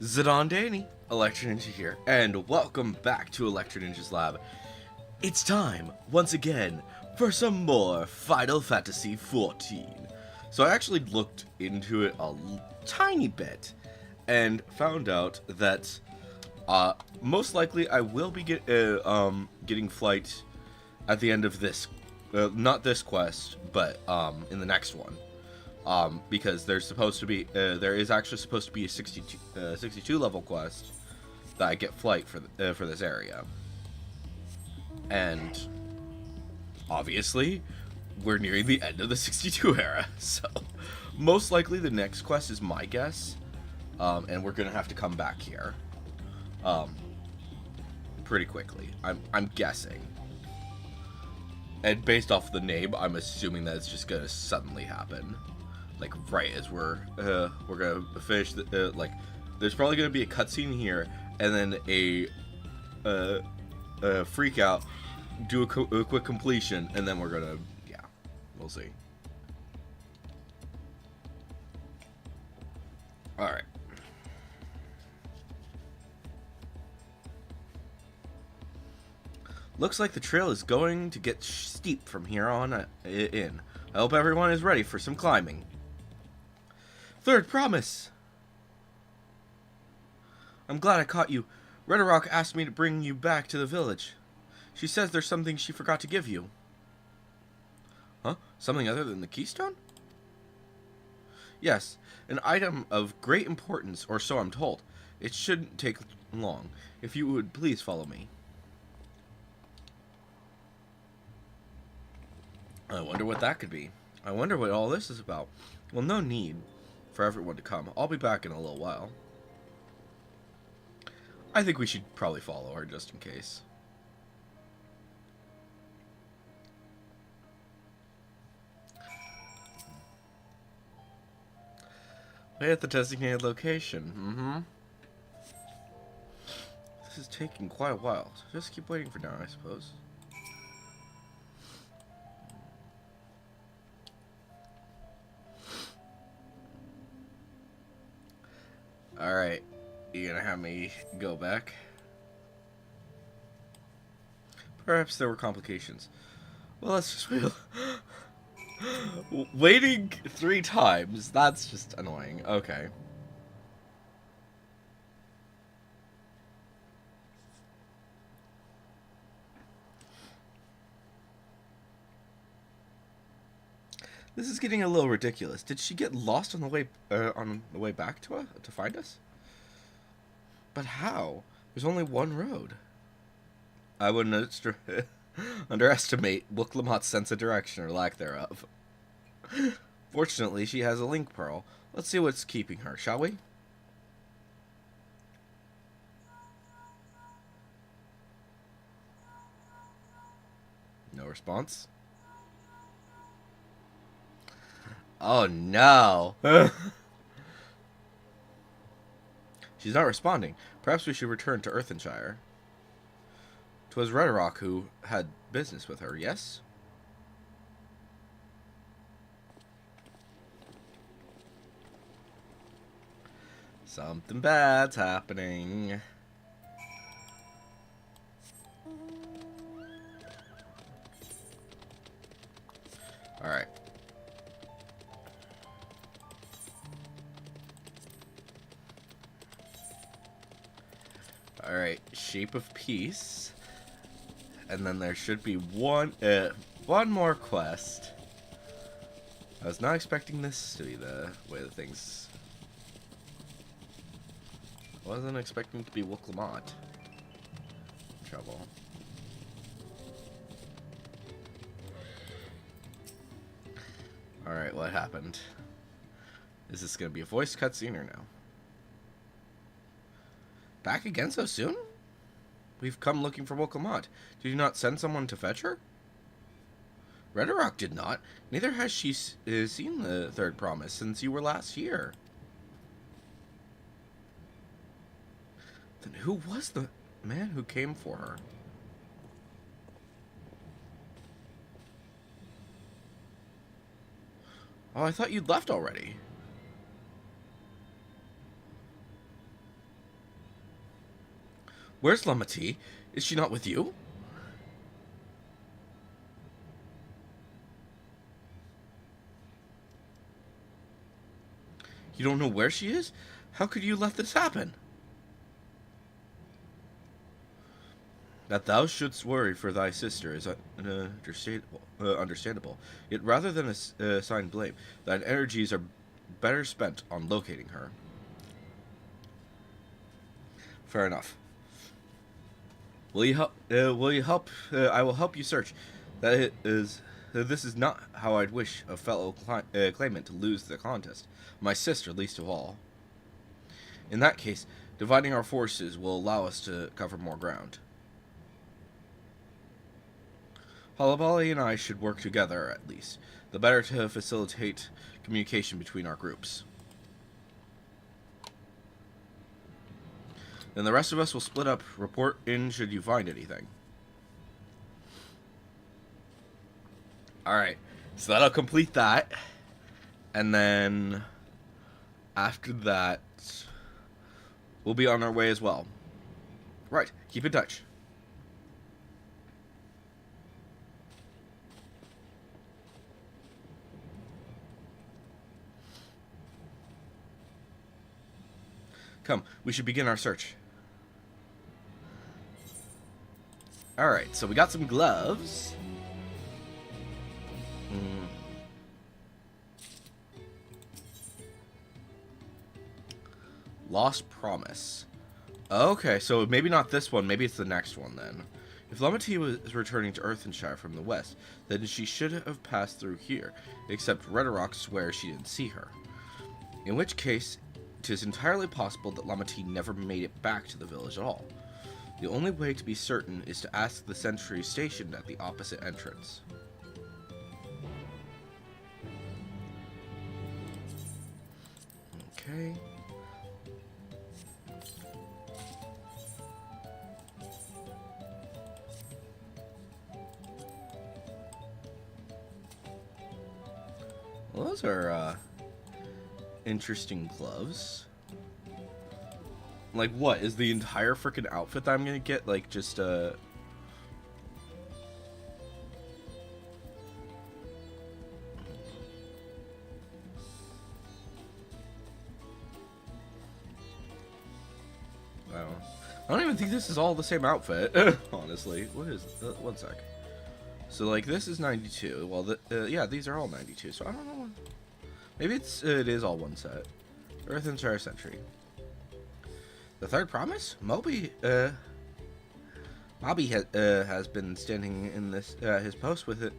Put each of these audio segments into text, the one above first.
Zidane, Electro Ninja here, and welcome back to Electro Ninja's Lab. It's time, once again, for some more Final Fantasy XIV. So I actually looked into it a tiny bit, and found out that most likely I will be getting flight at the end of this, not this quest, but in the next one. Because there's supposed to be, there is actually supposed to be a 62 level quest that I get flight for this area, and obviously we're nearing the end of the 62 era, so most likely the next quest is my guess, and we're gonna have to come back here, pretty quickly. I'm guessing, and based off the name, I'm assuming that it's just gonna suddenly happen. Like right as we're gonna finish the, like, there's probably gonna be a cutscene here, and then a freak out, do a quick completion, and then we're gonna, yeah, we'll see. All right. Looks like the trail is going to get steep from here on in. I hope everyone is ready for some climbing. Third promise! I'm glad I caught you. Redderock asked me to bring you back to the village. She says there's something she forgot to give you. Huh? Something other than the keystone? Yes, an item of great importance, or so I'm told. It shouldn't take long. If you would please follow me. I wonder what that could be. I wonder what all this is about. Well, no need for everyone to come. I'll be back in a little while. I think we should probably follow her just in case. Wait at the designated location. This is taking quite a while, so just keep waiting for now, I suppose. Alright, you gonna have me go back? Perhaps there were complications. Well, let's just wait. Waiting 3 times, that's just annoying. Okay. This is getting a little ridiculous. Did she get lost on the way back to find us? But how? There's only one road. I wouldn't underestimate Booklamot's sense of direction or lack thereof. Fortunately, she has a link pearl. Let's see what's keeping her, shall we? No response. Oh no. She's not responding. Perhaps we should return to Earthenshire. 'Twas Redderock who had business with her, yes? Something bad's happening. Alright. Alright, Shape of Peace. And then there should be one more quest. I was not expecting this to be the way that things... I wasn't expecting it to be Wooklamot. Trouble. Alright, what happened? Is this gonna be a voice cutscene or no? Back again so soon? We've come looking for Wooklamot. Did you not send someone to fetch her? Redderock did not. Neither has she seen the third promise since you were last here. Then who was the man who came for her? Oh, I thought you'd left already. Where's Lamati? Is she not with you? You don't know where she is? How could you let this happen? That thou shouldst worry for thy sister is understandable. Yet rather than assign blame, thine energies are better spent on locating her. Fair enough. Will you help? Will you help? I will help you search. This is not how I'd wish a fellow claimant to lose the contest. My sister, least of all. In that case, dividing our forces will allow us to cover more ground. Halabali and I should work together, at least. The better to facilitate communication between our groups. Then the rest of us will split up. Report in should you find anything. Alright, so that'll complete that. And then after that, we'll be on our way as well. Right, keep in touch. Come, we should begin our search. Alright, so we got some gloves. Lost Promise. Okay, so maybe not this one, maybe it's the next one then. If Lamati was returning to Earthenshire from the west, then she should have passed through here, except Redderock swears she didn't see her. In which case, it is entirely possible that Lamati never made it back to the village at all. The only way to be certain is to ask the sentry stationed at the opposite entrance. Okay. Well, those are interesting gloves. Like, what is the entire freaking outfit that I'm gonna get? Like, just I don't even think this is all the same outfit. Honestly, what is? One sec. So like this is 92. Well, yeah, these are all 92. So I don't know. Maybe it is all one set. Earthenshire Sentry. The third promise? Moby has been standing in this his post with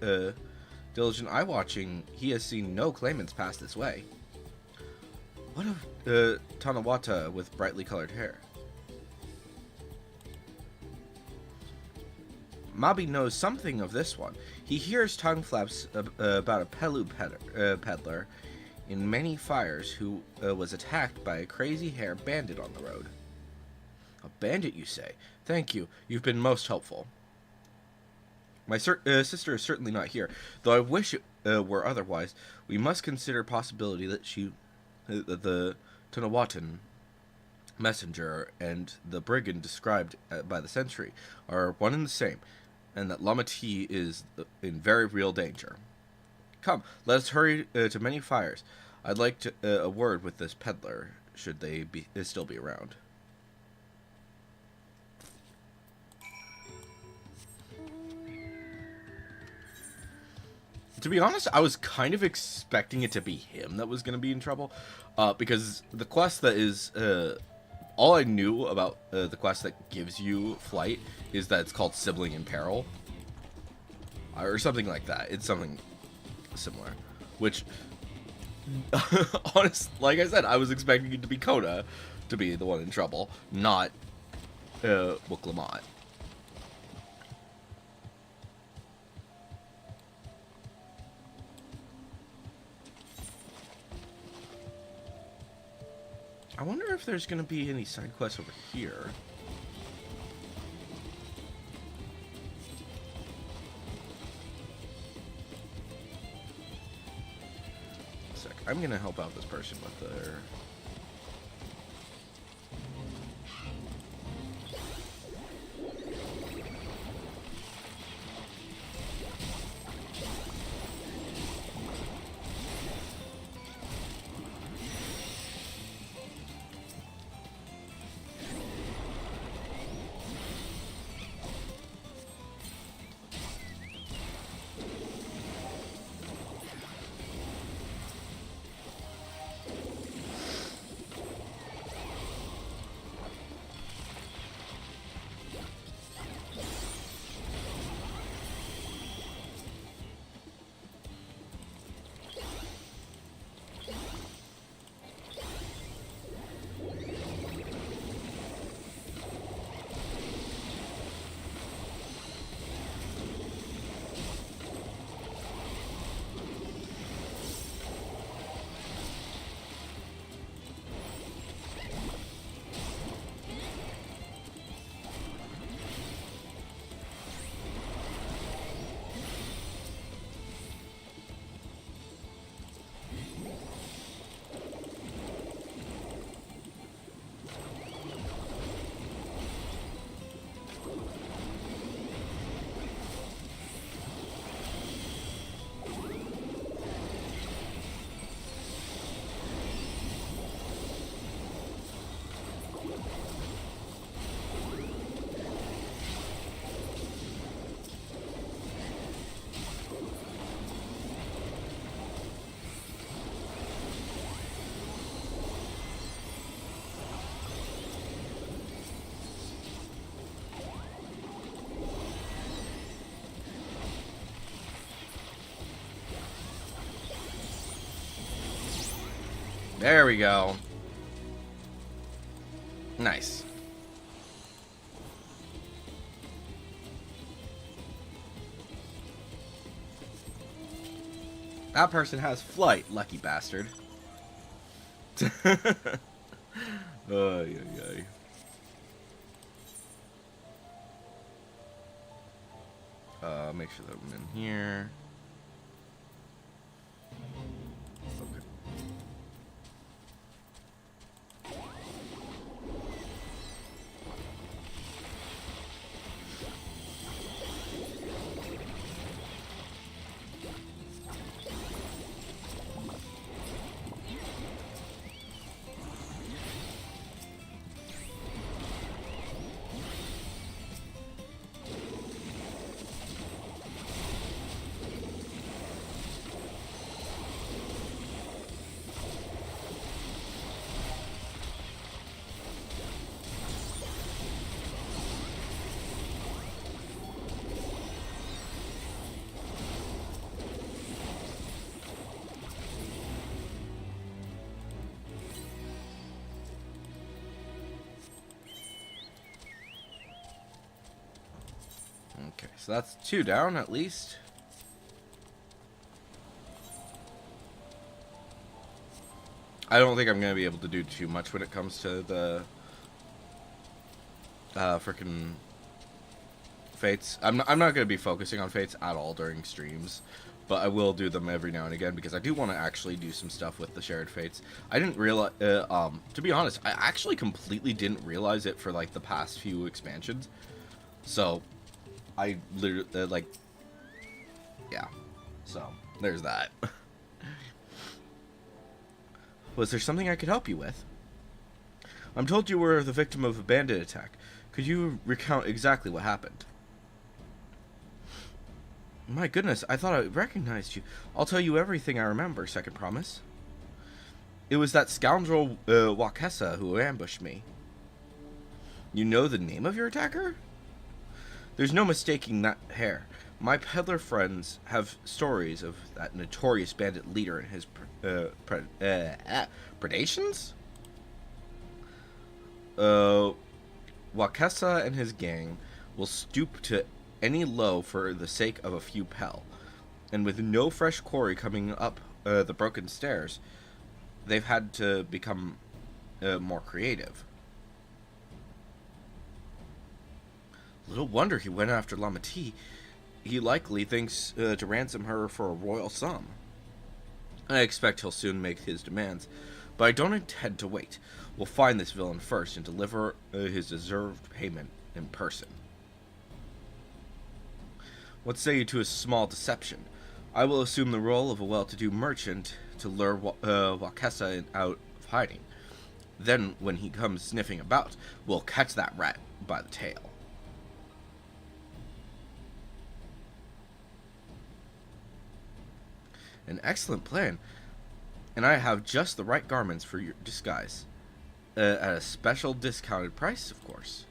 diligent eye watching. He has seen no claimants pass this way. What of Tanawata with brightly colored hair? Mabi knows something of this one. He hears tongue flaps about a Pelu peddler in many fires who was attacked by a crazy hair bandit on the road. A bandit, you say? Thank you. You've been most helpful. My sister is certainly not here, though I wish it were otherwise. We must consider possibility that the Tanawatan messenger and the brigand described by the sentry are one and the same, and that Lamati is in very real danger. Come, let us hurry to many fires. I'd like a word with this peddler, should they still be around. To be honest, I was kind of expecting it to be him that was going to be in trouble, because the quest that is all I knew about the quest that gives you flight is that it's called Sibling in Peril. Or something like that. It's something similar. Which, like I said, I was expecting it to be Coda to be the one in trouble, not Wook Lamont. I wonder if there's going to be any side quests over here. Sec. I'm going to help out this person with their... There we go. Nice. That person has flight, lucky bastard. Ay, ay, ay. Make sure that I'm in here. Okay. Okay, so that's 2 down at least. I don't think I'm going to be able to do too much when it comes to the frickin' fates. I'm not going to be focusing on fates at all during streams, but I will do them every now and again because I do want to actually do some stuff with the shared fates. I didn't realize, to be honest, I actually completely didn't realize it for like the past few expansions. So I literally yeah. So there's that. Was there something I could help you with? I'm told you were the victim of a bandit attack. Could you recount exactly what happened? My goodness, I thought I recognized you. I'll tell you everything I remember, second promise. It was that scoundrel Wakessa who ambushed me. You know the name of your attacker? There's no mistaking that hair. My peddler friends have stories of that notorious bandit leader and his predations? Wakessa and his gang will stoop to any low for the sake of a few pel. And with no fresh quarry coming up the broken stairs, they've had to become more creative. Little wonder he went after Lamati. He likely thinks to ransom her for a royal sum. I expect he'll soon make his demands, but I don't intend to wait. We'll find this villain first and deliver his deserved payment in person. What say you to a small deception? I will assume the role of a well-to-do merchant to lure Wakessa out of hiding. Then, when he comes sniffing about, we'll catch that rat by the tail. An excellent plan, and I have just the right garments for your disguise. At a special discounted price, of course.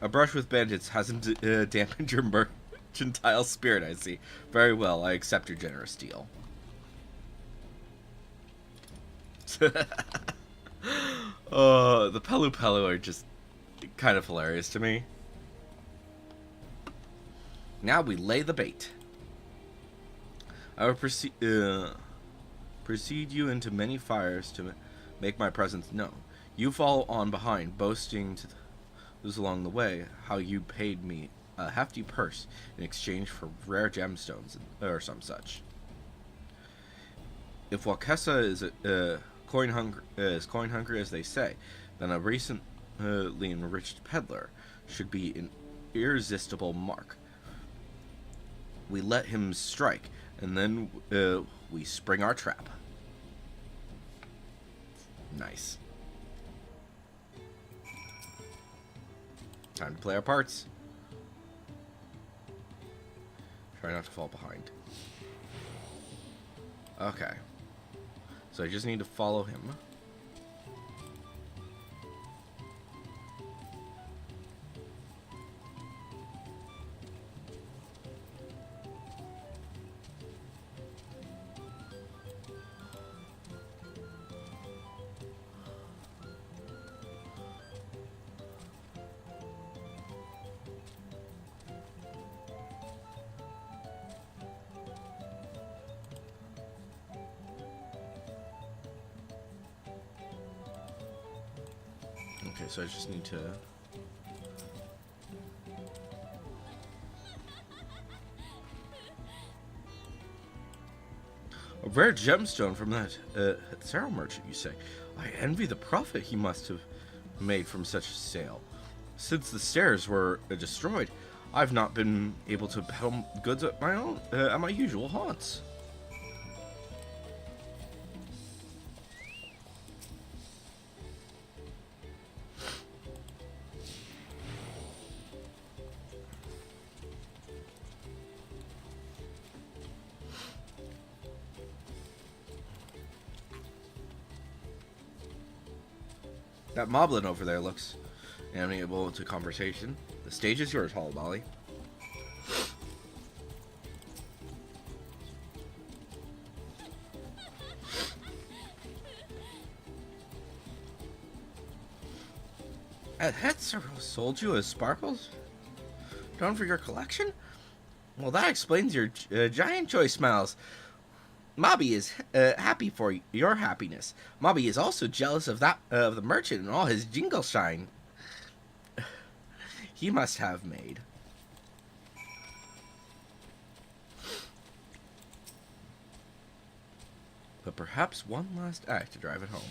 A brush with bandits hasn't dampened your mercantile spirit, I see. Very well, I accept your generous deal. The Pelu Pelu are just kind of hilarious to me. Now we lay the bait. I will precede you into many fires to make my presence known. You follow on behind, boasting to those along the way how you paid me a hefty purse in exchange for rare gemstones or some such. If Wakessa is coin hungry as they say, then a recently enriched peddler should be an irresistible mark. We let him strike, and then we spring our trap. Nice. Time to play our parts. Try not to fall behind. Okay. So I just need to follow him. Okay, so I just need to... A rare gemstone from that Sarrow merchant, you say? I envy the profit he must have made from such a sale. Since the stairs were destroyed, I've not been able to peddle goods at my usual haunts. That moblin over there looks amenable to conversation. The stage is yours, Hollow Molly. Hetzer sold you a sparkles stone for your collection? Well, that explains your giant joy smiles. Mobby is happy for your happiness. Mobby is also jealous of that of the merchant and all his jingle shine he must have made. But perhaps one last act to drive it home.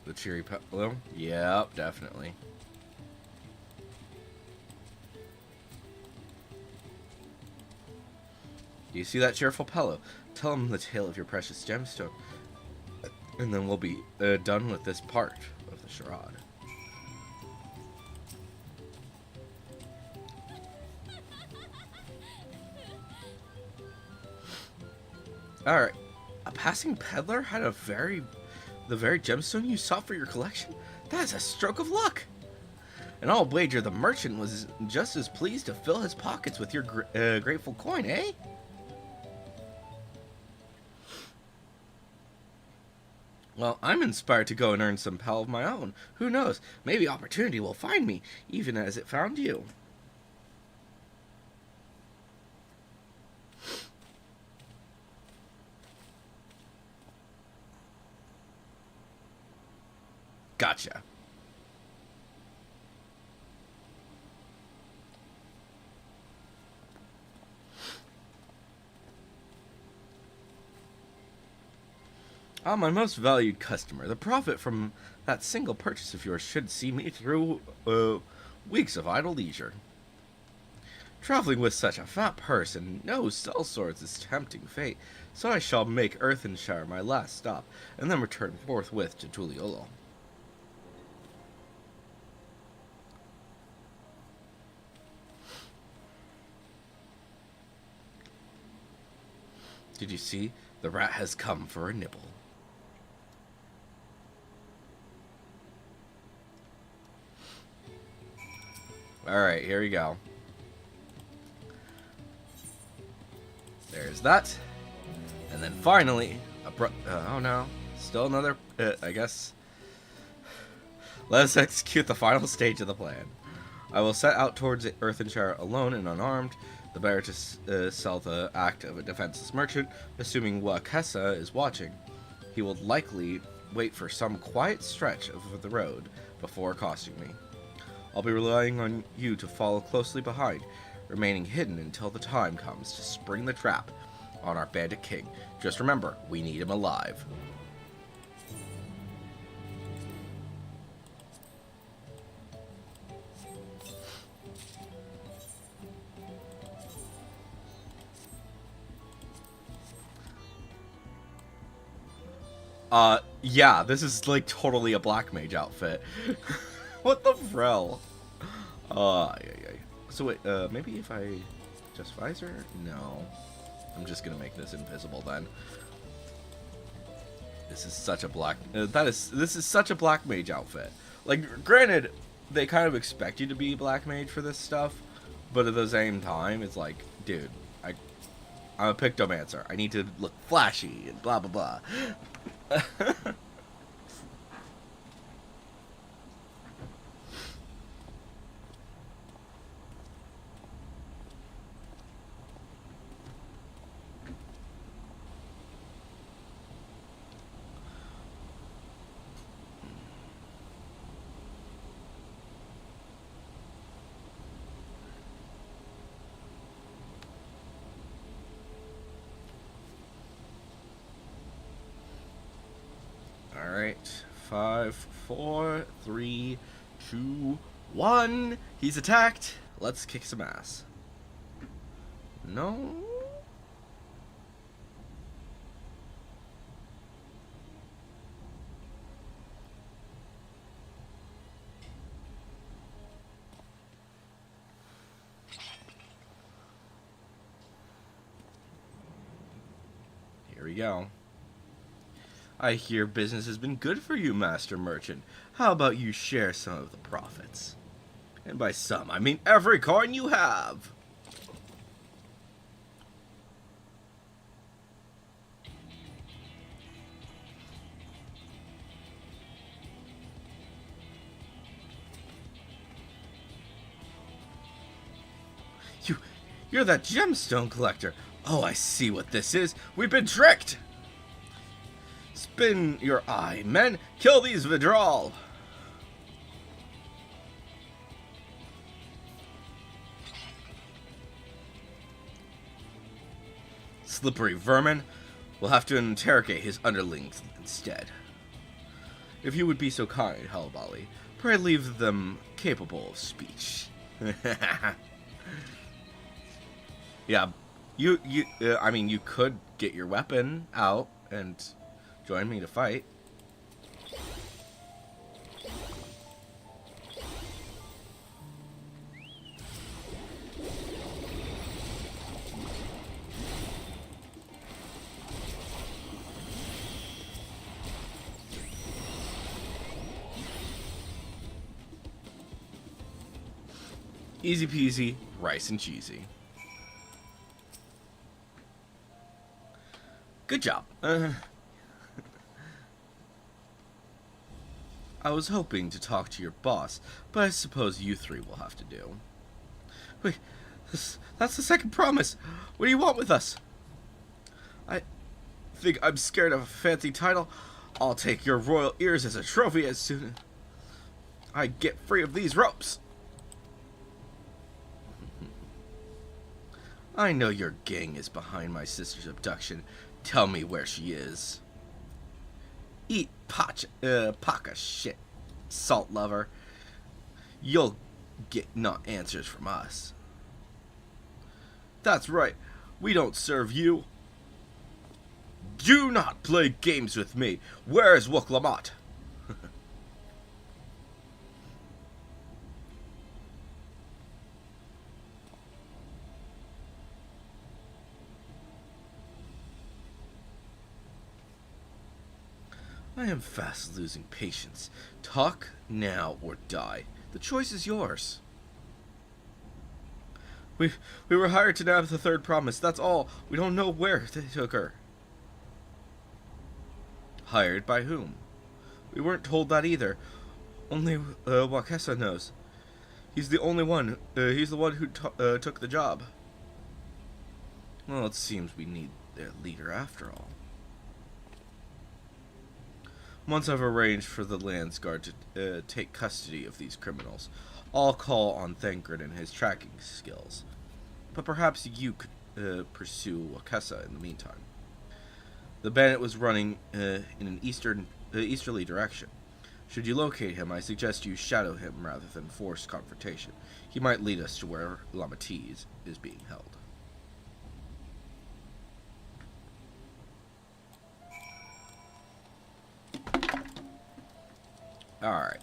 The cheery pillow? Yep, definitely. Do you see that cheerful pillow? Tell him the tale of your precious gemstone. And then we'll be done with this part of the charade. Alright. A passing peddler had the very gemstone you sought for your collection? That is a stroke of luck! And I'll wager the merchant was just as pleased to fill his pockets with your grateful coin, eh? Well, I'm inspired to go and earn some pal of my own. Who knows? Maybe opportunity will find me, even as it found you. Gotcha. Ah, my most valued customer. The profit from that single purchase of yours should see me through weeks of idle leisure. Traveling with such a fat purse and no cell swords is tempting fate, so I shall make Earthenshire my last stop, and then return forthwith to Tuliolo. Did you see? The rat has come for a nibble. Alright, here we go. There's that. And then finally, oh no, still another, I guess. Let us execute the final stage of the plan. I will set out towards Earthenshire alone and unarmed, the better to sell the act of a defenseless merchant, assuming Wakessa is watching. He will likely wait for some quiet stretch of the road before accosting me. I'll be relying on you to follow closely behind, remaining hidden until the time comes to spring the trap on our bandit king. Just remember, we need him alive. Yeah, this is like totally a black mage outfit. What the frill? Yeah. So wait, maybe if I just visor? No. I'm just gonna make this invisible then. This is such a black, this is such a black mage outfit. Like, granted, they kind of expect you to be black mage for this stuff, but at the same time, it's like, dude, I'm a pictomancer. I need to look flashy and blah, blah, blah. Alright. 5, 4, 3, 2, 1. He's attacked. Let's kick some ass. No? Here we go. I hear business has been good for you, Master Merchant. How about you share some of the profits? And by some, I mean every coin you have. You're that gemstone collector. Oh, I see what this is. We've been tricked. Spin your eye, men. Kill these Vidral. Slippery vermin. We'll have to interrogate his underlings instead. If you would be so kind, Hellbally, pray leave them capable of speech. Yeah, I mean, you could get your weapon out and join me to fight. Easy peasy, rice and cheesy. Good job. I was hoping to talk to your boss, but I suppose you three will have to do. Wait, that's the second promise. What do you want with us? I think I'm scared of a fancy title. I'll take your royal ears as a trophy as soon as I get free of these ropes. I know your gang is behind my sister's abduction. Tell me where she is. Eat paca shit, salt lover. You'll get not answers from us. That's right. We don't serve you. Do not play games with me. Where is Woklamat? I am fast losing patience. Talk now or die. The choice is yours. We were hired to nab the third promise. That's all. We don't know where they took her. Hired by whom? We weren't told that either. Only Wakesa knows. He's the only one. He's the one who took the job. Well, it seems we need their leader after all. Once I've arranged for the Lands Guard to take custody of these criminals, I'll call on Thancred and his tracking skills. But perhaps you could pursue Wakesa in the meantime. The bandit was running in an easterly direction. Should you locate him, I suggest you shadow him rather than force confrontation. He might lead us to where Lamatis is being held. Alright.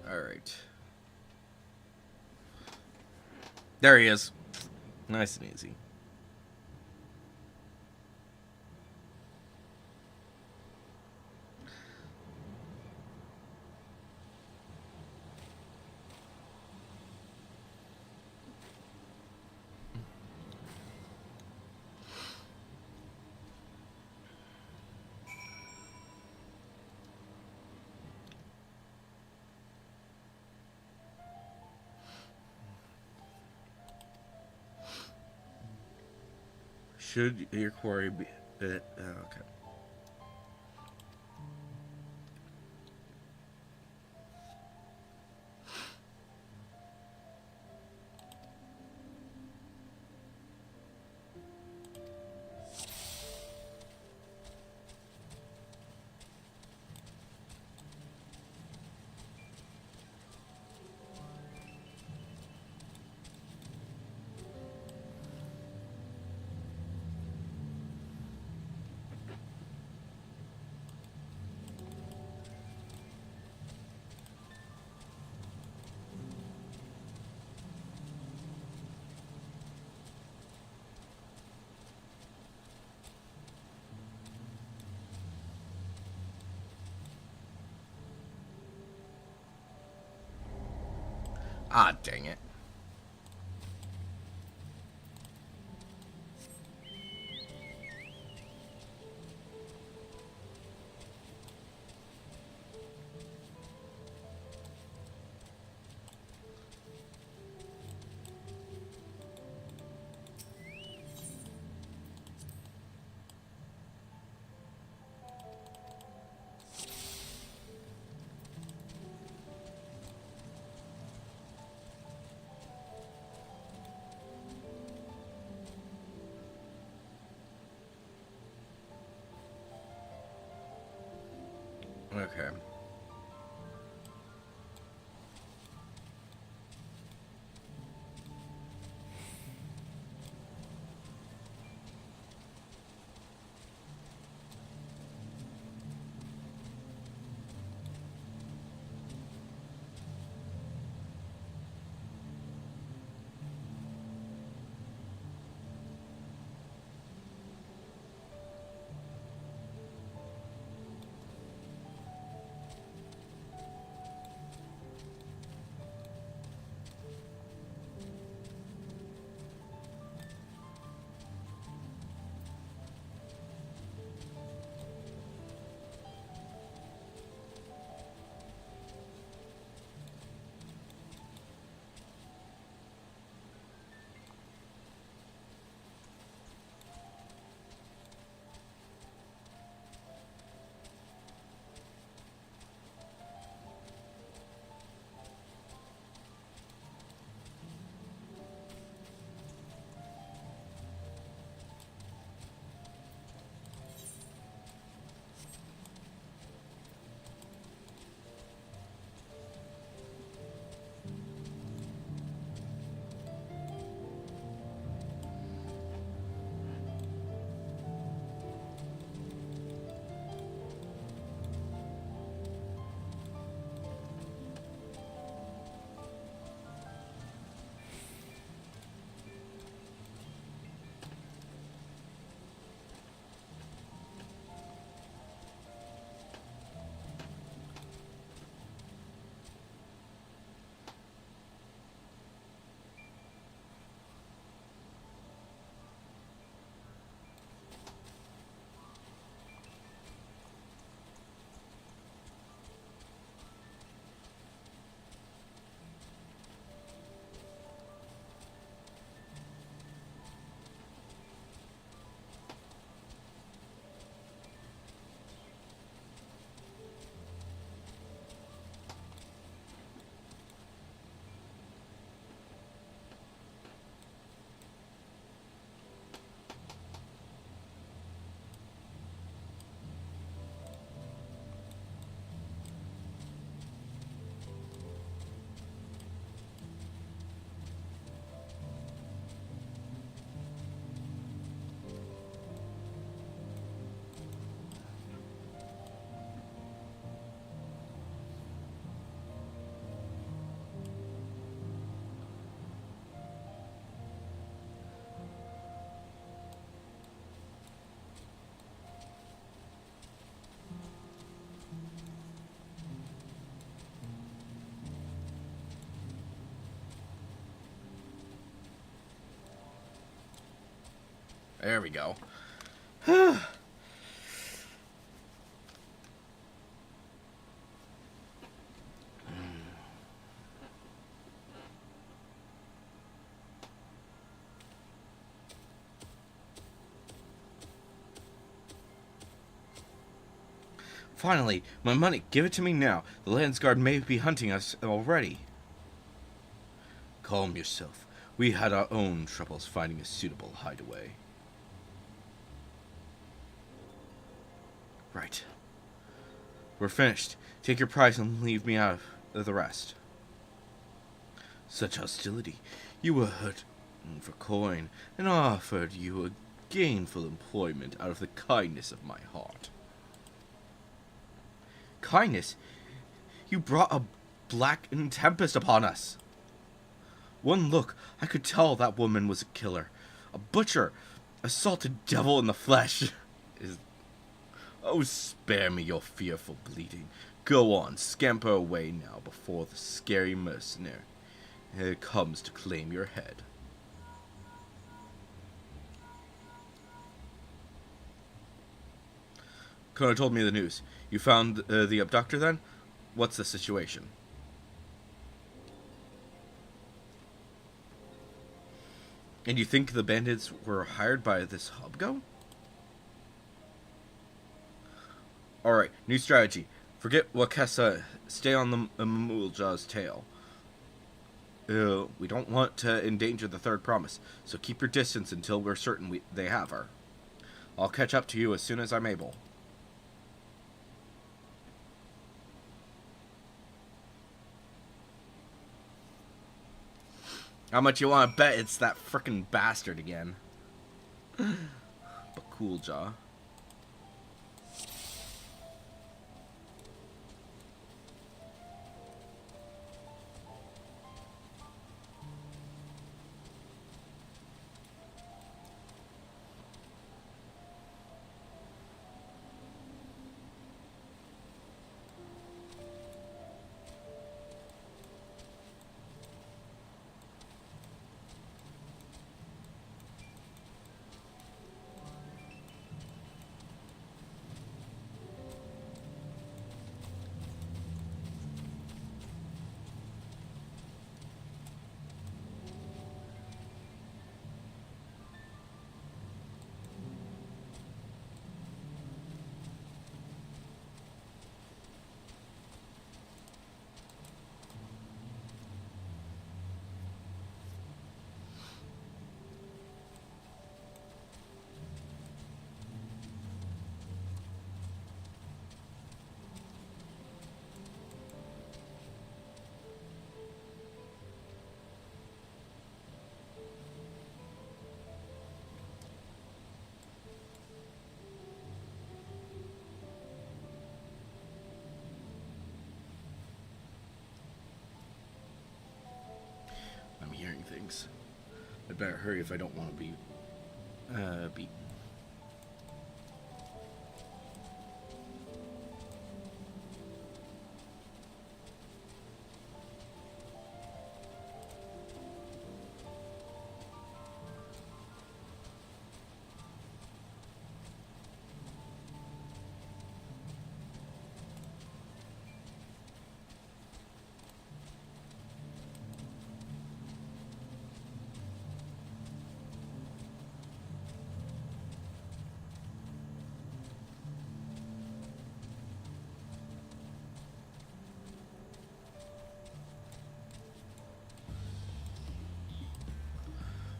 Alright. There he is. Nice and easy. Should your quarry be... okay. Ah, dang it. Okay. There we go. Finally, my money. Give it to me now. The Landsguard may be hunting us already. Calm yourself. We had our own troubles finding a suitable hideaway. Right. We're finished. Take your prize and leave me out of the rest. Such hostility. You were hurt for coin, and offered you a gainful employment out of the kindness of my heart. Kindness? You brought a black tempest upon us. One look, I could tell that woman was a killer. A butcher. A salted devil in the flesh. Oh, spare me your fearful bleating. Go on, scamper away now before the scary mercenary comes to claim your head. Kona told me the news. You found the abductor then? What's the situation? And you think the bandits were hired by this Hobgo? Alright, new strategy. Forget Wakesa. Stay on the Mamuljaw's tail. We don't want to endanger the third promise, so keep your distance until we're certain they have her. I'll catch up to you as soon as I'm able. How much you want to bet it's that frickin' bastard again? But cool jaw. Things. I'd better hurry if I don't want to be beaten.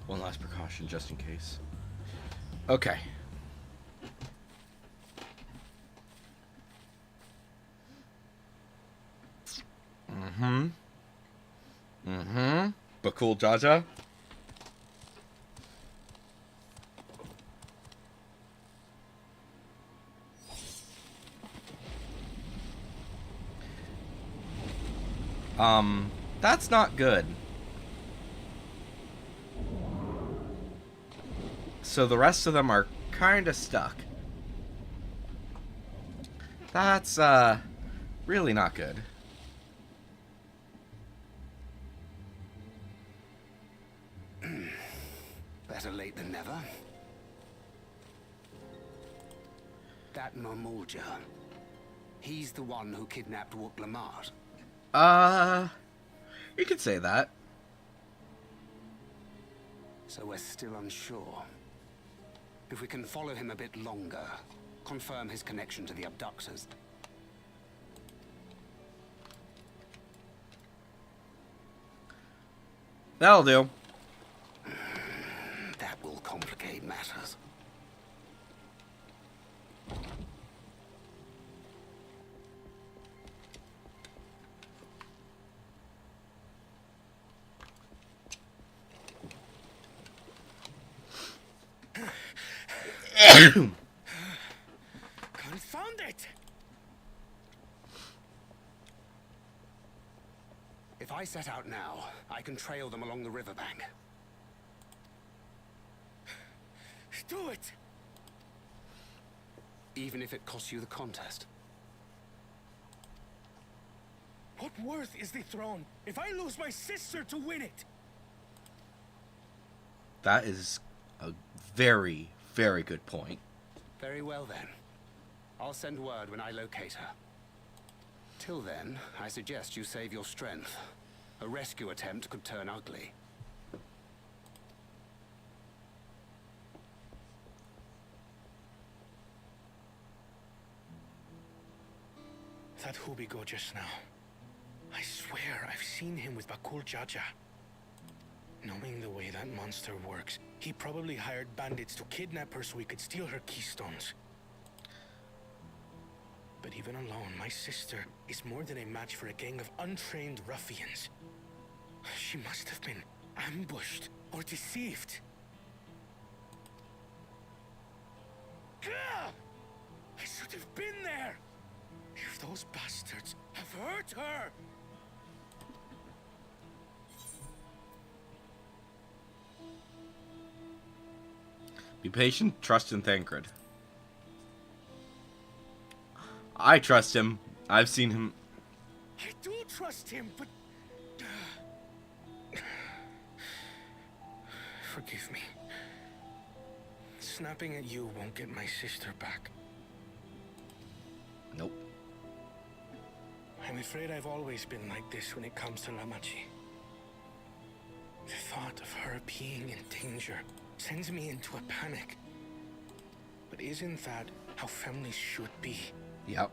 One last precaution, just in case. Okay. But cool, Jaja. That's not good. So the rest of them are kind of stuck. That's, really not good. Better late than never. That Mamulja, he's the one who kidnapped Wook Lamart. You could say that. So we're still unsure. If we can follow him a bit longer, confirm his connection to the abductors, That'll do. That will complicate matters. Confound it! If I set out now, I can trail them along the riverbank. Do it! Even if it costs you the contest. What worth is the throne if I lose my sister to win it? That is a very, very good point. Very well then. I'll send word when I locate her. Till then, I suggest you save your strength. A rescue attempt could turn ugly. That Hubigo just now. I swear I've seen him with Bakul Jaja. Knowing the way that monster works, he probably hired bandits to kidnap her so he could steal her keystones. But even alone, my sister is more than a match for a gang of untrained ruffians. She must have been ambushed or deceived. Gah! I should have been there! If those bastards have hurt her! Be patient, trust in Thancred. I trust him. I've seen him. I do trust him, but... Forgive me. Snapping at you won't get my sister back. Nope. I'm afraid I've always been like this when it comes to Lamachi. The thought of her being in danger sends me into a panic. But isn't that how families should be? Yep.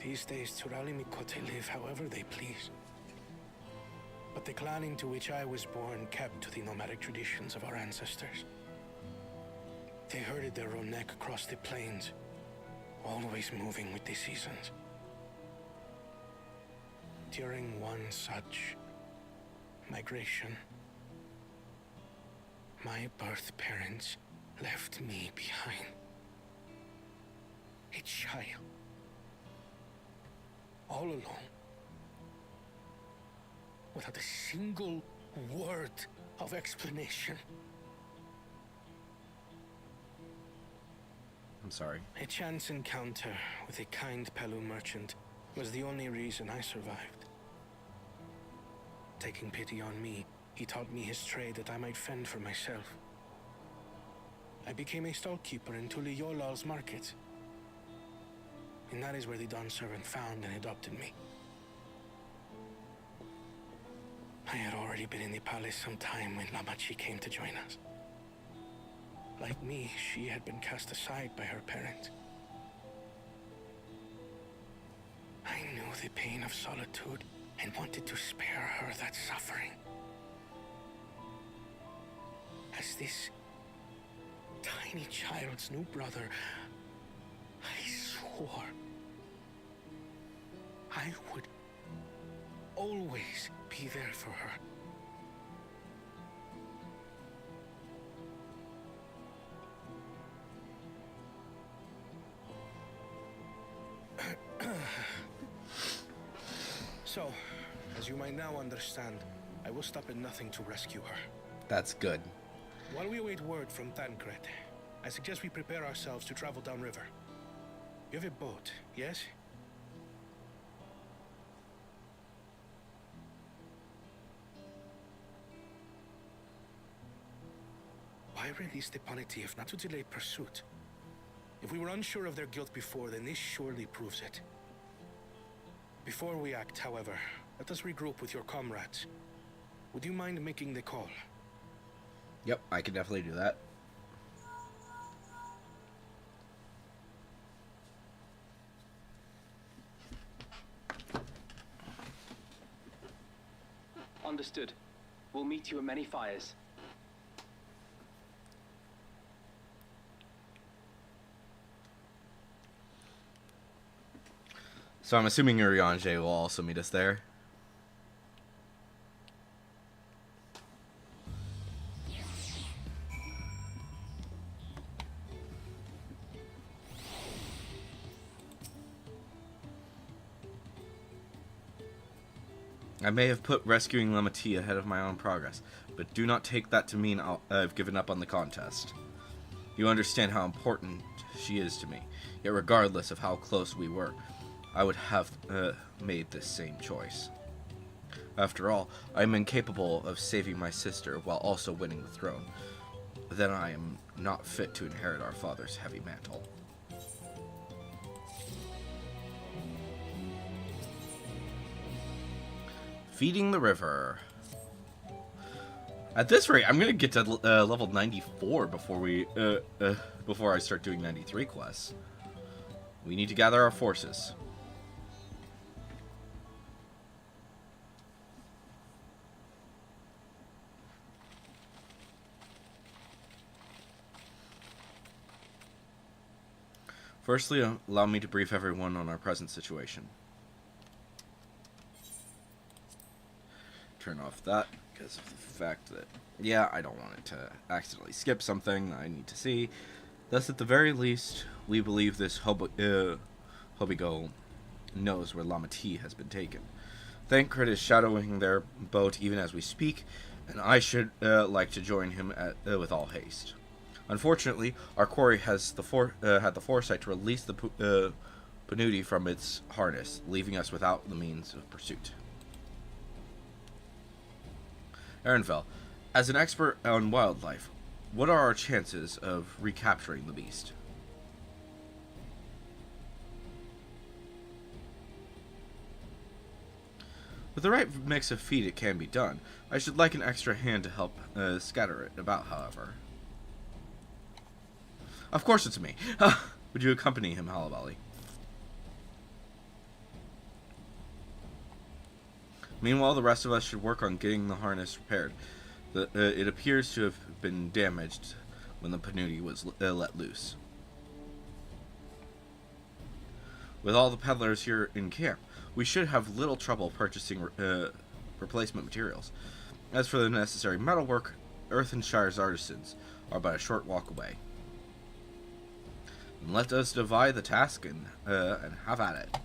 These days, Turali Mikote live however they please. But the clan into which I was born kept to the nomadic traditions of our ancestors. They herded their own neck across the plains, always moving with the seasons. During one such migration, my birth parents left me behind. A child. All alone. Without a single word of explanation. I'm sorry. A chance encounter with a kind Pelu merchant was the only reason I survived. Taking pity on me, he taught me his trade that I might fend for myself. I became a stallkeeper in Tuliyolal's market. And that is where the Dawn servant found and adopted me. I had already been in the palace some time when Lamachi came to join us. Like me, she had been cast aside by her parents. I knew the pain of solitude and wanted to spare her that suffering. As this tiny child's new brother, I swore I would always be there for her. So, as you might now understand, I will stop at nothing to rescue her. That's good. While we await word from Thancred, I suggest we prepare ourselves to travel downriver. You have a boat, yes? Why release the Panity if not to delay pursuit? If we were unsure of their guilt before, then this surely proves it. Before we act, however, let us regroup with your comrades. Would you mind making the call? Yep, I can definitely do that. Understood. We'll meet you at many fires. So I'm assuming Urianger will also meet us there. I may have put rescuing Lamatie ahead of my own progress, but do not take that to mean I've given up on the contest. You understand how important she is to me, yet regardless of how close we were, I would have made this same choice. After all, I am incapable of saving my sister while also winning the throne. Then I am not fit to inherit our father's heavy mantle. Feeding the river. At this rate, I'm gonna get to level 94 before I start doing 93 quests. We need to gather our forces. Firstly, allow me to brief everyone on our present situation. Turn off that because of the fact that, yeah, I don't want it to accidentally skip something I need to see. Thus, at the very least, we believe this Hobigo knows where Lamatie has been taken. Thancred is shadowing their boat even as we speak, and I should like to join him with all haste. Unfortunately, our quarry has had the foresight to release the Panuti from its harness, leaving us without the means of pursuit. Ehrenfell, as an expert on wildlife, what are our chances of recapturing the beast? With the right mix of feed, it can be done. I should like an extra hand to help scatter it about, however. Of course it's me. Would you accompany him, Halabali? Meanwhile, the rest of us should work on getting the harness repaired. It appears to have been damaged when the Panuti was let loose. With all the peddlers here in camp, we should have little trouble purchasing replacement materials. As for the necessary metalwork, Earthenshire's artisans are but a short walk away. And let us divide the task and have at it.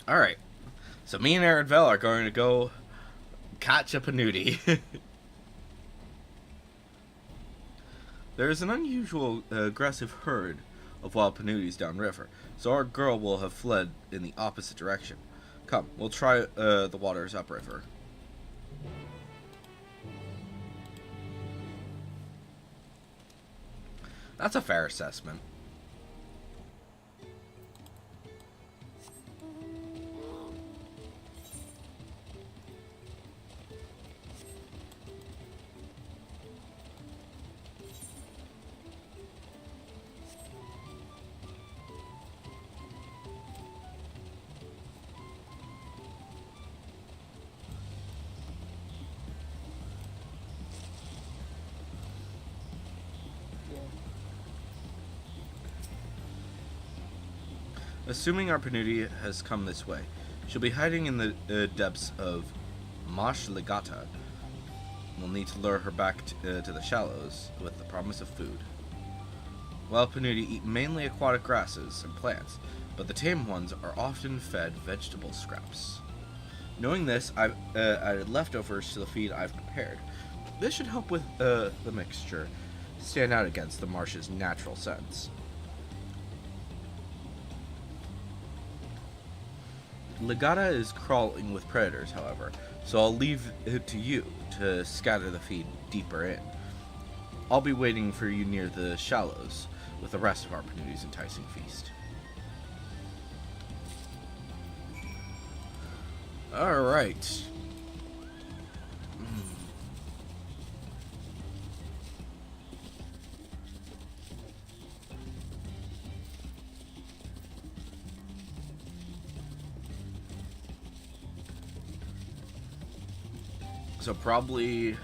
Alright, so me and Ehrenfell are going to go catch a Panuti. There is an unusual aggressive herd of wild Panutis downriver, so our girl will have fled in the opposite direction. Come, we'll try the waters upriver. That's a fair assessment. Assuming our Panuti has come this way, she'll be hiding in the depths of Marsh Legata. We'll need to lure her back to the shallows with the promise of food. Wild Panuti eat mainly aquatic grasses and plants, but the tame ones are often fed vegetable scraps. Knowing this, I've added leftovers to the feed I've prepared. This should help with the mixture stand out against the marsh's natural scents. Legata is crawling with predators, however, so I'll leave it to you to scatter the feed deeper in. I'll be waiting for you near the shallows with the rest of our Panuti's enticing feast. Alright. So probably...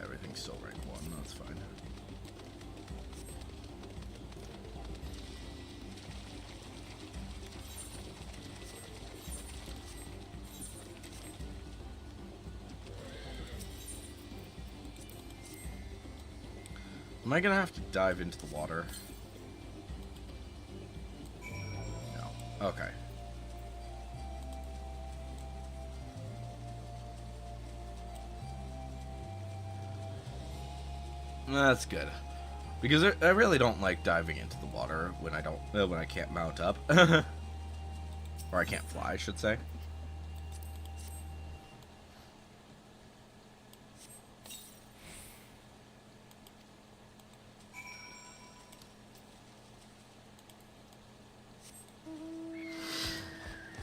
everything's still rank 1, that's fine. Am I gonna have to dive into the water? No. Okay. That's good. Because I really don't like diving into the water when I can't mount up. Or I can't fly, I should say.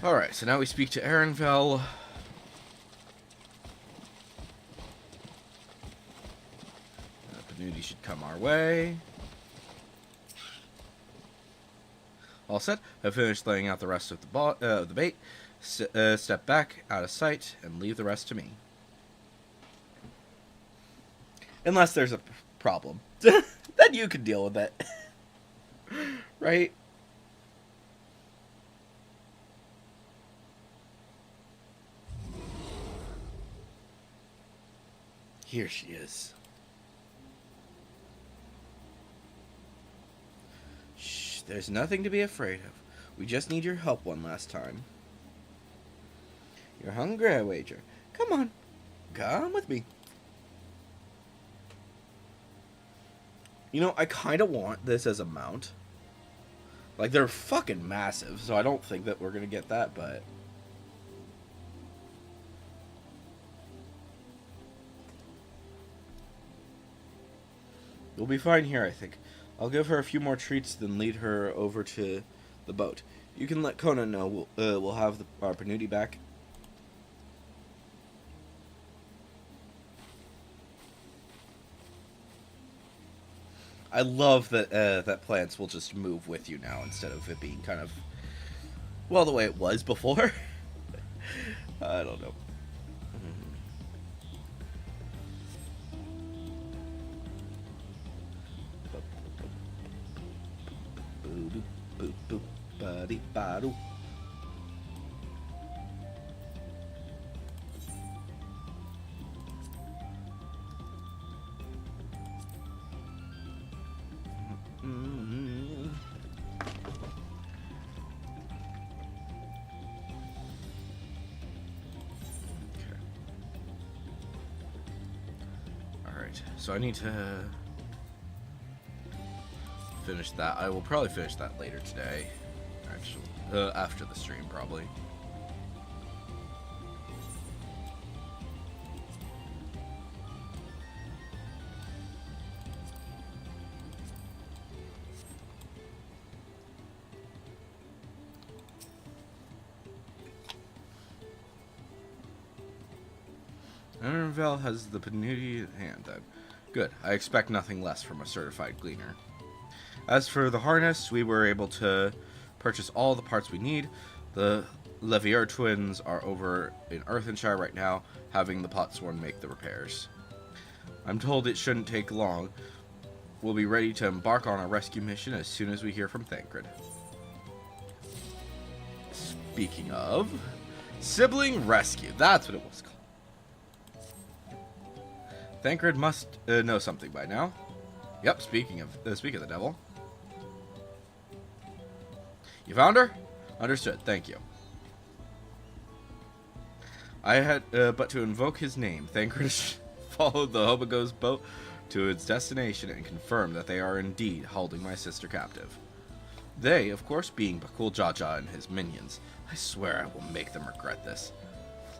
Alright, so now we speak to Ehrenfell. Opportunity should come our way. All set. I've finished laying out the rest of the bait. Step back, out of sight, and leave the rest to me. Unless there's a problem. Then you can deal with it. Right? Here she is. Shh, there's nothing to be afraid of. We just need your help one last time. You're hungry, I wager. Come on. Come with me. You know, I kind of want this as a mount. Like, they're fucking massive, so I don't think that we're going to get that, but... we'll be fine here, I think. I'll give her a few more treats, then lead her over to the boat. You can let Conan know we'll have our Panuti back. I love that that plants will just move with you now instead of it being kind of, well, the way it was before. I don't know. So I need to finish that. I will probably finish that later today. Actually, after the stream, probably. Ehrenfell has the Panuti at hand, then. Good. I expect nothing less from a certified gleaner. As for the harness, we were able to purchase all the parts we need. The Levier twins are over in Earthenshire right now, having the Potsworn make the repairs. I'm told it shouldn't take long. We'll be ready to embark on our rescue mission as soon as we hear from Thancred. Speaking of, sibling rescue. That's what it was called. Thancred must know something by now. Yep, speaking of the devil. You found her? Understood, thank you. I had but to invoke his name. Thancred followed the Hobogo's boat to its destination and confirmed that they are indeed holding my sister captive. They, of course, being Bakul Jaja and his minions. I swear I will make them regret this.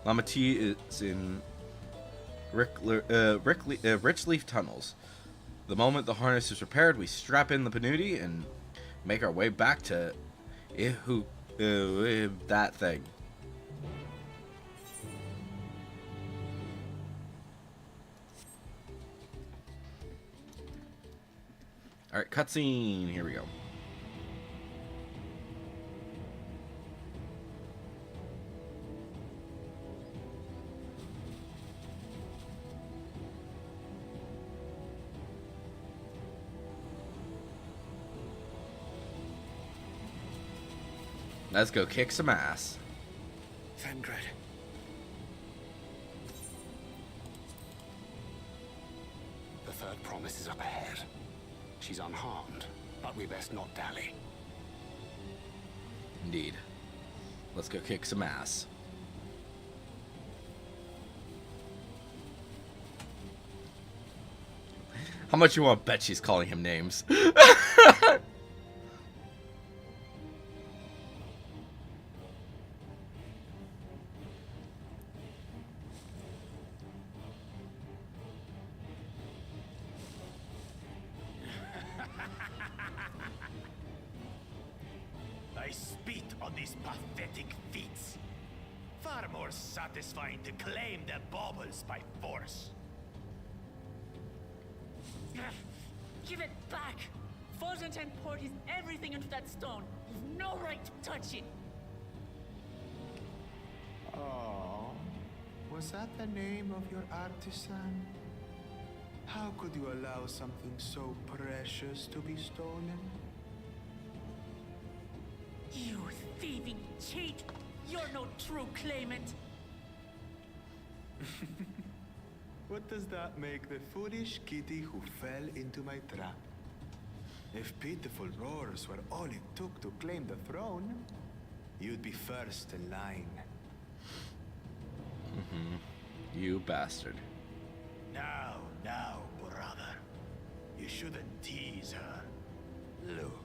Lamati is in Rich Leaf Tunnels. The moment the harness is repaired, we strap in the Panuti and make our way back to that thing. Alright, cutscene. Here we go. Let's go kick some ass. Thangred. The third promise is up ahead. She's unharmed, but we best not dally. Indeed. Let's go kick some ass. How much you want to bet she's calling him names? I spit on these pathetic feats. Far more satisfying to claim their baubles by force. Give it back! Fosunten poured his everything into that stone. You've no right to touch it. Oh, was that the name of your artisan? How could you allow something so precious to be stolen? You thieving cheat! You're no true claimant. What does that make the foolish kitty who fell into my trap? If pitiful roars were all it took to claim the throne, you'd be first in line. You bastard. Now, brother. You shouldn't tease her. Look,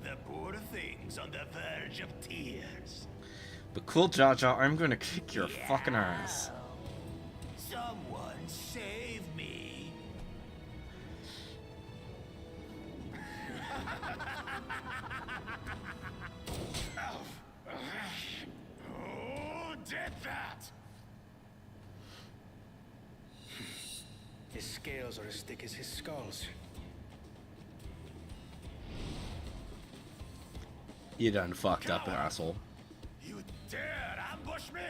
the poor thing's on the verge of tears. But cool, Jaja, I'm gonna kick your fucking ass. Someone save me. Who did that? His scales are as thick as his skulls. You done fucked up, asshole. You dare ambush me?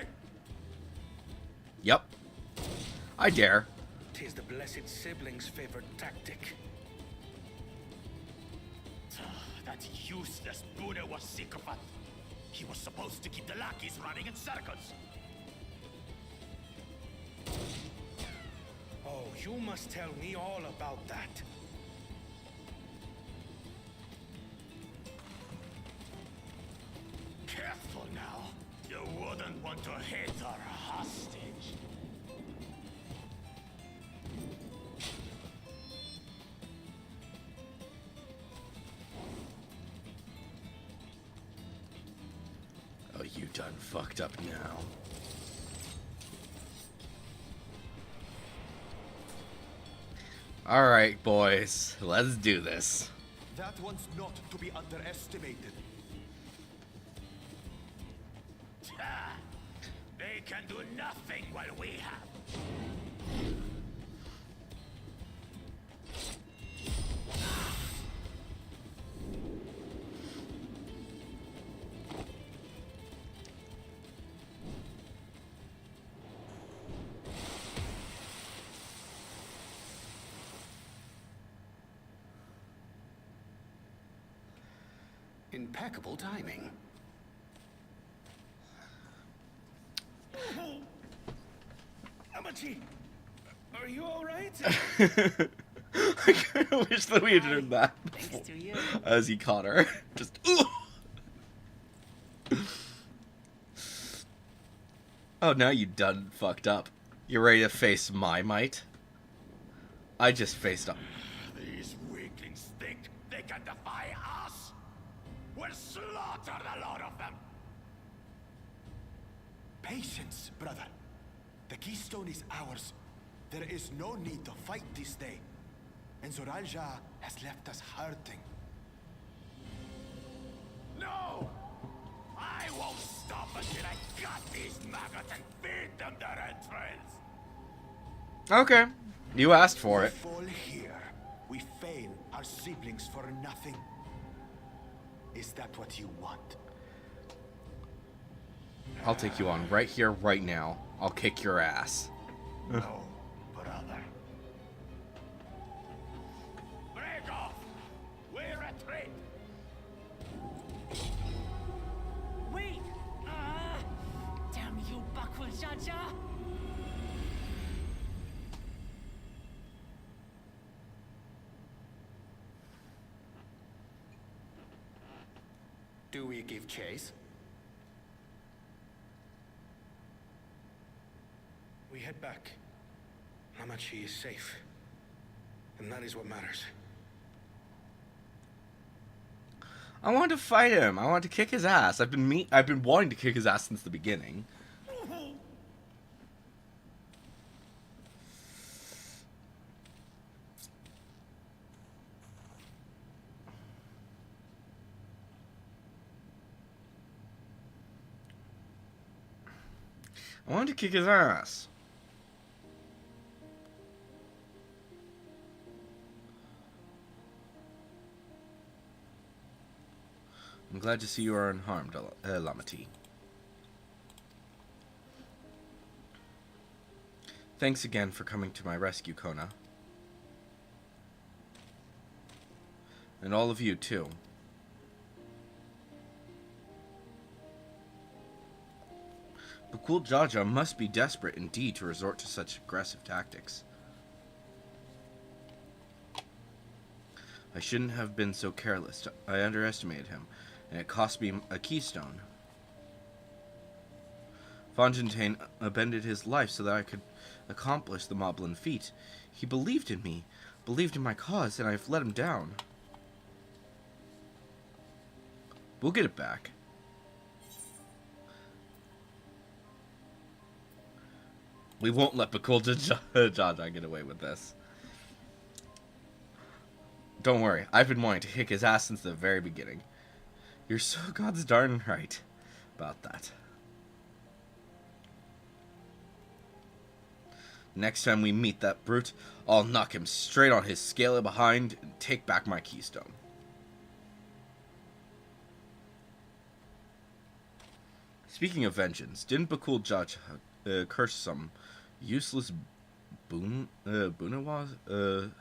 Yep. I dare. 'Tis the blessed sibling's favorite tactic. That useless Buddha was sycophant. He was supposed to keep the lackeys running in circles. Oh, you must tell me all about that. Careful now. You wouldn't want to hit our hostage. Oh, you done fucked up now. Alright, boys. Let's do this. That one's not to be underestimated. They can do nothing while we have. Impeccable timing. Amachi, are you all right? I kind of wish that we had heard that Thanks to you. as he caught her. Just, ooh. Oh, now you done fucked up. You ready to face my might? I just faced up. These weaklings think they can defy us. We'll slaughter the lot of them! Patience, brother. The keystone is ours. There is no need to fight this day. And Zoralja has left us hurting. No! I won't stop until I gut these maggots and feed them their entrails! Okay. You asked for We it. fall here. We fail our siblings for nothing. Is that what you want? I'll take you on right here, right now. I'll kick your ass. No, brother. Break off! We retreat! Wait! Damn you, Bakul Jaja! Do we give chase? We head back. Hamachi is safe. And that is what matters. I want to fight him. I want to kick his ass. I've been wanting to kick his ass since the beginning. I wanted to kick his ass. I'm glad to see you are unharmed, Lamati. Thanks again for coming to my rescue, Kona. And all of you, too. Bakul Jaja must be desperate indeed to resort to such aggressive tactics. I shouldn't have been so careless. I underestimated him, and it cost me a keystone. Fontaine upended his life so that I could accomplish the Moblin feat. He believed in me, believed in my cause, and I've let him down. We'll get it back. We won't let Bakul Jaja get away with this. Don't worry, I've been wanting to kick his ass since the very beginning. You're so God's darn right about that. Next time we meet that brute, I'll knock him straight on his scale behind and take back my keystone. Speaking of vengeance, didn't Bakul Jaja curse some useless Bunawaz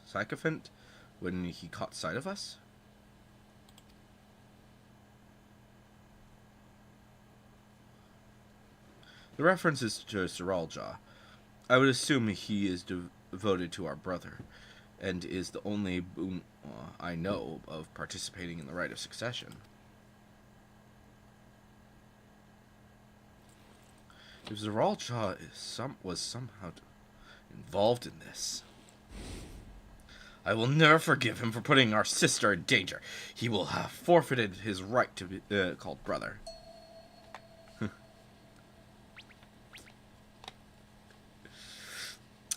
sycophant when he caught sight of us? The reference is to Saralja. I would assume he is devoted to our brother, and is the only Bunwa I know of participating in the rite of succession. If Zaralja was somehow involved in this, I will never forgive him for putting our sister in danger. He will have forfeited his right to be called brother.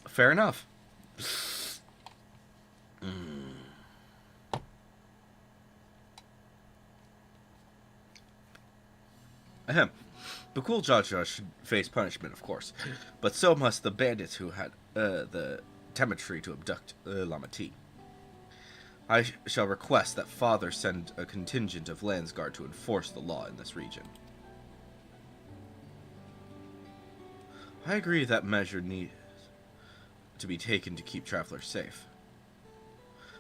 Fair enough. Ahem. Bakul Jaja should face punishment, of course, but so must the bandits who had the temerity to abduct Lamati. I shall request that Father send a contingent of Landsguard to enforce the law in this region. I agree that measure needs to be taken to keep travelers safe.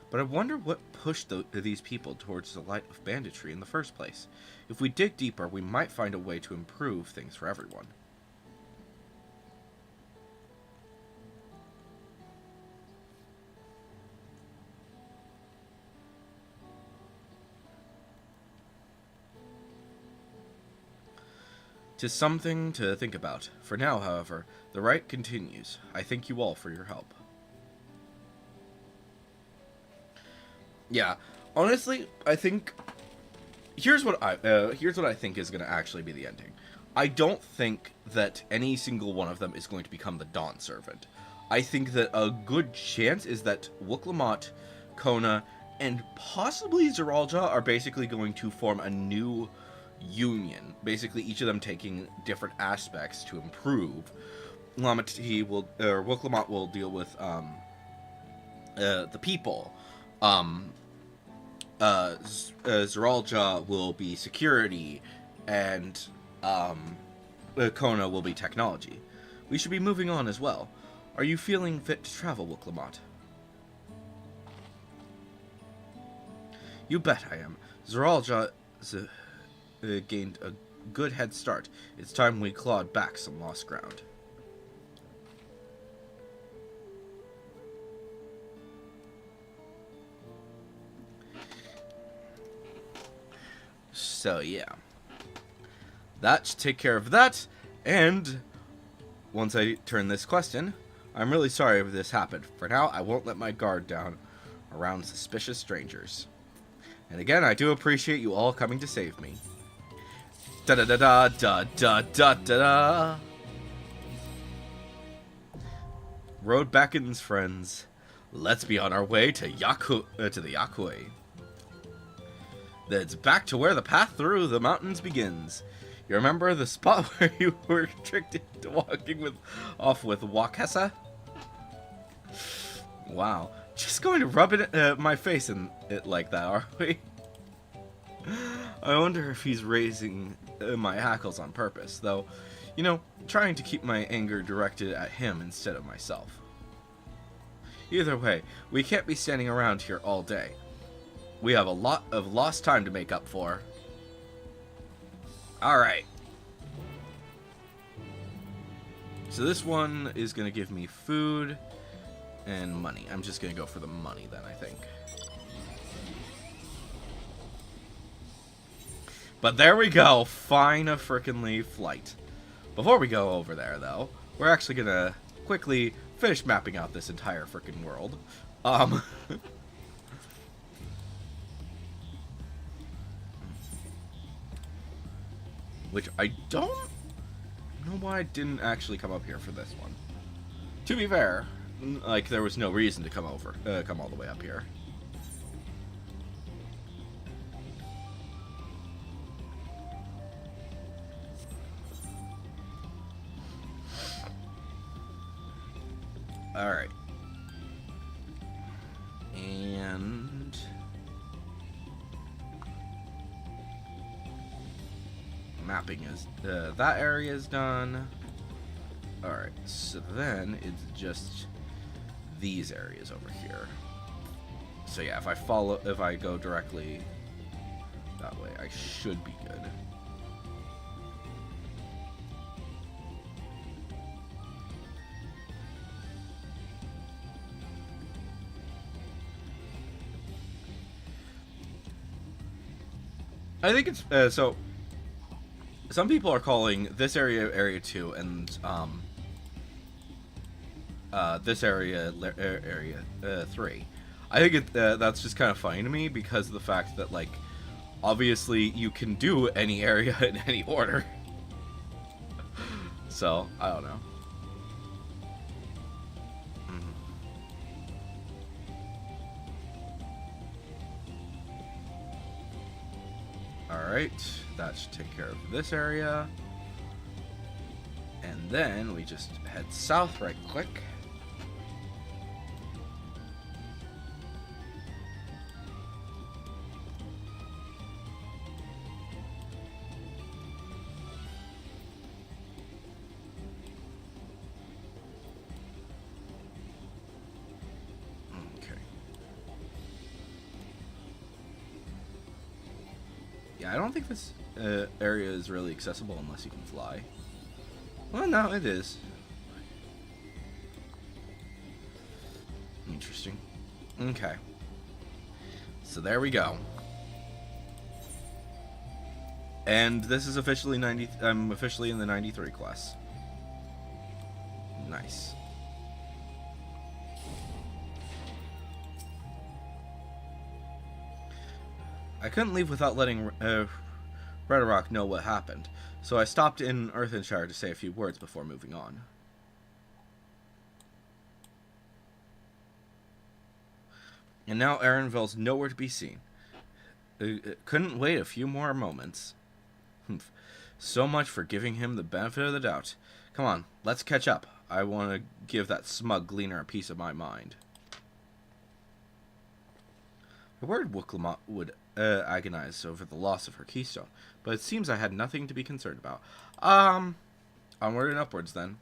But I wonder what pushed these people towards the light of banditry in the first place. If we dig deeper, we might find a way to improve things for everyone. Tis something to think about. For now, however, the rite continues. I thank you all for your help. Yeah, honestly, I think here's what I think is going to actually be the ending. I don't think that any single one of them is going to become the Dawn Servant. I think that a good chance is that Wuklamot, Kona, and possibly Zeralja are basically going to form a new union. Basically, each of them taking different aspects to improve. Wuklamot will deal with the people. Zeralja will be security, and Kona will be technology. We should be moving on as well. Are you feeling fit to travel, Wuklamot? You bet I am. Zeralja gained a good head start. It's time we clawed back some lost ground. So yeah, that should take care of that. And once I turn this quest in, I'm really sorry if this happened. For now, I won't let my guard down around suspicious strangers. And again, I do appreciate you all coming to save me. Da da da da da da da da da. Road beckons, friends. Let's be on our way to the Yakui. That's back to where the path through the mountains begins. You remember the spot where you were tricked into walking off with Wakessa? Wow. Just going to rub it my face in it like that, are we? I wonder if he's raising my hackles on purpose, though, you know, trying to keep my anger directed at him instead of myself. Either way, we can't be standing around here all day. We have a lot of lost time to make up for. Alright. So this one is going to give me food and money. I'm just going to go for the money then, I think. But there we go. Fine-a-frickin'-ly flight. Before we go over there, though, we're actually going to quickly finish mapping out this entire frickin' world. Which I don't know why I didn't actually come up here for this one. To be fair, like, there was no reason to come all the way up here. Alright. And mapping is that area is done. Alright, so then it's just these areas over here. So yeah, if I go directly that way, I should be good. I think it's so. Some people are calling this area Area 2 and this area Area 3. I think that's just kind of funny to me because of the fact that, like, obviously you can do any area in any order. So I don't know. Alright, that should take care of this area. And then we just head south right quick. Yeah, I don't think this area is really accessible unless you can fly. Well, no, it is. Interesting. Okay. So there we go. And this is officially I'm officially in the 93 class. Nice. I couldn't leave without letting Rhetoric know what happened, so I stopped in Earthenshire to say a few words before moving on. And now Erenville's nowhere to be seen. Couldn't wait a few more moments. Humph. So much for giving him the benefit of the doubt. Come on, let's catch up. I want to give that smug gleaner a piece of my mind. I worried Wooklamot would agonize over the loss of her keystone, but it seems I had nothing to be concerned about. Onward and upwards then.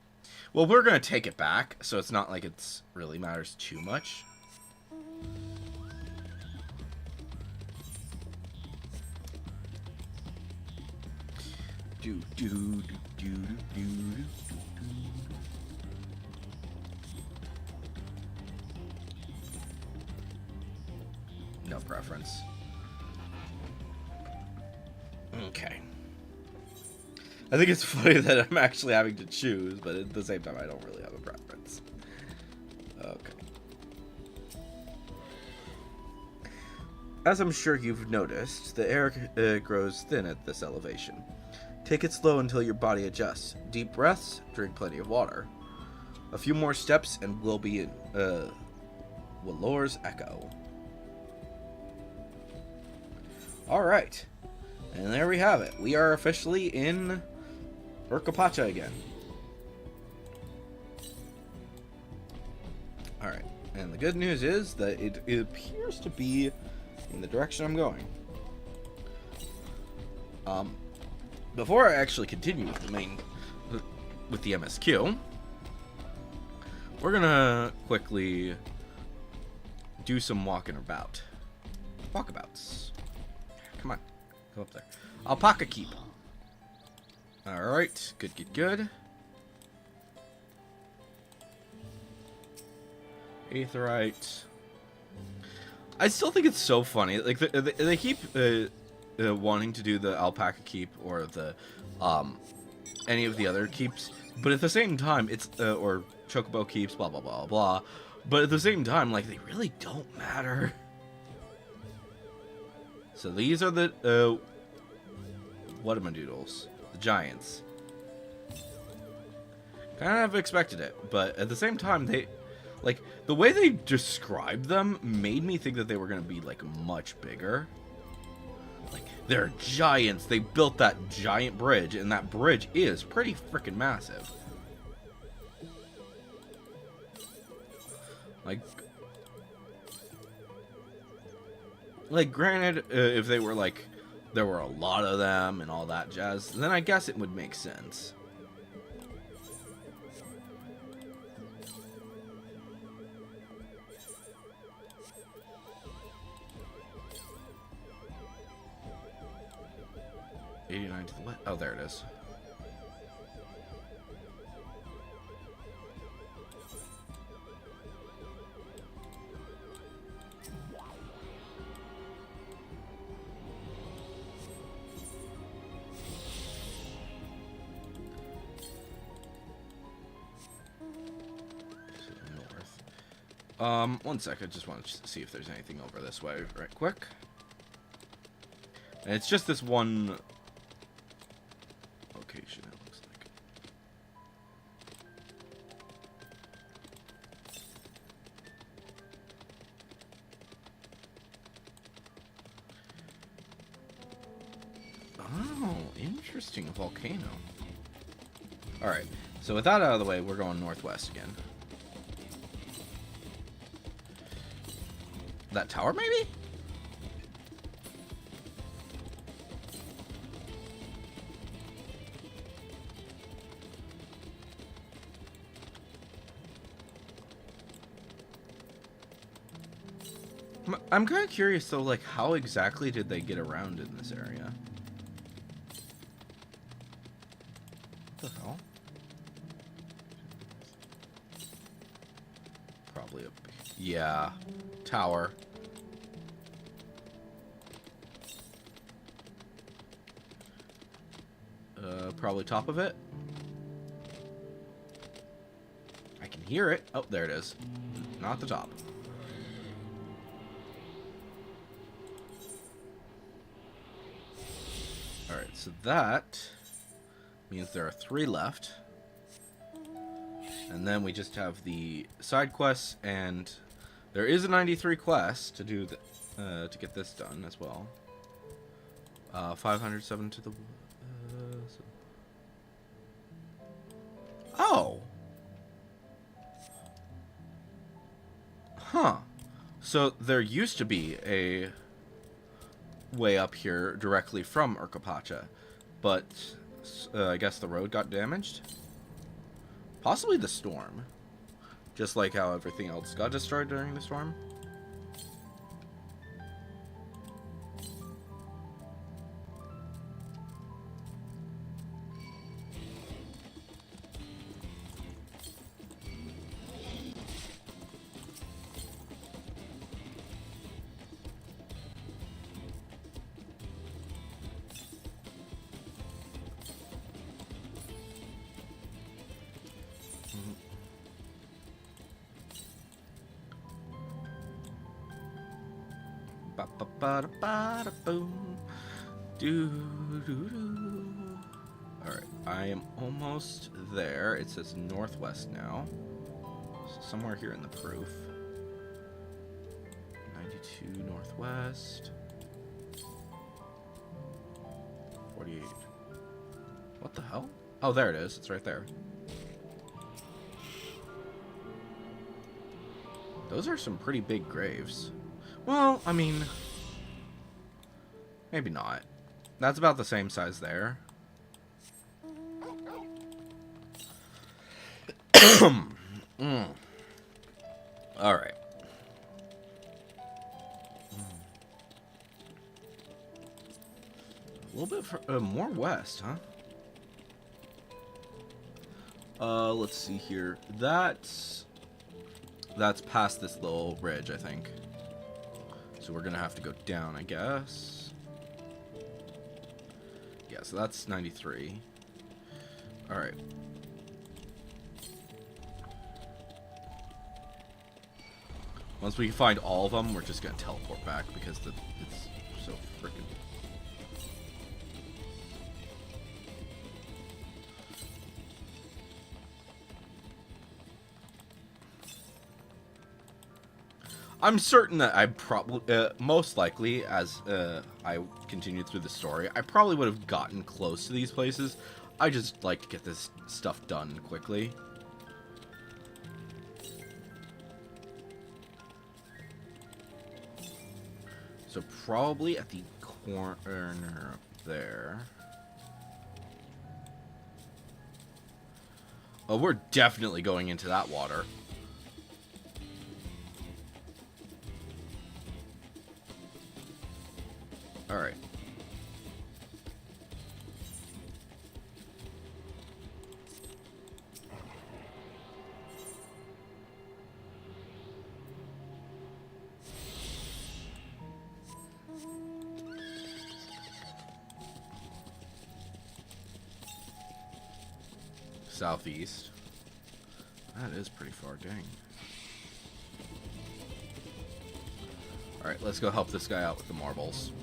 Well, we're going to take it back, so it's not like it's really matters too much. No preference. Okay. I think it's funny that I'm actually having to choose, but at the same time, I don't really have a preference. Okay. As I'm sure you've noticed, the air grows thin at this elevation. Take it slow until your body adjusts. Deep breaths, drink plenty of water. A few more steps and we'll be in Walore's Echo. Alright. And there we have it. We are officially in Urkapacha again. Alright. And the good news is that it appears to be in the direction I'm going. Before I actually continue with the MSQ, we're gonna quickly do some walkabouts. Come on, go up there. Alpaca Keep. All right, good. Aetheryte. I still think it's so funny. Like they keep wanting to do the Alpaca Keep or the any of the other keeps, but at the same time, it's or Chocobo Keeps, blah blah blah blah. But at the same time, like they really don't matter. So these are the Whatamodoodles, the giants. Kind of expected it, but at the same time, they. Like, the way they described them made me think that they were going to be, like, much bigger. Like, they're giants. They built that giant bridge, and that bridge is pretty freaking massive. Like, granted, if they were, like, there were a lot of them and all that jazz, then I guess it would make sense. '89 to the left. Oh, there it is. North. One sec. I just want to see if there's anything over this way right quick. And it's just this one location, it looks like. Oh, interesting. A volcano. Alright, so with that out of the way, we're going northwest again. That tower, maybe? I'm kind of curious, though, like, how exactly did they get around in this area? What the hell? Probably up. Yeah. Tower. Probably top of it. I can hear it. Oh, there it is. Not the top. Alright, so that means there are 3 left. And then we just have the side quests, and there is a 93 quest to do to get this done as well. 507 to the... Oh! Huh. So there used to be a way up here directly from Urkapacha, but I guess the road got damaged? Possibly the storm. Just like how everything else got destroyed during the storm. Alright, I am almost there. It says northwest now. So somewhere here in the proof. 92 northwest. 48. What the hell? Oh, there it is. It's right there. Those are some pretty big graves. Well, I mean, maybe not. That's about the same size there. Alright. A little bit more west, huh? Let's see here. That's past this little ridge, I think. So we're gonna have to go down, I guess. Yeah, so that's 93. Alright. Once we find all of them, we're just gonna teleport back because it's so freaking... I'm certain that I probably, most likely, as I continued through the story, I probably would have gotten close to these places. I just like to get this stuff done quickly. So probably at the corner up there. Oh, we're definitely going into that water. Alright. Southeast. That is pretty far, dang. Alright, let's go help this guy out with the marbles.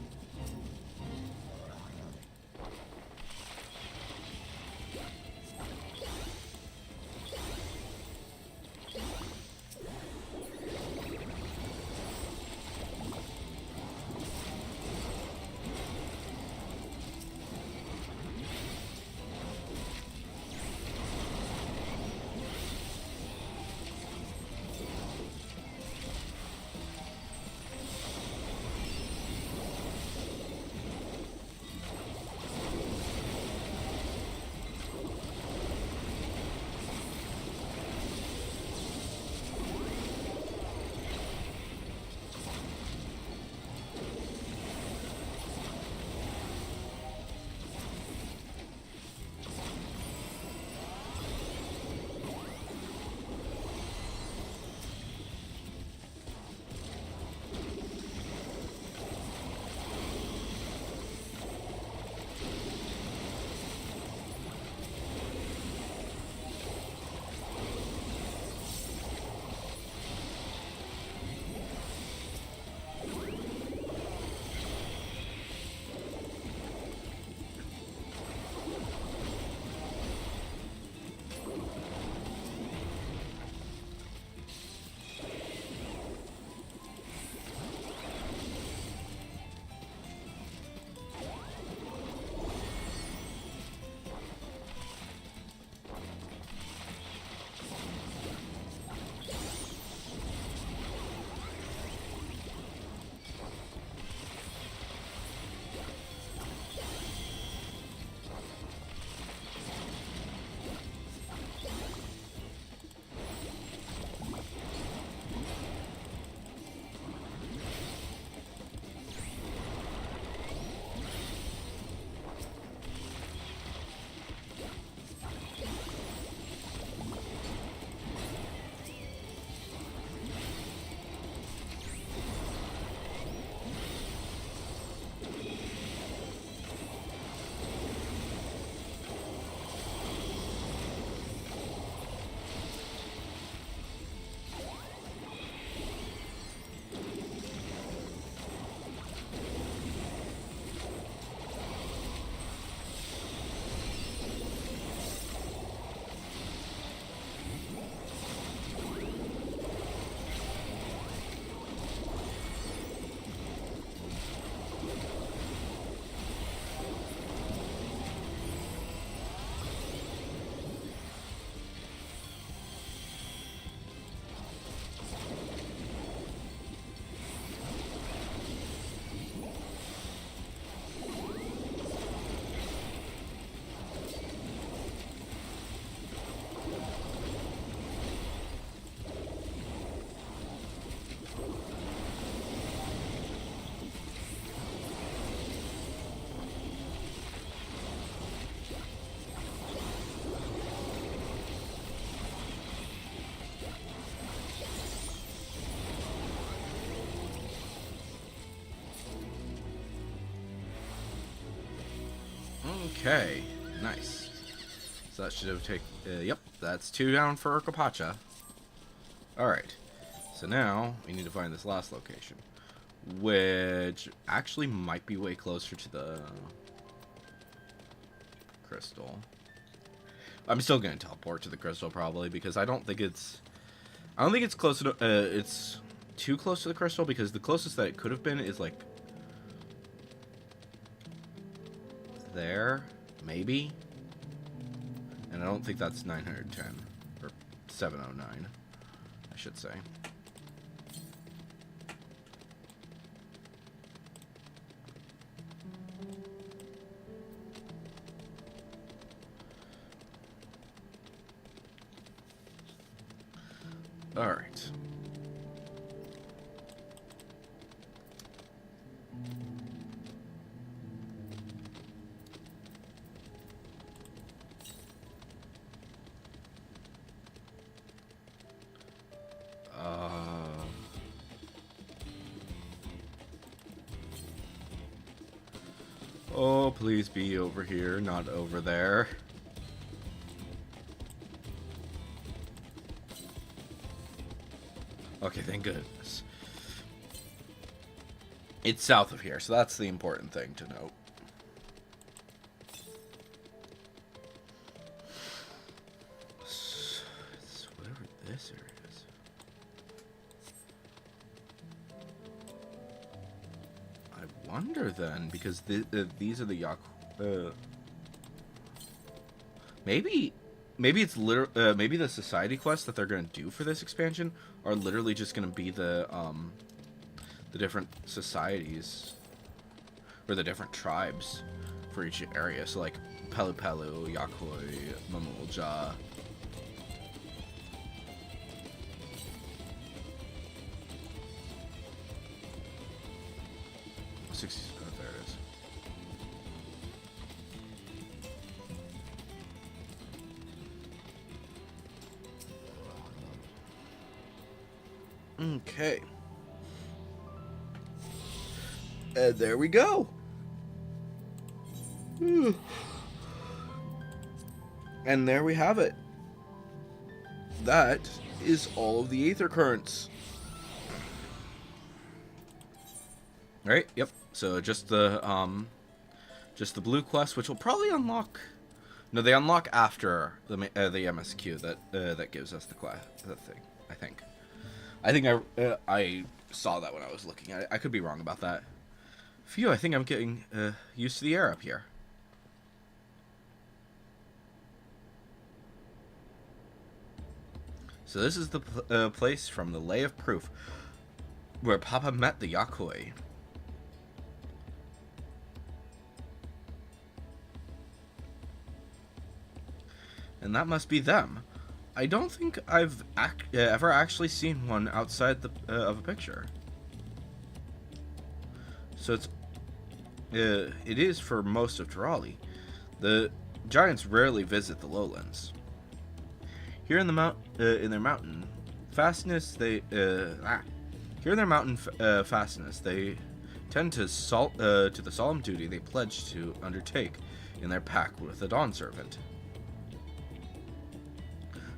Okay, nice. So that should have taken... yep, that's 2 down for Urkapacha. Alright, so now we need to find this last location, which actually might be way closer to the crystal. I'm still going to teleport to the crystal probably, because I don't think it's close to... it's too close to the crystal, because the closest that it could have been is like... there, maybe? And I don't think that's 910, or 709, I should say. Alright. Oh, please be over here, not over there. Okay, thank goodness. It's south of here, so that's the important thing to note. It's whatever this area is. I wonder then, because these are the maybe it's maybe the society quests that they're gonna do for this expansion are literally just gonna be the different societies or the different tribes for each area. So like Pelu Pelu, Yakoi, Mamulja. Oh, there it is. Okay. And there we go. And there we have it. That is all of the Aether Currents. Right? Yep. So just the blue quest, which will probably unlock. No, they unlock after the MSQ that gives us the thing. I think I saw that when I was looking at it. I could be wrong about that. Phew, I think I'm getting used to the air up here. So this is the place from the Lay of Proof where Papa met the Yakoi. And that must be them. I don't think I've ever actually seen one outside of a picture. So it is for most of Tirali. The giants rarely visit the lowlands. Here in their mountain fastness, they tend to the solemn duty they pledge to undertake in their pact with the Dawn Servant.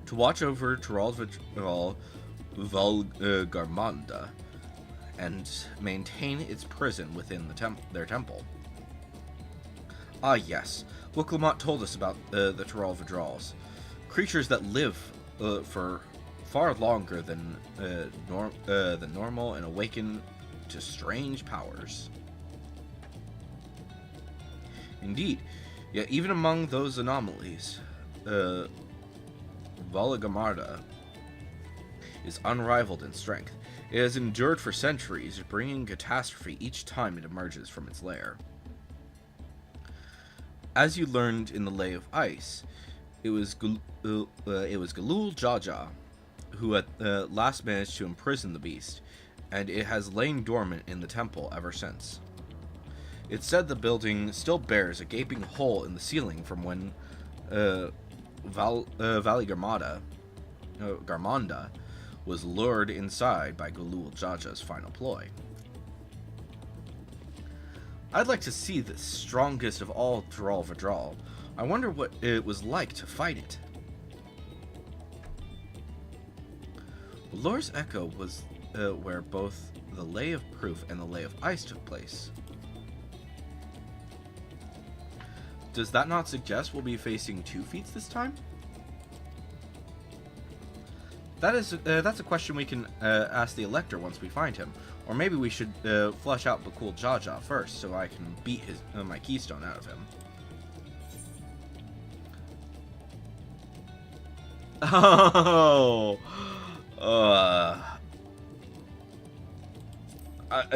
To watch over Tiral's Garmanda and maintain its prison within their temple. Ah yes, Wuklamot told us about the Tiral Vidrals, creatures that live for far longer than normal and awaken to strange powers. Indeed, yet even among those anomalies, Valagamarda is unrivaled in strength. It has endured for centuries, bringing catastrophe each time it emerges from its lair. As you learned in the Lay of Ice, it was Galul Jaja who at last managed to imprison the beast, and it has lain dormant in the temple ever since. It's said the building still bears a gaping hole in the ceiling from when Garmanda was lured inside by Galul Jaja's final ploy. I'd like to see the strongest of all Thrall Vidral. I wonder what it was like to fight it. Lore's Echo was where both the Lay of Proof and the Lay of Ice took place. Does that not suggest we'll be facing 2 feats this time? That's a question we can ask the Elector once we find him. Or maybe we should flush out Bakul Jaja first, so I can beat my keystone out of him. Oh!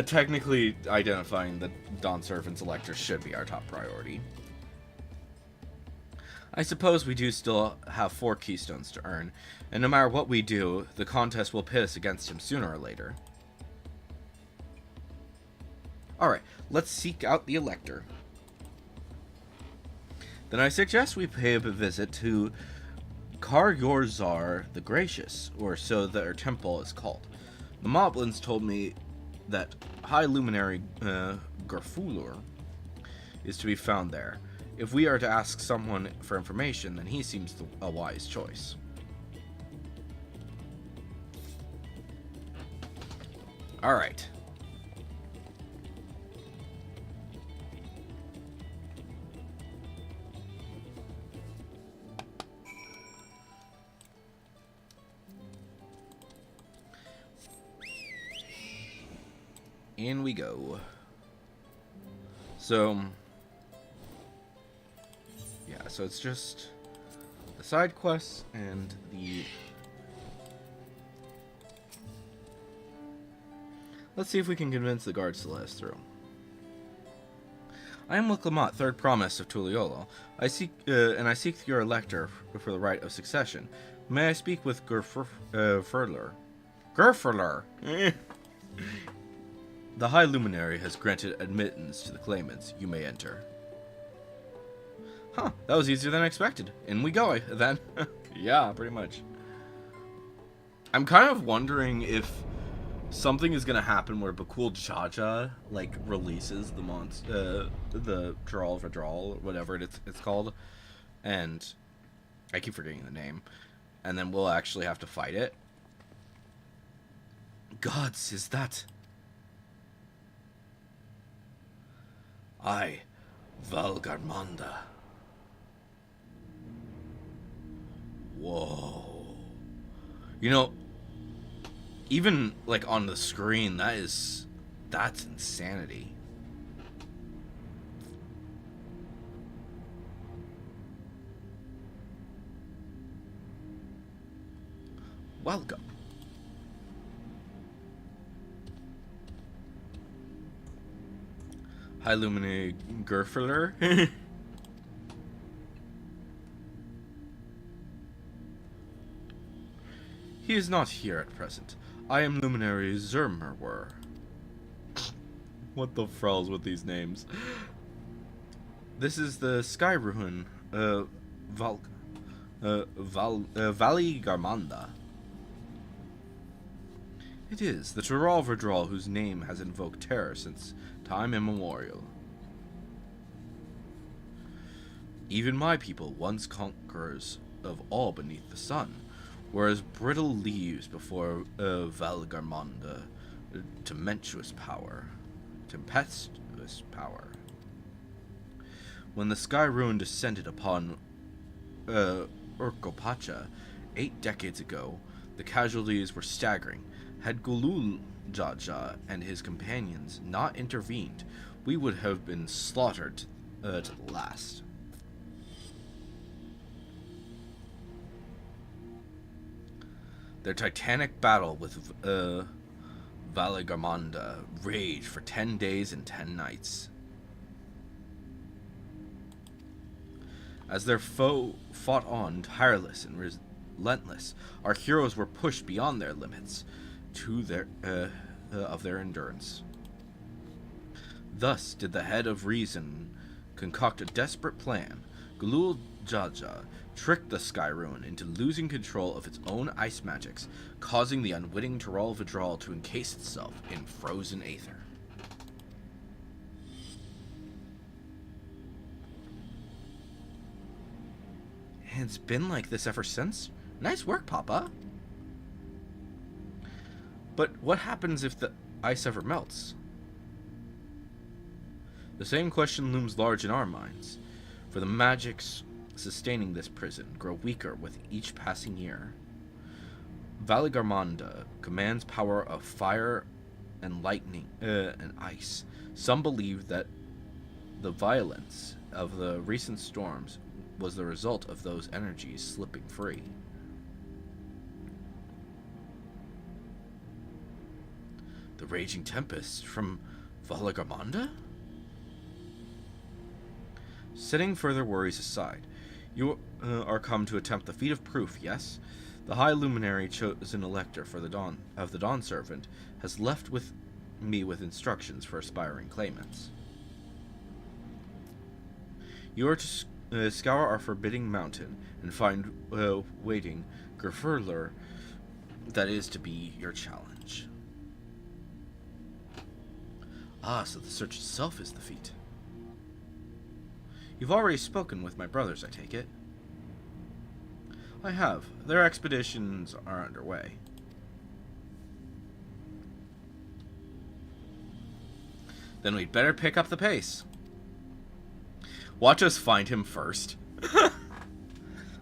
Technically, identifying the Dawn Servant's Elector should be our top priority. I suppose we do still have 4 keystones to earn, and no matter what we do, the contest will pit us against him sooner or later. Alright, let's seek out the Elector. Then I suggest we pay a visit to Kar-Yorzar the Gracious, or so their temple is called. The Moblins told me that High Luminary Garfulur is to be found there. If we are to ask someone for information, then he seems a wise choice. Alright. In we go. So... yeah, so it's just the side quests and the... let's see if we can convince the guards to let us through. I am Wilclamot, third promise of Tuliolo. I seek your Elector for the right of succession. May I speak with Gerfurler? Gerfurler! The High Luminary has granted admittance to the claimants. You may enter. Huh, that was easier than I expected. In we go, then. Yeah, pretty much. I'm kind of wondering if something is gonna happen where Bakul Jaja, like, releases the Thrall Vidral, whatever it's called. And I keep forgetting the name. And then we'll actually have to fight it. Gods, is that... I, Valgarmanda. Whoa. You know, even, like, on the screen, that's insanity. Welcome. High Luminary Gerfurler. He is not here at present. I am Luminary Zermerwer. What the frells with these names? This is the Sky Ruin, Valley Garmanda. It is the Thrall Vidral whose name has invoked terror since time immemorial. Even my people, once conquerors of all beneath the sun, were as brittle leaves before Valgarmanda, tempestuous power. When the Sky Ruin descended upon Urkopacha 8 decades ago, the casualties were staggering. Had Gulul Jaja and his companions not intervened, we would have been slaughtered to the last. Their titanic battle with Valgarmanda raged for 10 days and 10 nights. As their foe fought on, tireless and relentless, our heroes were pushed beyond their limits of their endurance. Thus did the head of reason concoct a desperate plan. Gulul Jaja tricked the Sky Ruin into losing control of its own ice magics, causing the unwitting Thrall Vidral to encase itself in frozen aether. It's been like this ever since. Nice work, Papa. But what happens if the ice ever melts? The same question looms large in our minds, for the magics sustaining this prison grow weaker with each passing year. Valigarmonda commands power of fire and lightning and ice. Some believe that the violence of the recent storms was the result of those energies slipping free. The raging tempest from Valigarmonda? Setting further worries aside, you are come to attempt the feat of proof, yes? The High Luminary chosen elector for the Dawn Servant has left with me with instructions for aspiring claimants. You are to scour our forbidding mountain and find waiting Gerfurler. That is to be your challenge. Ah, so the search itself is the feat. You've already spoken with my brothers, I take it? I have. Their expeditions are underway. Then we'd better pick up the pace. Watch us find him first.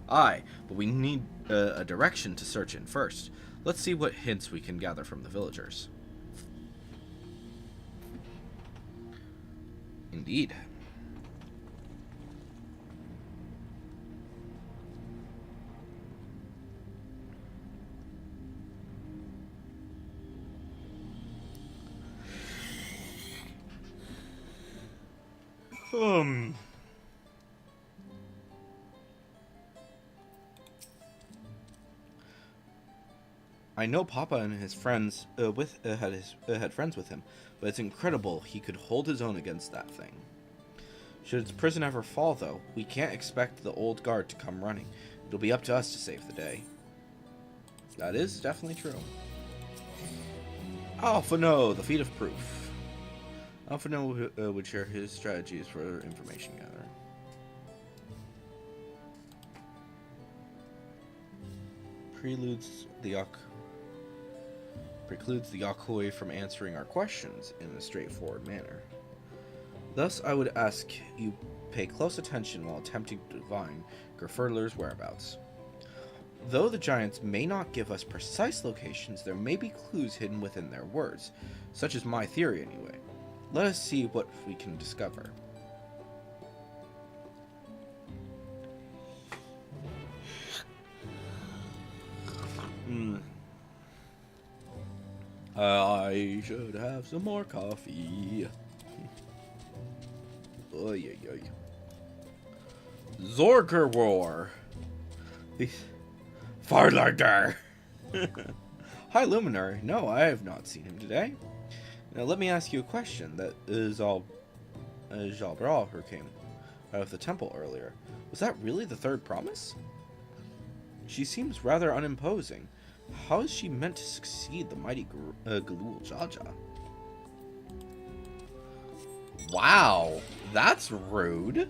Aye, but we need a direction to search in first. Let's see what hints we can gather from the villagers. Indeed. I know Papa and his friends had friends with him, but it's incredible he could hold his own against that thing. Should its prison ever fall, though, we can't expect the old guard to come running. It'll be up to us to save the day. That is definitely true. Alphano, the feat of proof. Alphano would share his strategies for information gathering. Precludes the Yakoi from answering our questions in a straightforward manner. Thus, I would ask you pay close attention while attempting to divine Gerfurler's whereabouts. Though the giants may not give us precise locations, there may be clues hidden within their words, such is my theory anyway. Let us see what we can discover. I should have some more coffee. Oy, oy, oy. Zorger War. Farlarder. High Luminary. No, I have not seen him today. Now let me ask you a question. That is all Jalbral who came out of the temple earlier. Was that really the third promise? She seems rather unimposing. How is she meant to succeed the mighty Galul Jaja? Wow, that's rude.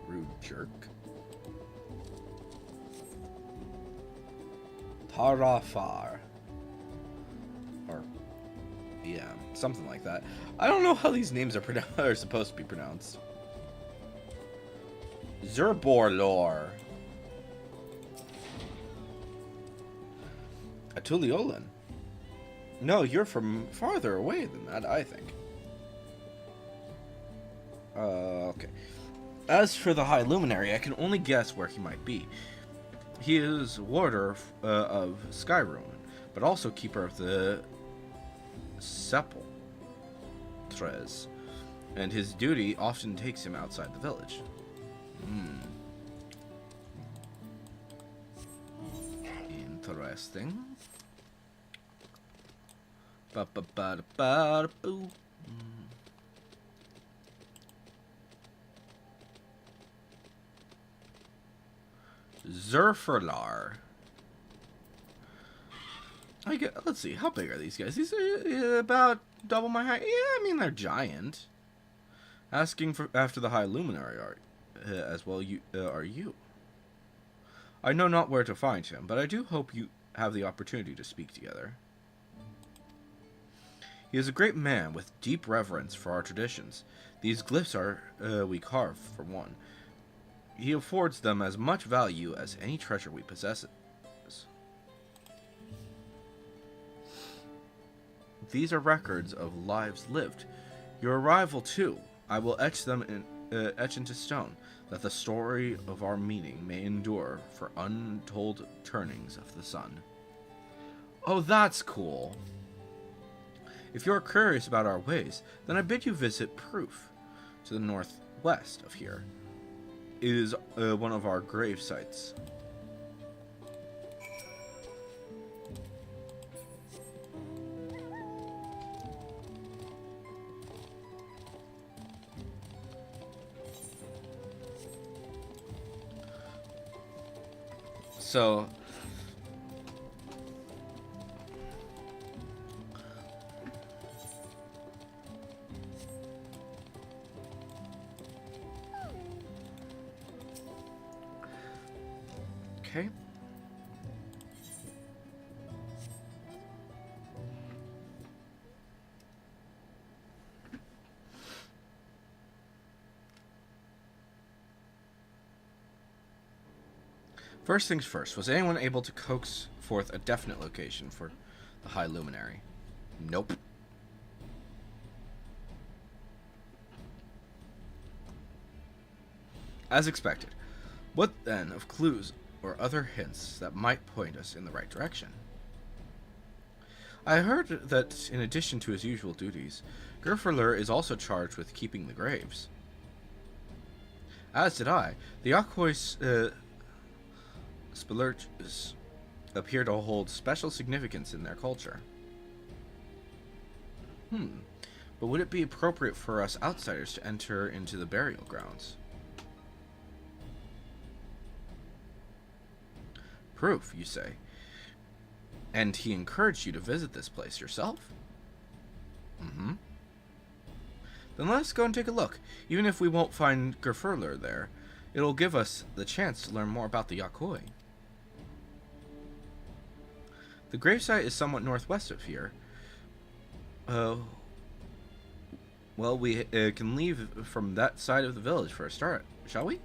Rude jerk. Tarafar. Or, yeah, something like that. I don't know how these names are supposed to be pronounced. Zerborlor. Atuliolan. No, you're from farther away than that, I think. Okay. As for the High Luminary, I can only guess where he might be. He is warder of Skyruin, but also keeper of the Sepultres, and his duty often takes him outside the village. Interesting. Ba-ba-ba-da-ba-da-boo. Zerferlar. Let's see, how big are these guys? These are about double my height. Yeah, I mean, they're giant. Asking after the High Luminary as well are you. I know not where to find him, but I do hope you have the opportunity to speak together. He is a great man with deep reverence for our traditions. These glyphs we carve, for one. He affords them as much value as any treasure we possess. These are records of lives lived. Your arrival, too. I will etch them etch into stone, that the story of our meeting may endure for untold turnings of the sun. Oh, that's cool. If you're curious about our ways, then I bid you visit Proof, to the northwest of here. It is one of our grave sites. So, okay. First things first, was anyone able to coax forth a definite location for the High Luminary? Nope. As expected. What then of clues or other hints that might point us in the right direction? I heard that in addition to his usual duties, Gerferler is also charged with keeping the graves. As did I. The Yakhois Spilurches appear to hold special significance in their culture. But would it be appropriate for us outsiders to enter into the burial grounds? Proof, you say? And he encouraged you to visit this place yourself? Mm-hmm. Then let us go and take a look. Even if we won't find Gerferler there, it'll give us the chance to learn more about the Yakoi. The gravesite is somewhat northwest of here. Well, we can leave from that side of the village for a start, shall we?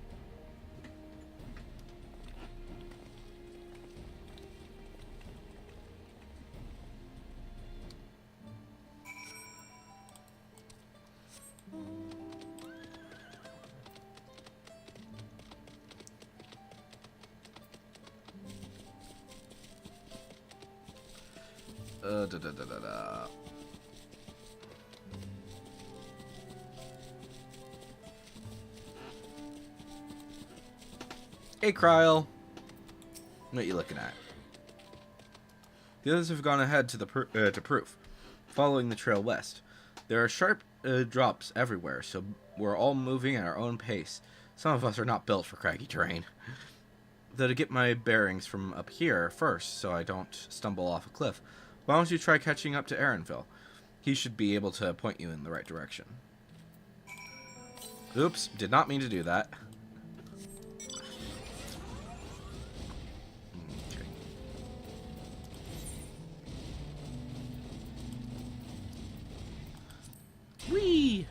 Hey, Kryl. What are you looking at? The others have gone ahead to Proof, following the trail west. There are sharp drops everywhere, so we're all moving at our own pace. Some of us are not built for craggy terrain. Though to get my bearings from up here first, so I don't stumble off a cliff, why don't you try catching up to Aaronville? He should be able to point you in the right direction. Oops, did not mean to do that. Okay. Whee!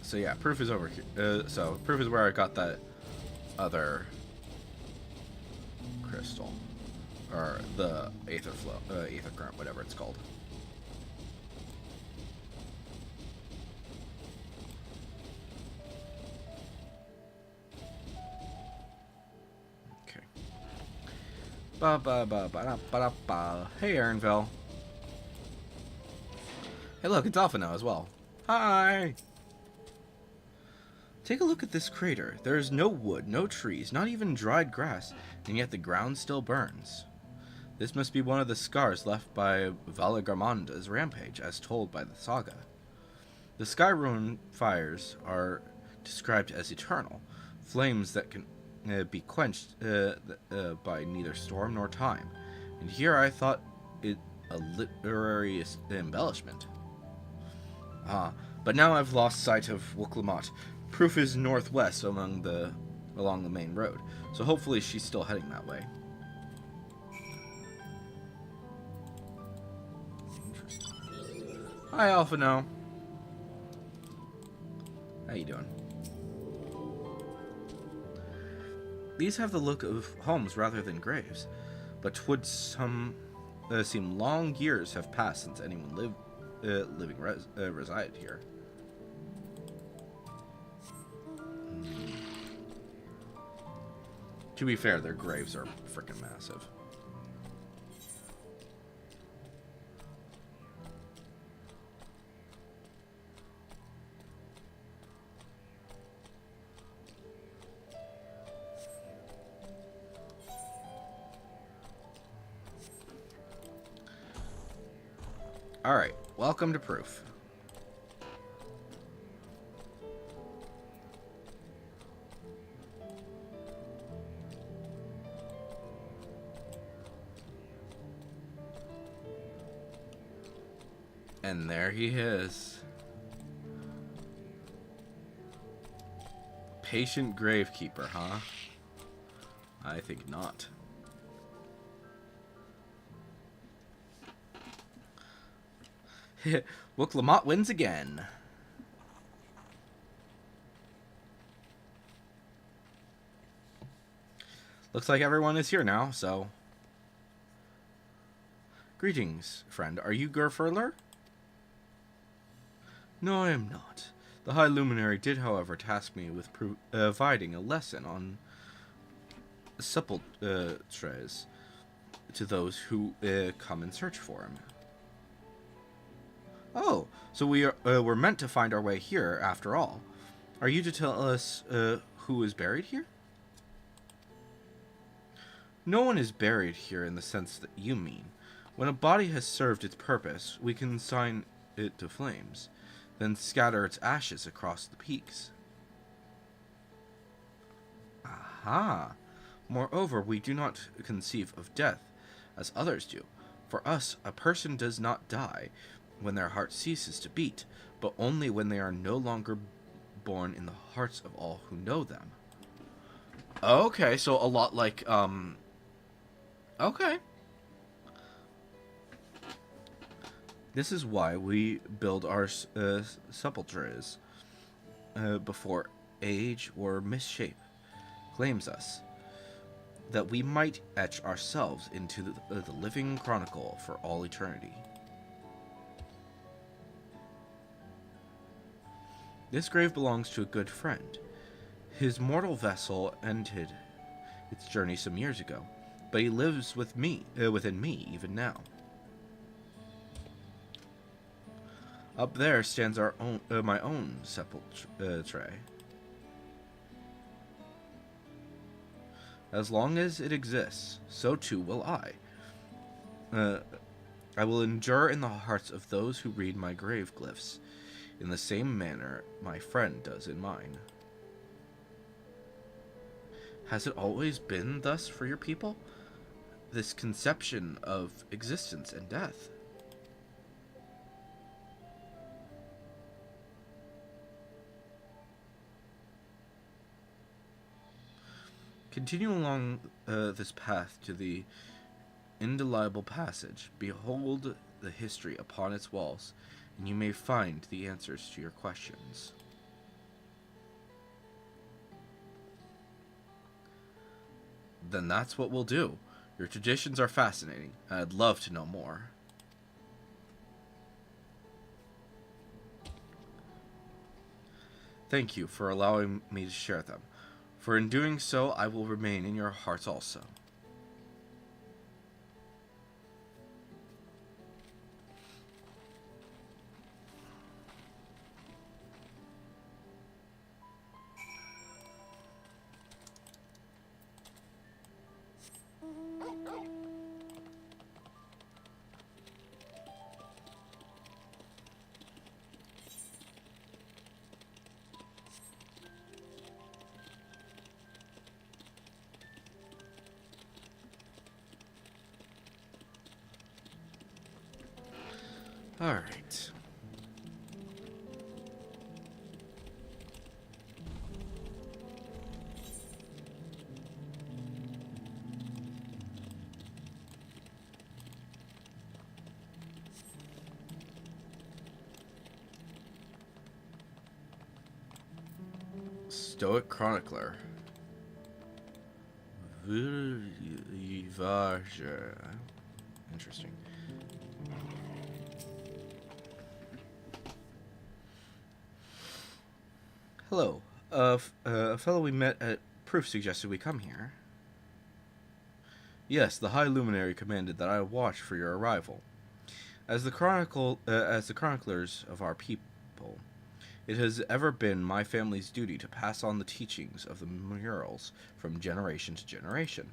So yeah, Proof is over here. So Proof is where I got that other crystal, or the aether current, whatever it's called. Okay. Ba ba ba ba da ba da ba. Hey, Aaronville. Hey, look, it's Alpha now as well. Hi. Take a look at this crater. There is no wood, no trees, not even dried grass, and yet the ground still burns. This must be one of the scars left by Valagarmanda's rampage, as told by the saga. The Skyruin fires are described as eternal, flames that can be quenched by neither storm nor time. And here I thought it a literary embellishment. But now I've lost sight of Wuklamot. Proof is northwest along the main road, so hopefully she's still heading that way. Interesting. Hi, Alphino. How you doing? These have the look of homes rather than graves, but 'twould seem long years have passed since anyone resided here. To be fair, their graves are freaking massive. Alright, welcome to Proof. And there he is. Patient gravekeeper, huh? I think not. Wuklamot wins again. Looks like everyone is here now, so... Greetings, friend. Are you Gerfurler? No, I am not. The High Luminary did, however, task me with providing a lesson on sepulchres to those who come in search for him. Oh, so we're meant to find our way here, after all. Are you to tell us who is buried here? No one is buried here in the sense that you mean. When a body has served its purpose, we consign it to flames, then scatter its ashes across the peaks. Aha! Moreover, we do not conceive of death as others do. For us, a person does not die when their heart ceases to beat, but only when they are no longer born in the hearts of all who know them. Okay, so a lot like, okay. This is why we build our sepulchres before age or misshape claims us, that we might etch ourselves into the living chronicle for all eternity. This grave belongs to a good friend. His mortal vessel ended its journey some years ago, but he lives with me, within me even now. Up there stands our own, my own sepulchre. As long as it exists, so too will I. I will endure in the hearts of those who read my grave glyphs, in the same manner my friend does in mine. Has it always been thus for your people? This conception of existence and death? Continue along this path to the indelible passage. Behold the history upon its walls, and you may find the answers to your questions. Then that's what we'll do. Your traditions are fascinating, and I'd love to know more. Thank you for allowing me to share them, for in doing so I will remain in your hearts also. Alright. Stoic Chronicler. Interesting. Hello. A fellow we met at Proof suggested we come here. Yes, the High Luminary commanded that I watch for your arrival. As the chroniclers of our people, it has ever been my family's duty to pass on the teachings of the murals from generation to generation.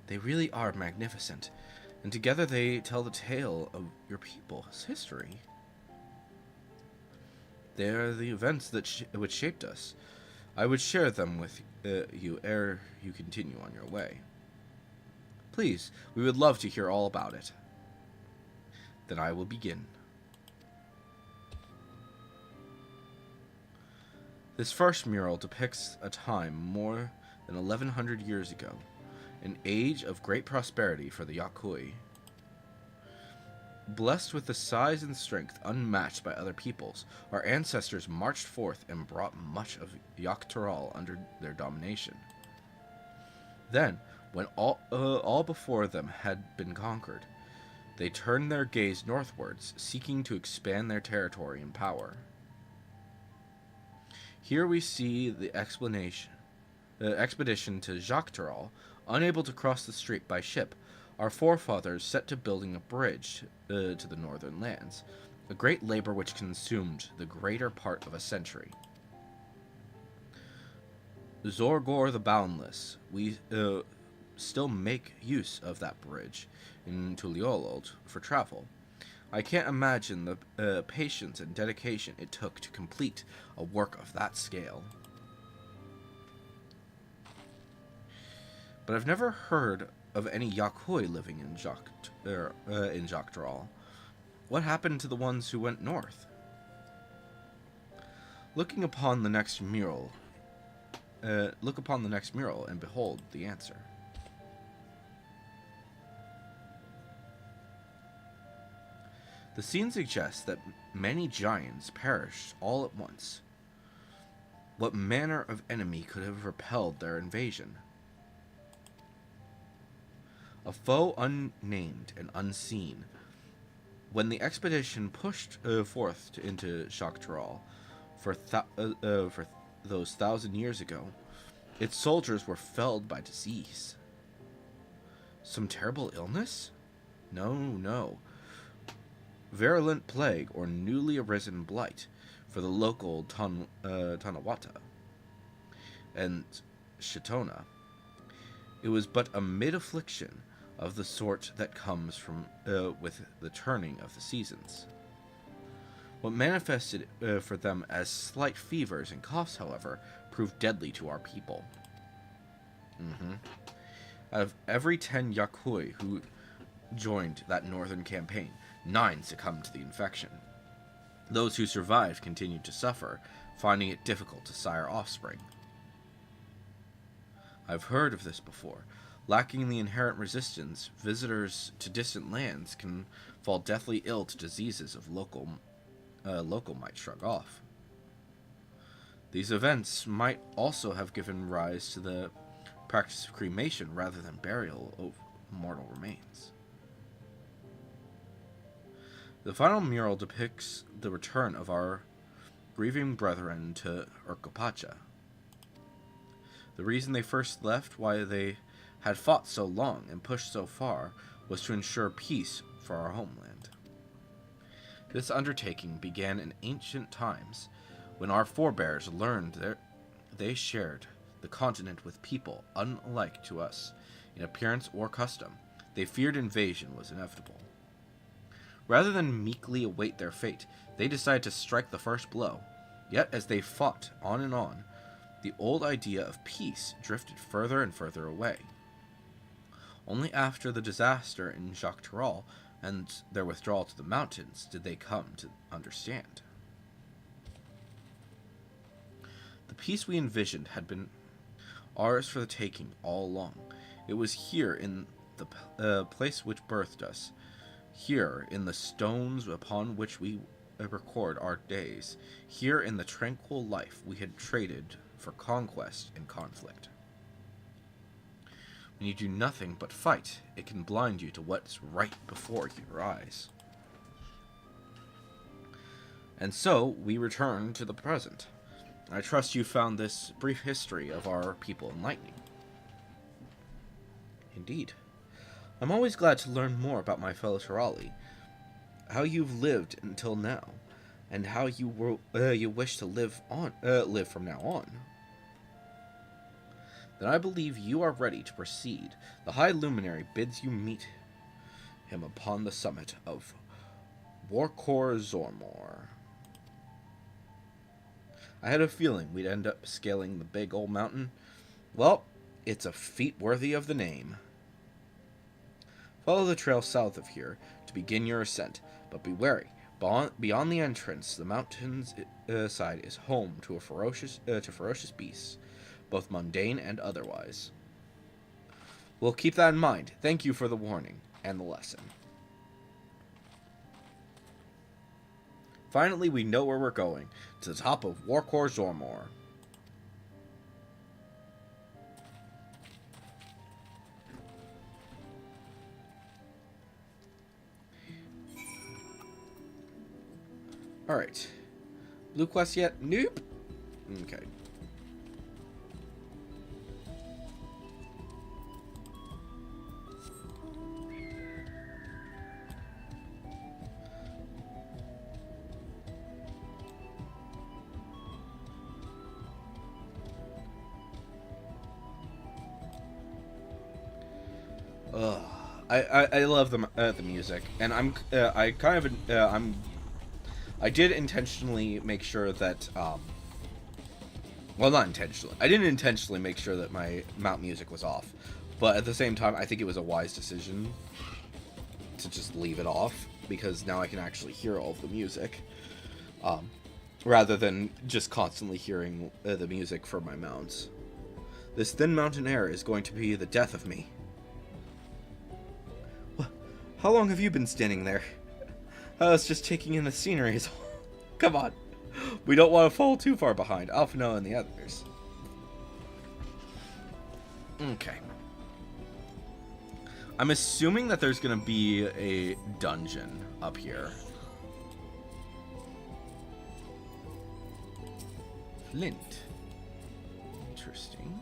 They really are magnificent, and together they tell the tale of your people's history. They are the events that which shaped us. I would share them with you ere you continue on your way. Please, we would love to hear all about it. Then I will begin. This first mural depicts a time more than 1100 years ago, an age of great prosperity for the Yakui. Blessed with the size and strength unmatched by other peoples, our ancestors marched forth and brought much of Dawntrail under their domination. Then, when all before them had been conquered, they turned their gaze northwards, seeking to expand their territory and power. Here we see the expedition to Dawntrail. Unable to cross the strait by ship, our forefathers set to building a bridge to the northern lands, a great labor which consumed the greater part of a century. Zorgor the Boundless, we still make use of that bridge in Tuliolod for travel. I can't imagine the patience and dedication it took to complete a work of that scale. But I've never heard of any Yakui living in Dawntrail. What happened to the ones who went north? Look upon the next mural and behold the answer. The scene suggests that many giants perished all at once. What manner of enemy could have repelled their invasion? A foe unnamed and unseen. When the expedition pushed forth into Dawntrail for those 1,000 years ago, its soldiers were felled by disease. Some terrible illness? No. Virulent plague or newly arisen blight for the local Tanawata and Shitona. It was but a mid-affliction of the sort that comes from with the turning of the seasons. What manifested for them as slight fevers and coughs, however, proved deadly to our people. Out of every 10 Yakui who joined that northern campaign, 9 succumbed to the infection. Those who survived continued to suffer, finding it difficult to sire offspring. I've heard of this before. Lacking the inherent resistance, visitors to distant lands can fall deathly ill to diseases of local might shrug off. These events might also have given rise to the practice of cremation rather than burial of mortal remains. The final mural depicts the return of our grieving brethren to Urkapacha. The reason they first left, why they had fought so long and pushed so far, was to ensure peace for our homeland. This undertaking began in ancient times, when our forebears learned that they shared the continent with people unlike to us in appearance or custom. They feared invasion was inevitable. Rather than meekly await their fate, they decided to strike the first blow. Yet, as they fought on and on, the old idea of peace drifted further and further away. Only after the disaster in Jacques Tarol and their withdrawal to the mountains did they come to understand. The peace we envisioned had been ours for the taking all along. It was here in the place which birthed us, here in the stones upon which we record our days, here in the tranquil life we had traded for conquest and conflict. When you do nothing but fight, it can blind you to what's right before your eyes. And so, we return to the present. I trust you found this brief history of our people enlightening. Indeed. I'm always glad to learn more about my fellow Tarali, how you've lived until now, and how you wish to live from now on. Then I believe you are ready to proceed. The High Luminary bids you meet him upon the summit of Warkor Zormor. I had a feeling we'd end up scaling the big old mountain. Well, it's a feat worthy of the name. Follow the trail south of here to begin your ascent, but be wary. Beyond the entrance, the mountain's side is home to ferocious beasts, both mundane and otherwise. We'll keep that in mind. Thank you for the warning and the lesson. Finally, we know where we're going, to the top of Warkor Zormor. Alright. Blue quest yet? Nope. Okay. I love the music, and I did intentionally make sure that well, not intentionally. I didn't intentionally make sure that my mount music was off, but at the same time, I think it was a wise decision to just leave it off, because now I can actually hear all of the music, rather than just constantly hearing the music from my mounts. This thin mountain air is going to be the death of me. How long have you been standing there? I was just taking in the scenery. Come on. We don't want to fall too far behind Alphino and the others. Okay. I'm assuming that there's going to be a dungeon up here. Flint. Interesting.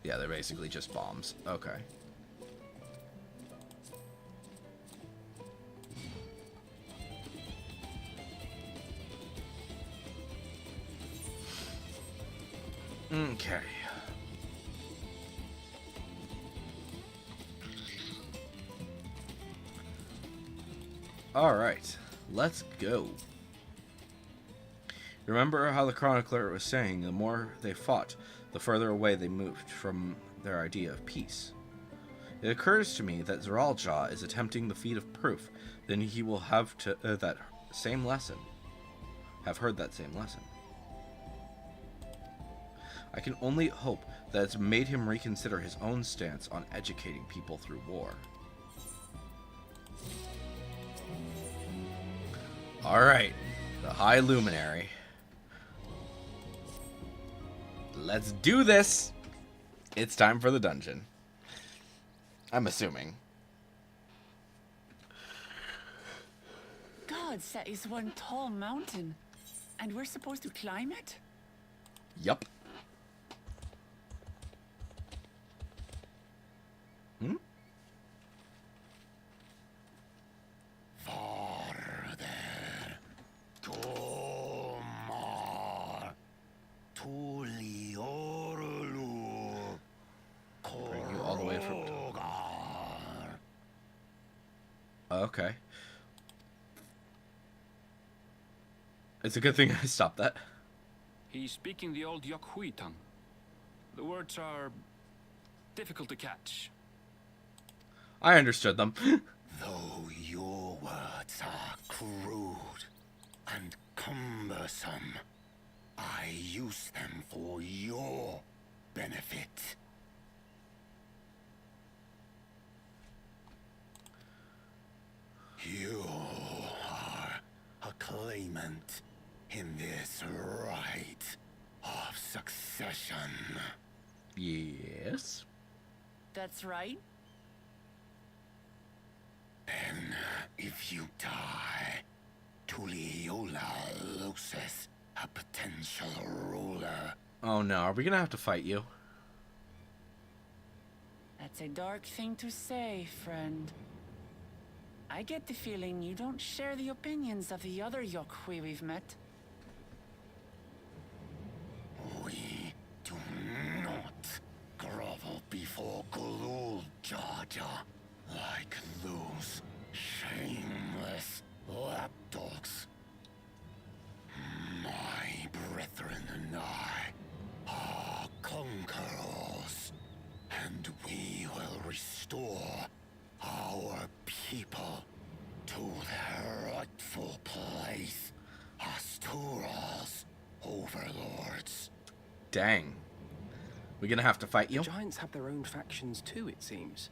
Yeah, they're basically just bombs. Okay. Okay. Alright, let's go. Remember how the chronicler was saying, the more they fought, the further away they moved from their idea of peace. It occurs to me that Zeralja is attempting the feat of proof, then he will have to have heard that same lesson. I can only hope that it's made him reconsider his own stance on educating people through war. Alright, the High Luminary. Let's do this! It's time for the dungeon. I'm assuming. Gods, that is one tall mountain. And we're supposed to climb it? Yup. Hmm? Farther. Tomar. Tuliorlu. Bring you all the way from... Okay. It's a good thing I stopped that. He's speaking the old Yokhui tongue. The words are difficult to catch. I understood them. Though your words are crude and cumbersome, I use them for your benefit. You are a claimant in this right of succession. Yes. That's right. Then, if you die, Tuliola loses a potential ruler. Oh no, are we gonna have to fight you? That's a dark thing to say, friend. I get the feeling you don't share the opinions of the other Yokhui we've met. We do not grovel before Gulul, Jar Jar, like those shameless lapdogs. My brethren and I are conquerors, and we will restore our people to their rightful place as Tural's overlords. Dang. We gonna have to fight you? Giants have their own factions too, it seems.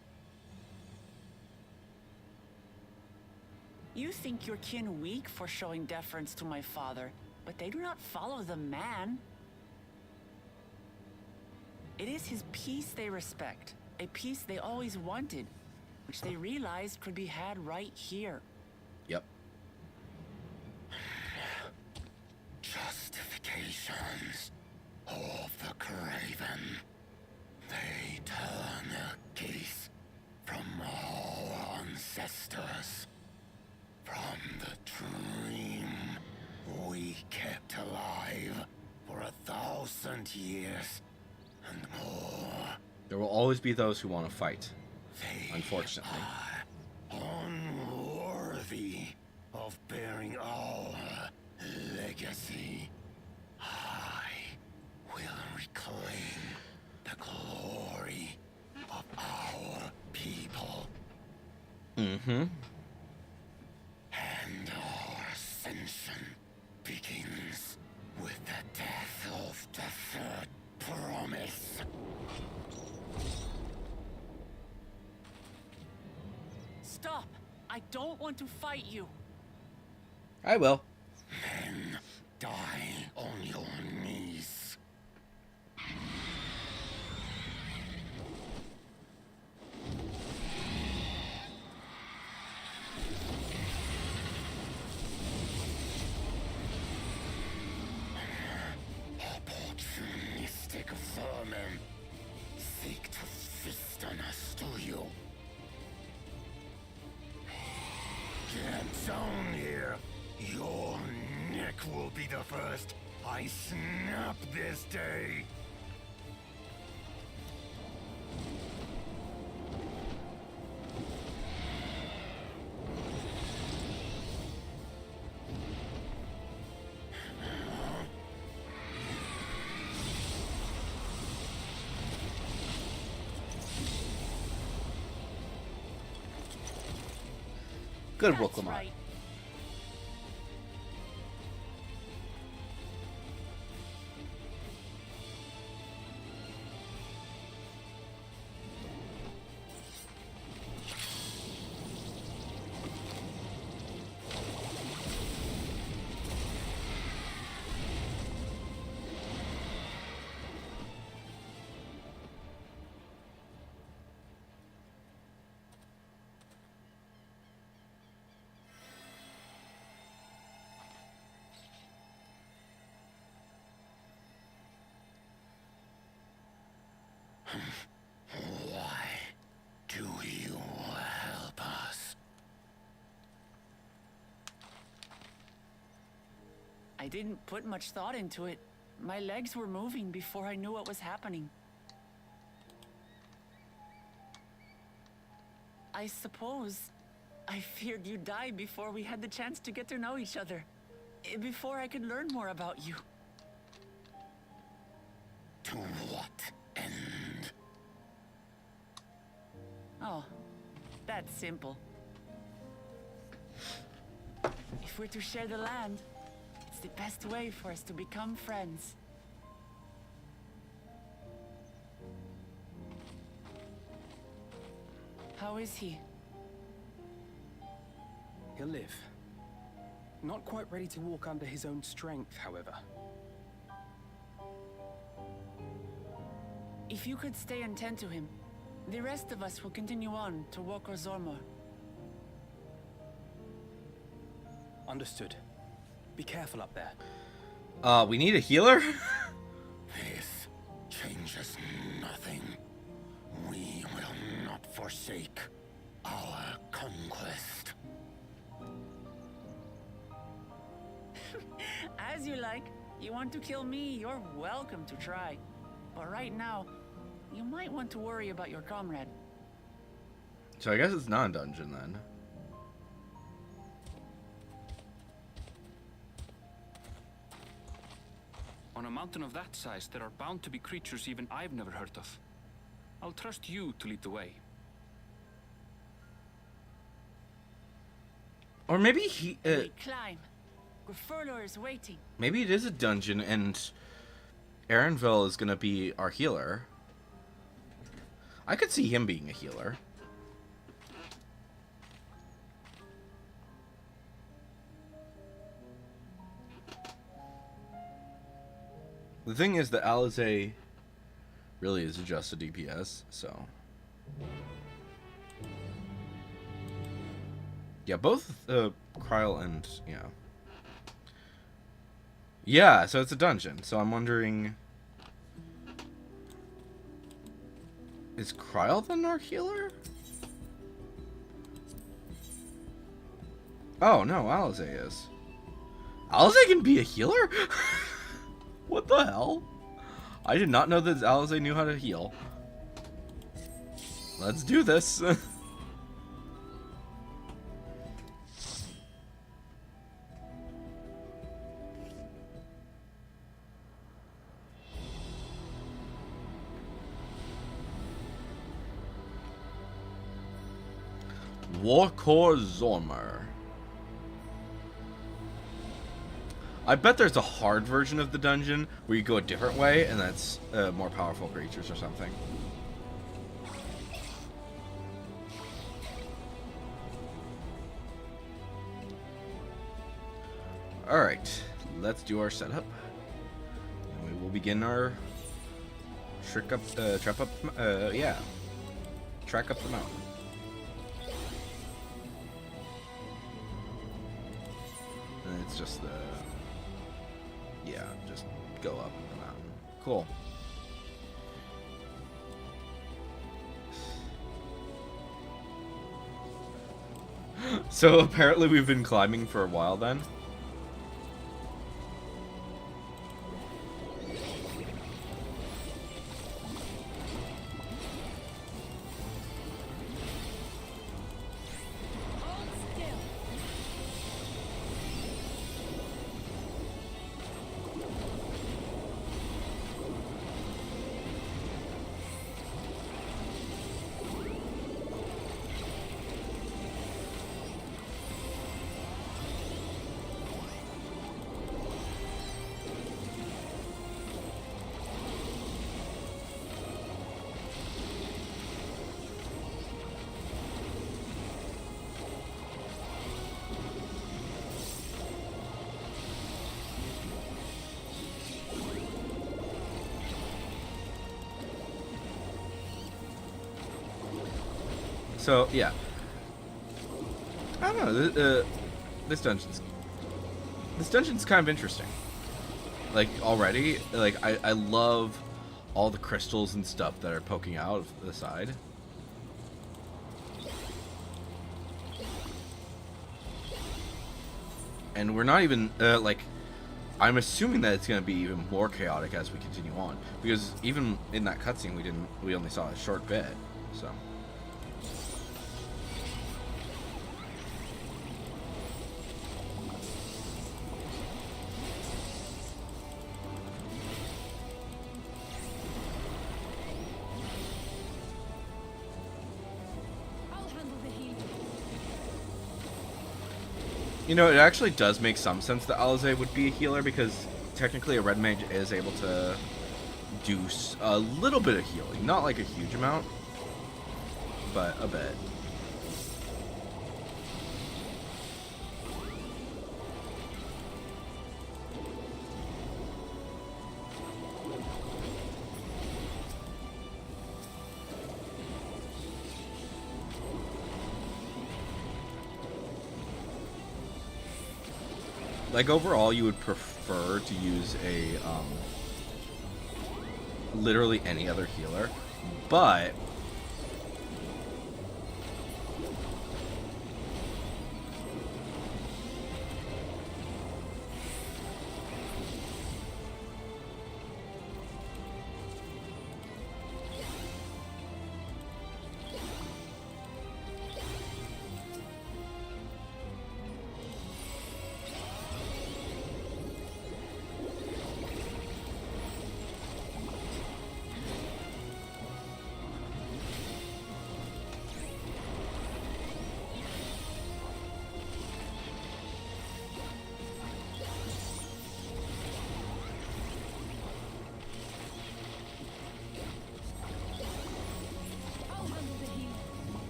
You think your kin weak for showing deference to my father, but they do not follow the man. It is his peace they respect, a peace they always wanted, which they realized could be had right here. Yep. Justifications of the craven. They turn their gaze from our ancestors, from the dream we kept alive for 1,000 years and more. There will always be those who want to fight. They Unfortunately. are unworthy of bearing our legacy. I will reclaim the glory of our people. Mm-hmm. And our ascension begins with the death of the third promise. Stop! I don't want to fight you. I will. Then die on your knees. Opportunistic vermin seek to feast on us, do you? Get down here. Your neck will be the first I snap this day. Good That's Brooklyn. right. Why do you help us? I didn't put much thought into it. My legs were moving before I knew what was happening. I suppose I feared you'd die before we had the chance to get to know each other. before I could learn more about you. To what end? Oh, that's simple. If we're to share the land, it's the best way for us to become friends. How is he? He'll live. Not quite ready to walk under his own strength, however. If you could stay and tend to him, the rest of us will continue on to Wok Zormor. Understood. Be careful up there. We need a healer? This changes nothing. We will not forsake our conquest. As you like. You want to kill me, you're welcome to try. But right now, you might want to worry about your comrade. So I guess it's not a dungeon then. On a mountain of that size, there are bound to be creatures even I've never heard of. I'll trust you to lead the way. Or maybe he... We climb. Grifurlor is waiting. maybe it is a dungeon and Erenville is gonna be our healer. I could see him being a healer. The thing is that Alizé really is just a DPS, so... Yeah, both Kryl and, yeah. Yeah, so it's a dungeon, so I'm wondering... Is Kryl then our healer? Oh, no, Alizé is. Alizé can be a healer? What the hell? I did not know that Alizé knew how to heal. Let's do this. Wok Zormor. I bet there's a hard version of the dungeon where you go a different way, and that's more powerful creatures or something. Alright, let's do our setup. And we will begin our trek up the mountain. And it's just the... Yeah, just go up the mountain. Cool. So apparently we've been climbing for a while then. So, yeah. I don't know, this dungeon's kind of interesting. Like, already, like, I love all the crystals and stuff that are poking out of the side. And we're not even, like, I'm assuming that it's going to be even more chaotic as we continue on. Because even in that cutscene, we only saw a short bit, so... You know, it actually does make some sense that Alize would be a healer, because technically a red mage is able to do a little bit of healing. Not like a huge amount, but a bit. Like, overall, you would prefer to use a, literally any other healer, but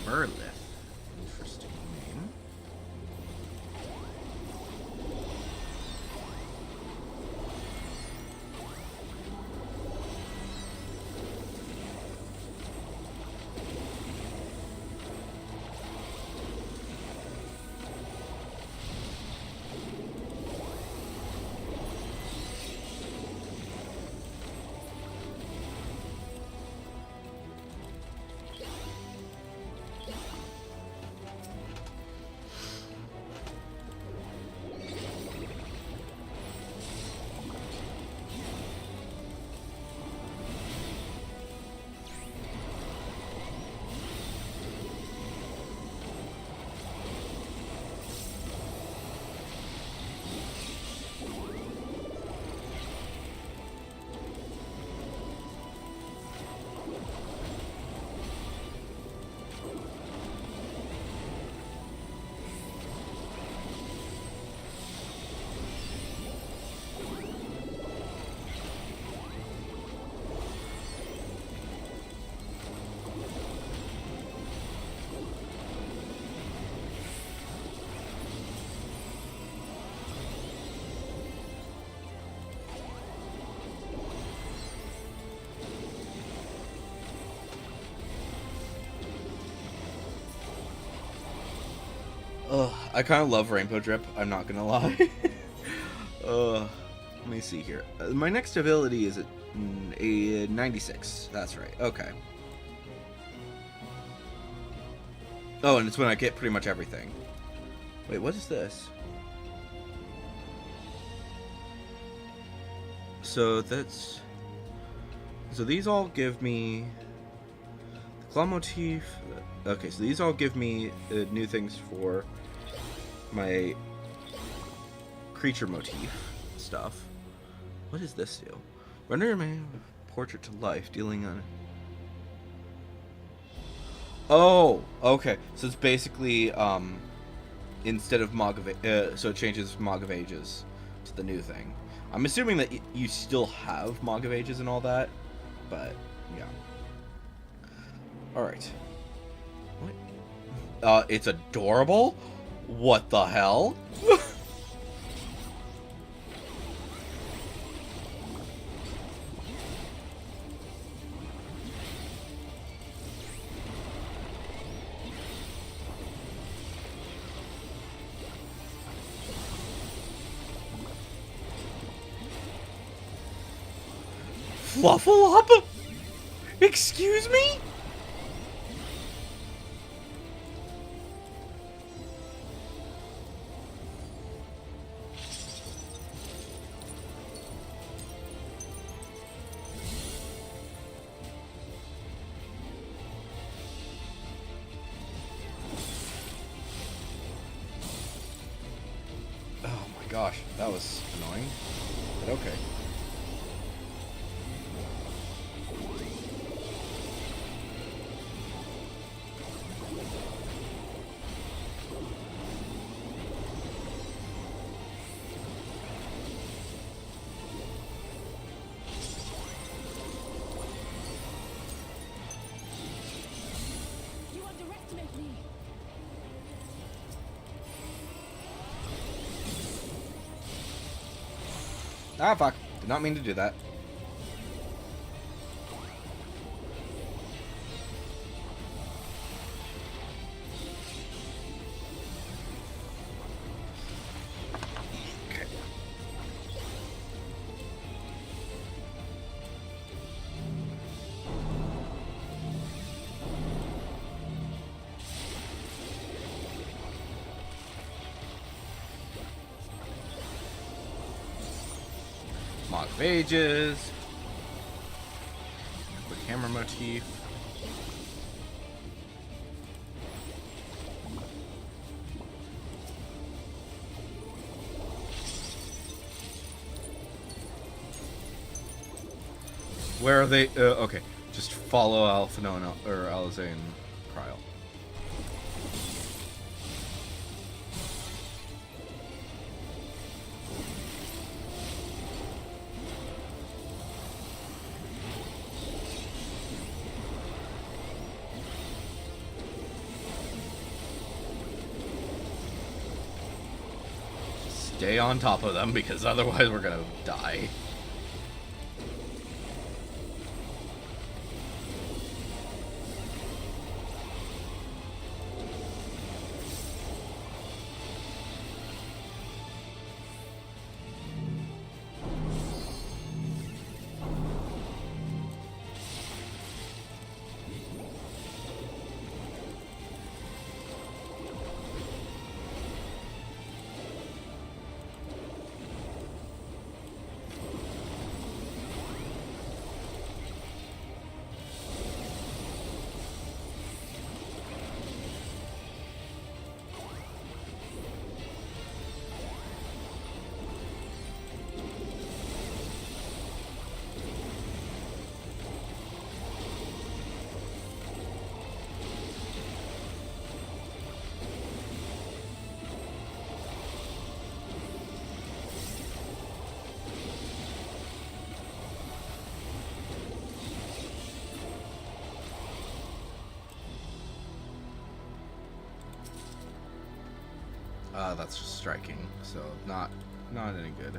Merlith. Interesting name. I kind of love Rainbow Drip, I'm not gonna lie. Let me see here. My next ability is a 96. That's right. Okay. Oh, and it's when I get pretty much everything. Wait, what is this? So that's... So these all give me... The claw motif... Okay, so these all give me new things for my creature motif stuff. What does this do? Render your main portrait to life, dealing on... Oh, okay. So it's basically, instead of Mog of so it changes Mog of Ages to the new thing. I'm assuming that you still have Mog of Ages and all that, but, yeah. Alright. What? It's adorable? What the hell? Fluffle-up? Excuse me? Oh my gosh, that was annoying, but okay. Ah, fuck. Did not mean to do that. Okay. Mod of Ages. Quick hammer motif. Where are they? Okay, just follow Alphonona or Alizane Kryl. Stay on top of them because otherwise we're gonna die. That's just striking, so not any good.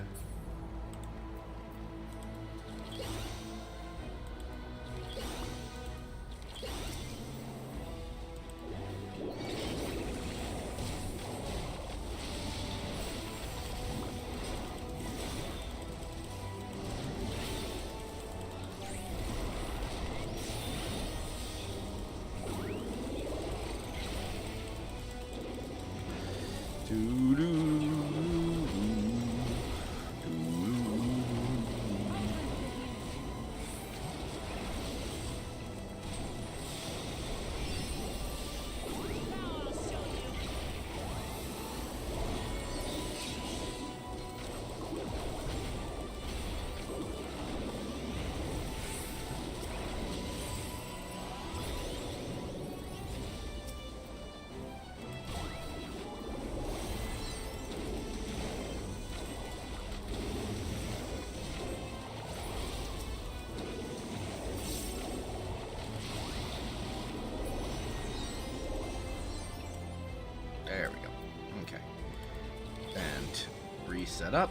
There we go. Okay. And reset up.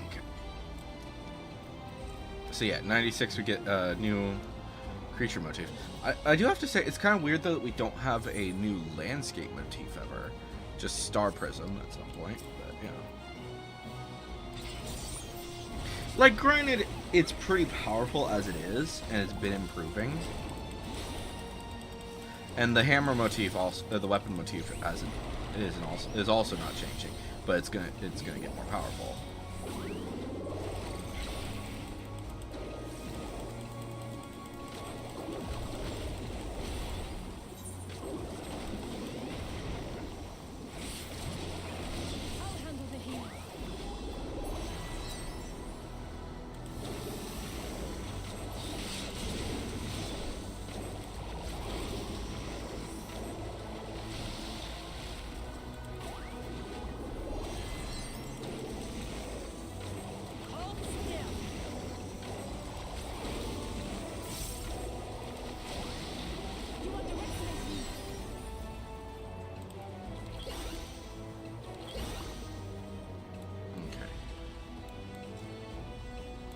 Okay. So yeah, 96 we get a new creature motif. I do have to say, it's kind of weird though that we don't have a new landscape motif ever. Just Star Prism at some point, but you know. Like, granted, it's pretty powerful as it is, and it's been improving. And the hammer motif, also the weapon motif, as it is also not changing, but it's gonna get more powerful.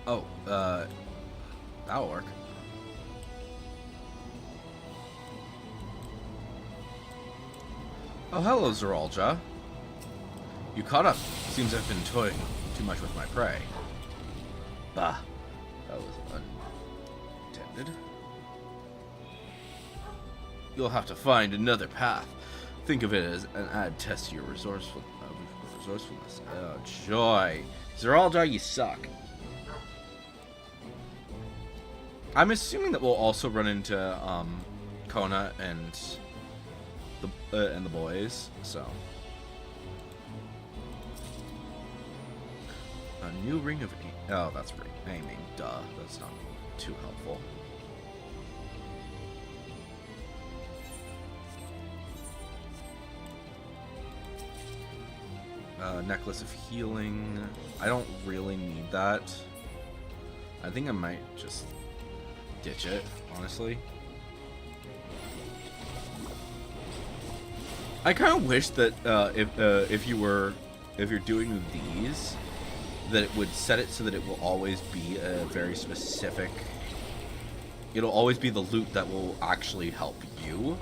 Oh, that'll work. Oh, hello, Zeralja. You caught up. Seems I've been toying too much with my prey. Bah. That was unintended. You'll have to find another path. Think of it as an added test to your resourcefulness. Oh, joy. Zeralja, you suck. I'm assuming that we'll also run into Kona and the boys, so. A new ring of oh, that's right, aiming. Duh, that's not too helpful. Necklace of healing. I don't really need that. I think I might just ditch it, honestly. I kind of wish that if you're doing these, that it would set it so that it will always be a very specific. It'll always be the loot that will actually help you.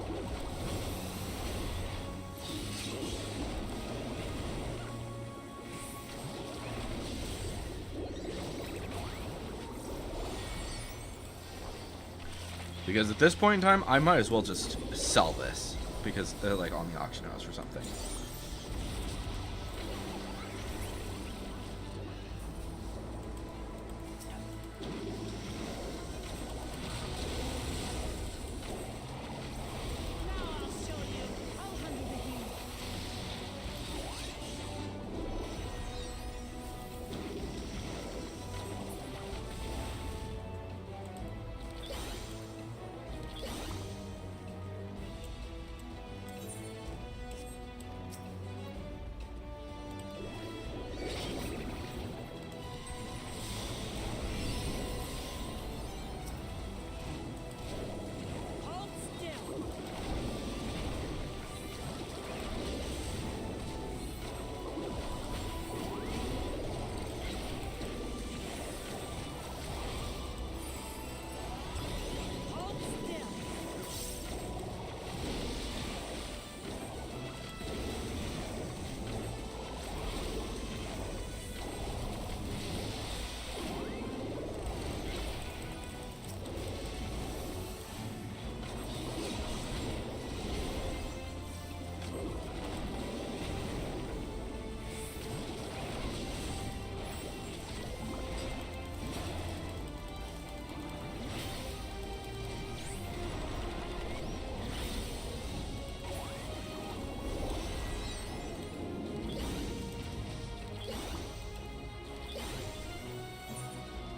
Because at this point in time, I might as well just sell this. Because, like, on the auction house or something.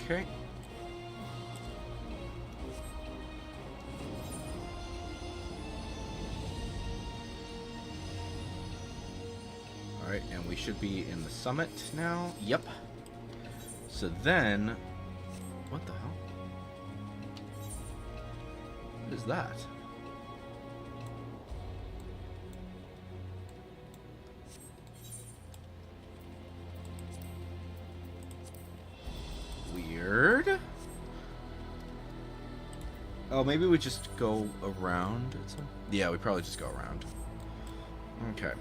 Okay. Alright, and we should be in the summit now. Yep. So then... What the hell? What is that? Weird. Oh, maybe we just go around. Yeah, we probably just go around. Okay.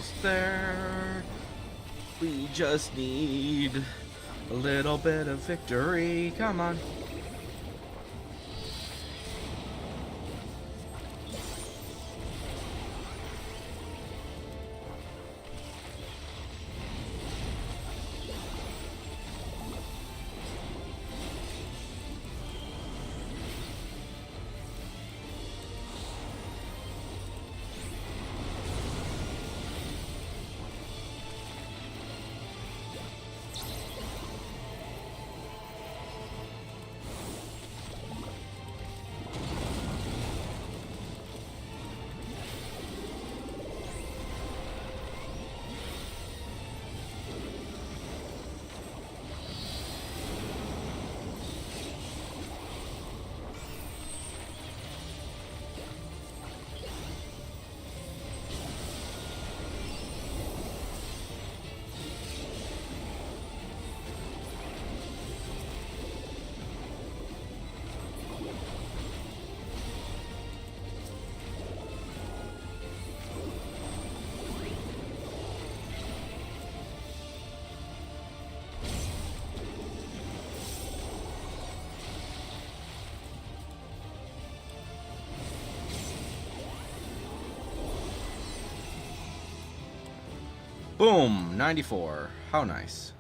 almost there. We just need a little bit of victory. Come on. Boom, 94. How nice.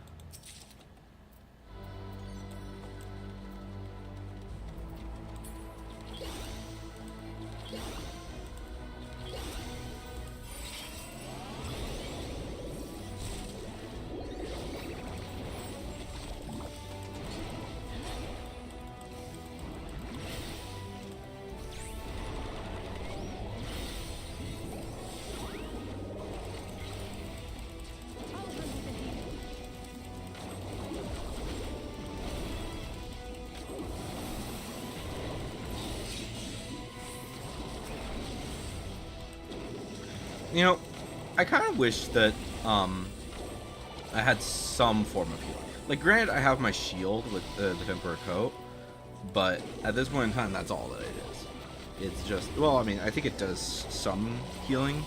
You know, I kind of wish that I had some form of healing. Like, granted, I have my shield with the Emperor coat, but at this point in time, that's all that it is. It's just, well, I mean, I think it does some healing.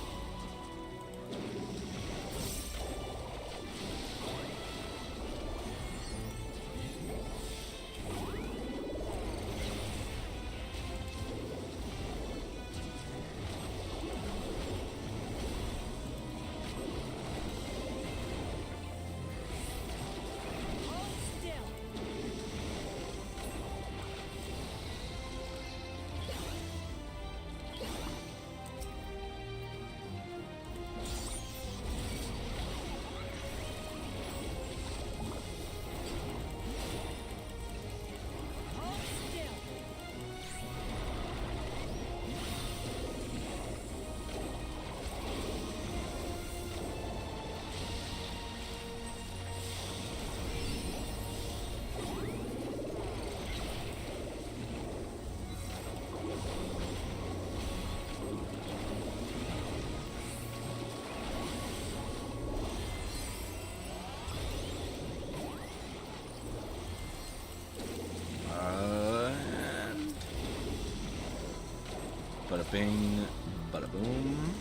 Bada bing, bada boom.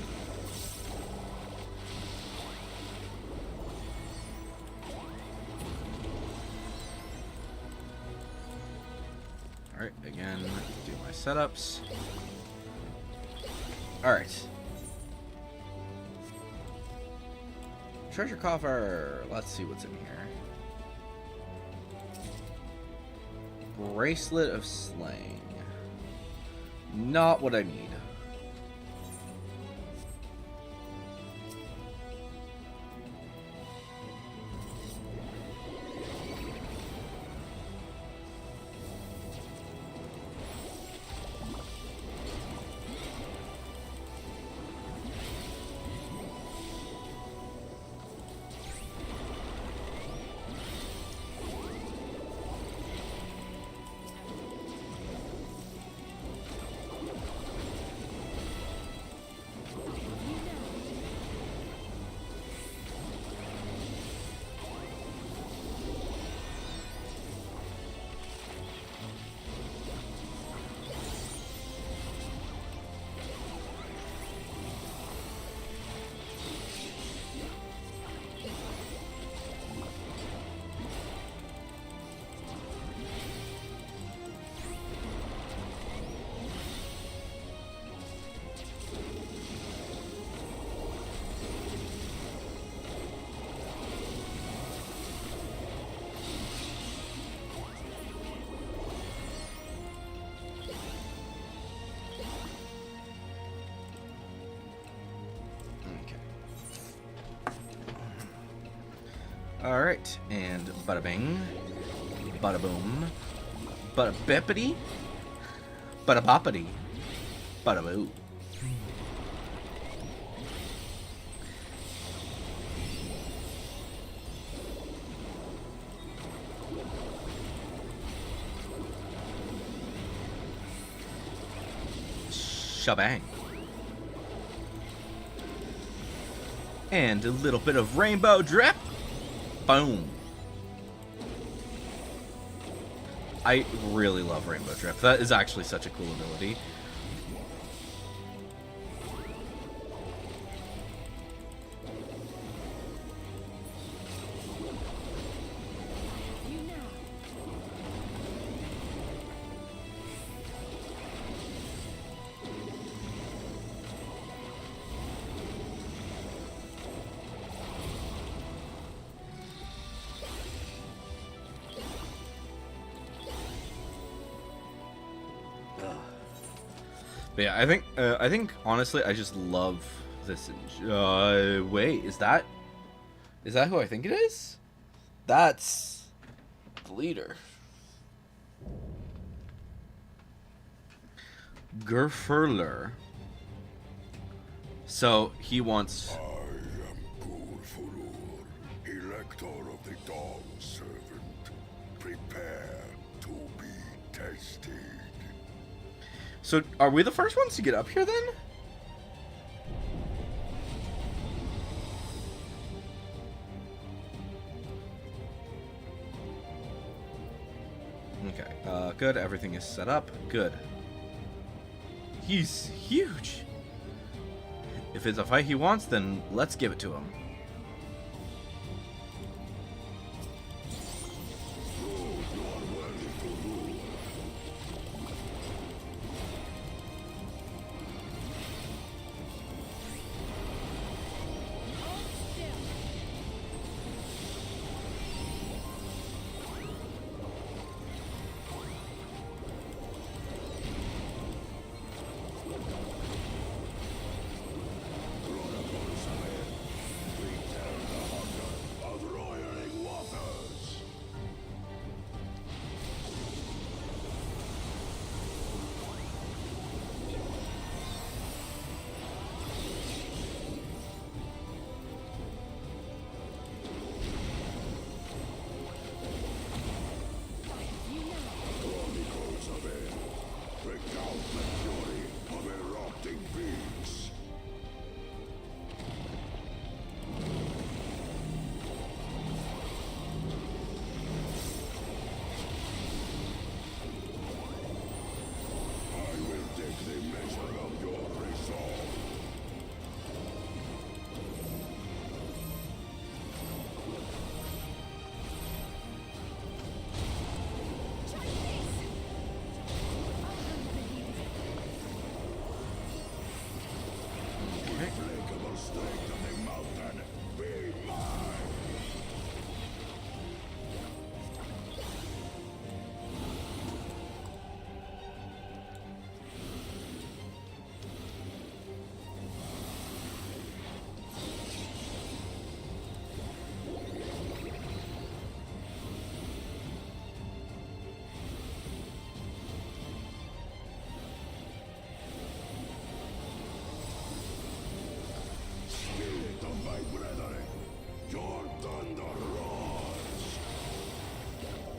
Alright, again, do my setups. Alright. Treasure coffer. Let's see what's in here. Bracelet of Slaying. Not what I need. Alright, and bada bing, bada boom, bada bippity, bada boppity, bada boo. Shabang. And a little bit of rainbow drip. Boom. I really love rainbow drip. That is actually such a cool ability. But yeah, I think honestly, I just love this. Wait, is that who I think it is? That's the leader. Gerfurler. So he wants. I am Gerfurler, Elector of the Dawn Servant. Prepare to be tested. So, are we the first ones to get up here, then? Okay, good. Everything is set up. Good. He's huge. If it's a fight he wants, then let's give it to him.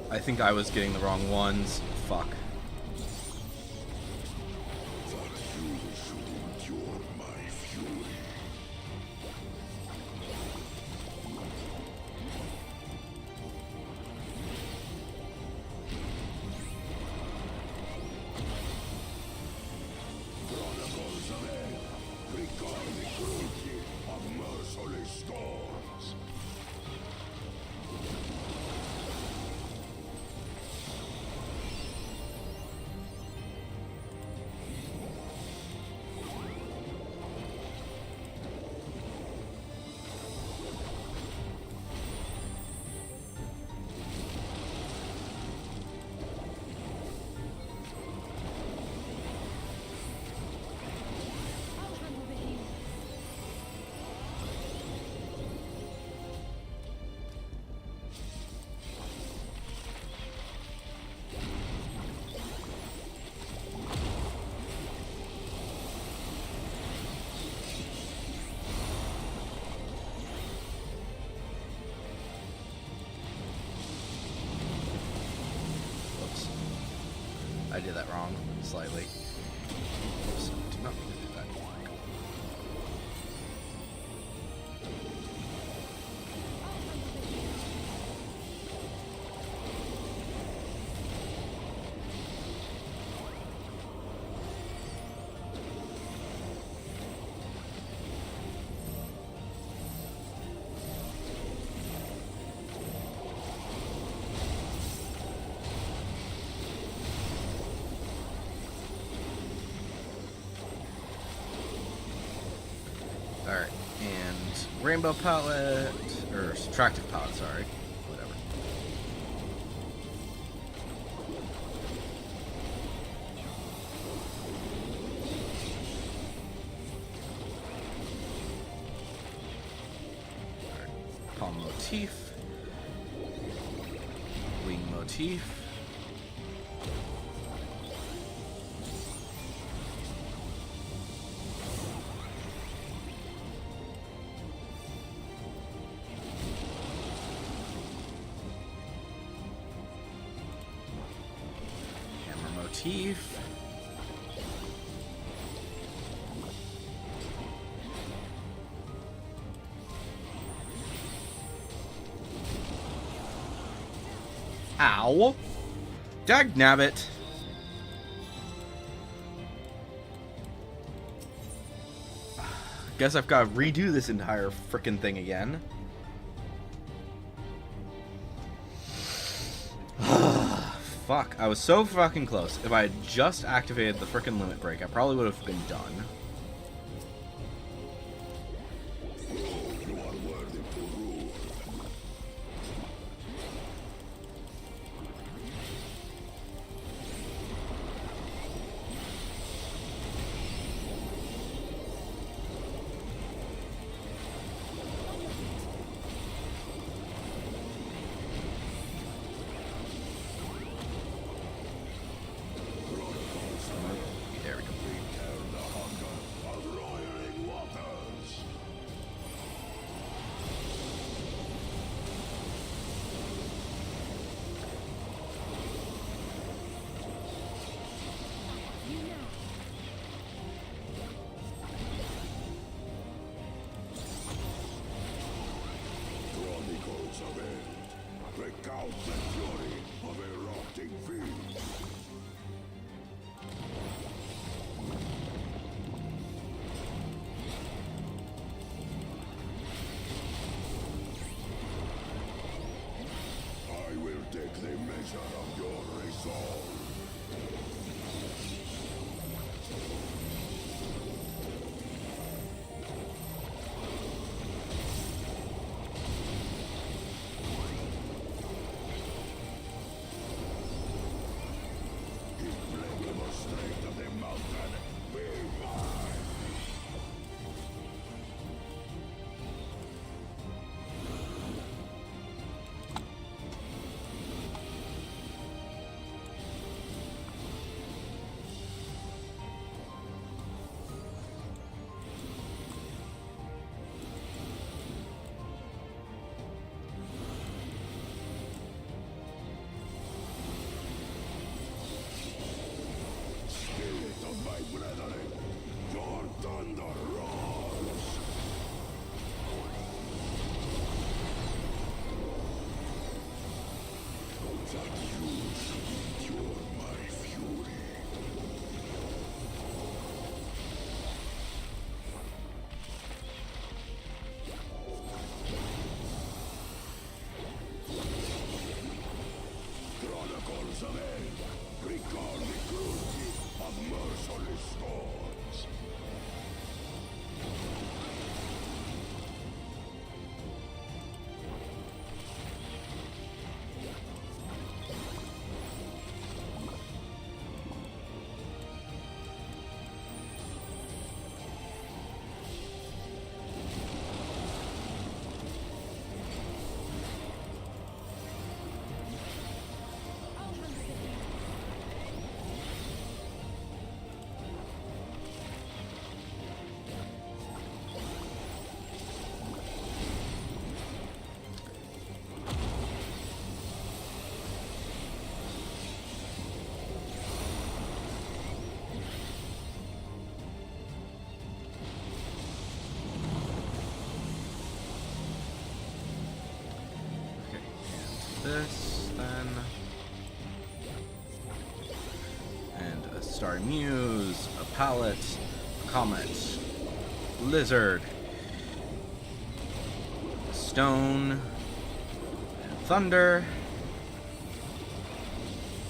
I think I was getting the wrong ones. Fuck. I did that wrong slightly. Oops, do not mean to do that. Alright, and rainbow palette, or subtractive palette, sorry. Whatever. Alright, palm motif. Wing motif. Motif. Ow. Dagnabbit. Guess I've got to redo this entire frickin' thing again. Fuck, I was so fucking close. If I had just activated the frickin' limit break, I probably would have been done. Recount the fury of erupting fiends. I will take the measure of your resolve. Recall the cruelty of merciless storms. this then. And a Starry Muse, a Pallet, a Comet, Lizard, Stone, and Thunder.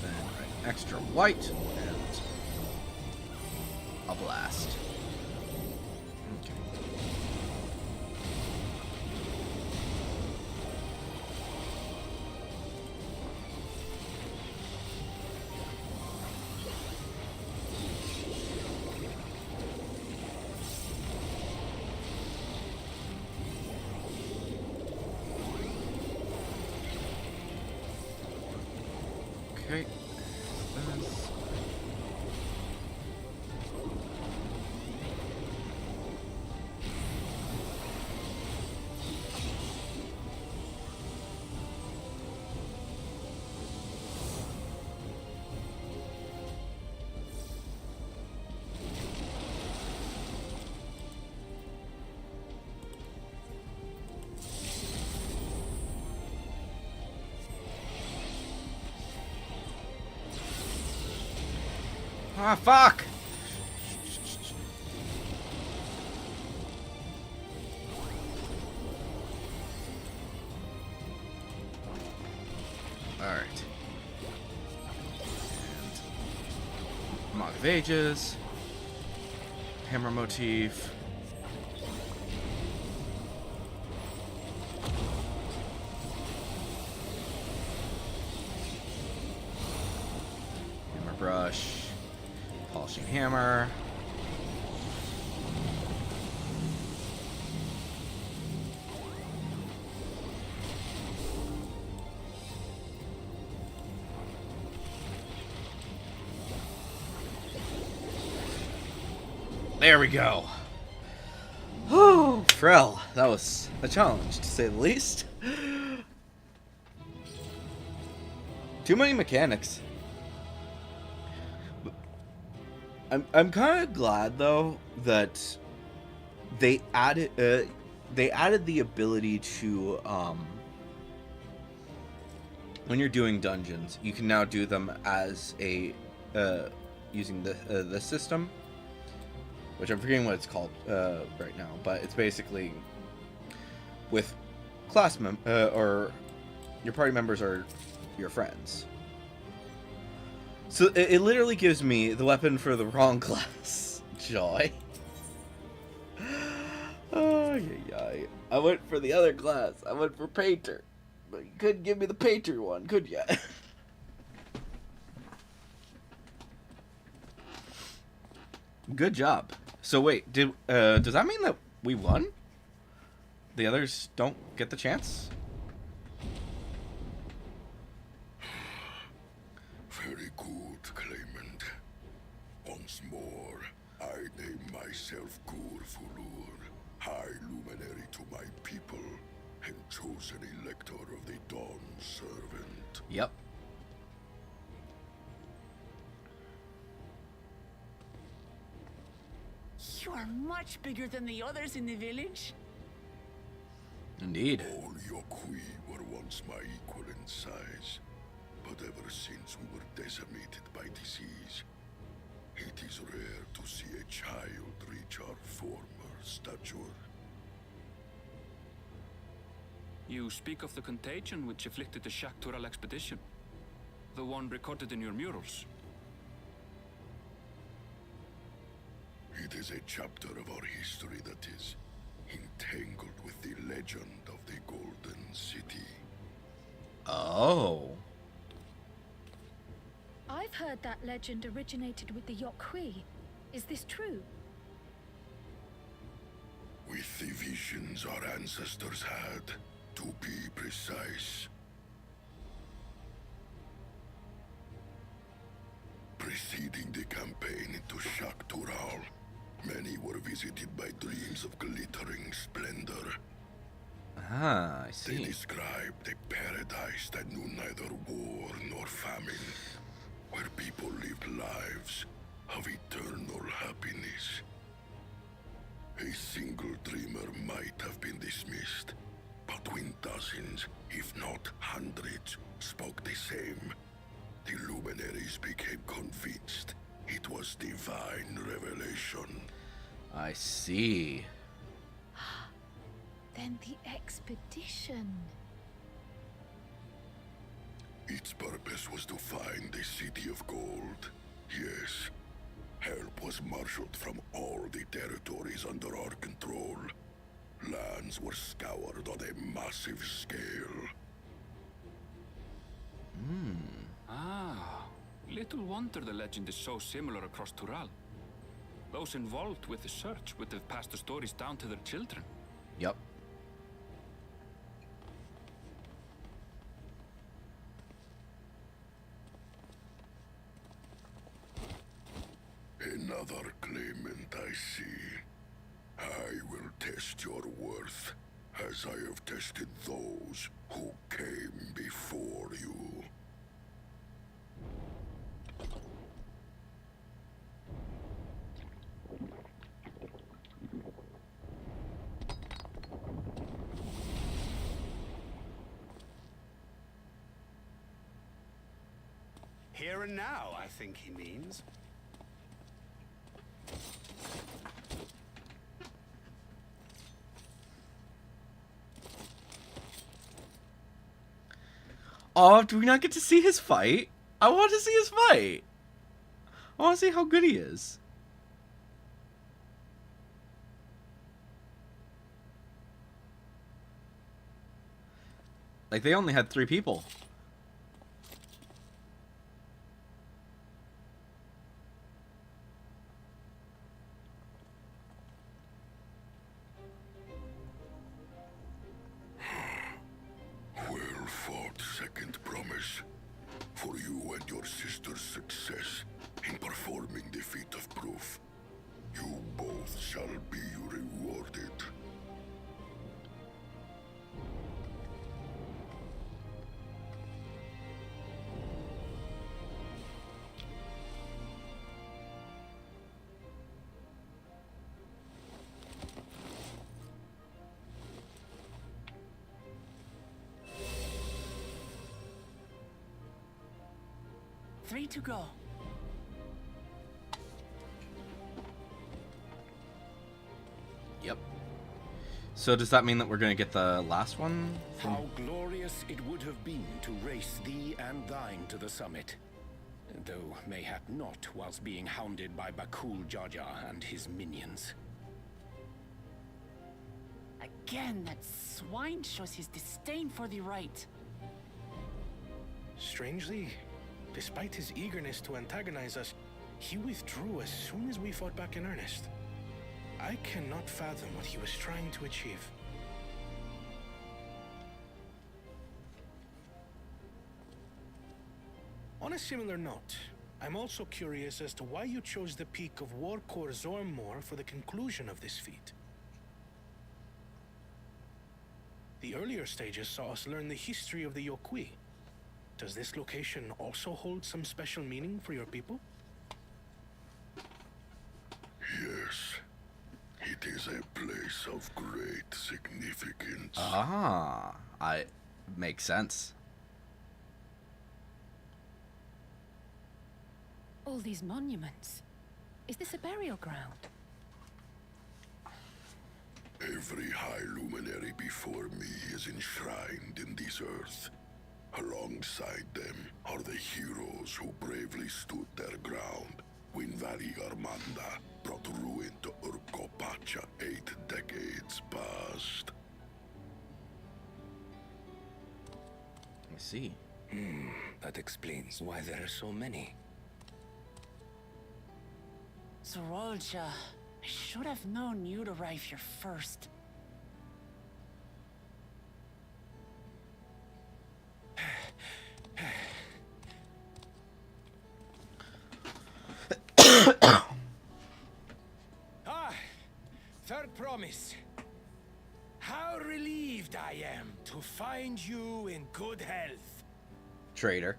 Then an extra white and a Blast. Okay. Okay. This. Ah, fuck! Alright. And Mock of Ages. Hammer motif. Hammer brush. Polishing hammer. There we go. Oh, Frel, that was a challenge to say the least. Too many mechanics. I'm kind of glad though that they added the ability to when you're doing dungeons, you can now do them as a using the system, which I'm forgetting what it's called right now, but it's basically with class or your party members are your friends. So it literally gives me the weapon for the wrong class. Joy. Oh, yeah. I went for the other class. I went for Painter. But you couldn't give me the Painter one, could ya? Good job. So wait, does that mean that we won? The others don't get the chance? Very good, Claimant. Once more, I name myself Gur Fulur, High Luminary to my people, and chosen Elector of the Dawn Servant. Yep. You are much bigger than the others in the village. Indeed. All Yokui were once my equal in size, but ever since we were decimated by disease, it is rare to see a child reach our former stature. You speak of the contagion which afflicted the Shaktural expedition. The one recorded in your murals. It is a chapter of our history that is entangled with the legend of the Golden City. Oh. I've heard that legend originated with the Yokui. Is this true? With the visions our ancestors had, to be precise. Preceding the campaign into Shaktural, many were visited by dreams of glittering splendor. Ah, I see. They described a paradise that knew neither war nor famine, where people lived lives of eternal happiness. A single dreamer might have been dismissed, but when dozens, if not hundreds, was divine revelation. I see. Then the expedition. Its purpose was to find the City of Gold. Yes. Help was marshaled from all the territories under our control. Lands were scoured on a massive scale. Ah, little wonder the legend is so similar across Tural. Those involved with the search would have passed the stories down to their children. Yep. Another claimant, I see. I will test your worth, as I have tested those who came before you. Here and now, I think he means. Oh, do we not get to see his fight? I want to see his fight. I want to see how good he is. Like, they only had 3 people. Well fought, second promise. For you and your sister's success in performing the feat of proof. You both shall be rewarded. Three to go. Yep. So does that mean that we're going to get the last one? How glorious it would have been to race thee and thine to the summit. Though mayhap not whilst being hounded by Bakul Jaja and his minions. Again, that swine shows his disdain for the right. Strangely, despite his eagerness to antagonize us, he withdrew as soon as we fought back in earnest. I cannot fathom what he was trying to achieve. On a similar note, I'm also curious as to why you chose the peak of Warkor Zormor for the conclusion of this feat. The earlier stages saw us learn the history of the Yokui. Does this location also hold some special meaning for your people? Yes. It is a place of great significance. Ah, makes sense. All these monuments. Is this a burial ground? Every high luminary before me is enshrined in this earth. Alongside them are the heroes who bravely stood their ground when Valley Armanda brought ruin to Urkopacha 8 decades past. I see. That explains why there are so many. Zorolja, I should have known you'd arrive here first. Third promise. How relieved I am to find you in good health. Traitor.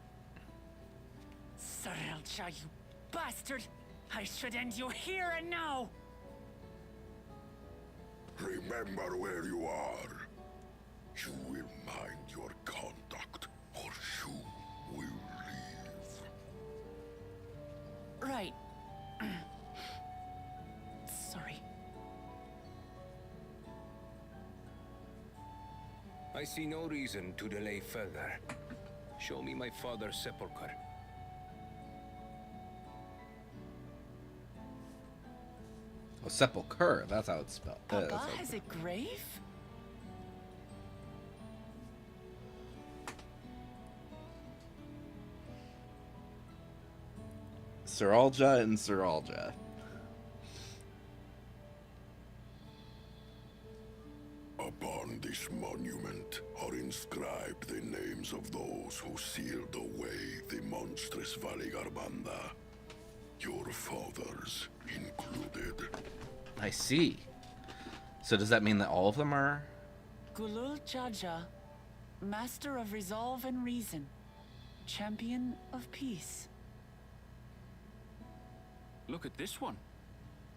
Zorolja, you bastard! I should end you here and now! Remember where you are. You will mind your conduct, or you will leave. Right. I see no reason to delay further. Show me my father's sepulchre. Oh, sepulchre. That's how it's spelled. Papa has a grave? Seralja and Seralja. Upon this monument are inscribed the names of those who sealed away the monstrous Valigarbanda. Your fathers included. I see. So does that mean that all of them are? Gulul Jaja, Master of Resolve and Reason, Champion of Peace. Look at this one.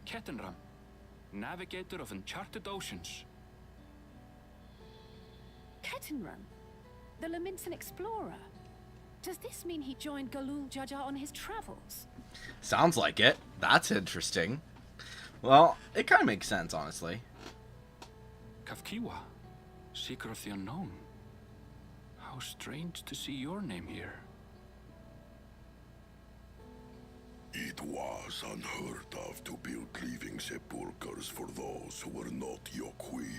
Kettenram, Navigator of Uncharted Oceans. Kettenrun, the Laminsan explorer. Does this mean he joined Galul Jaja on his travels? Sounds like it. That's interesting. Well, it kind of makes sense, honestly. Kafkiwa, Seeker of the Unknown. How strange to see your name here. It was unheard of to build living sepulchres for those who were not Yokwi.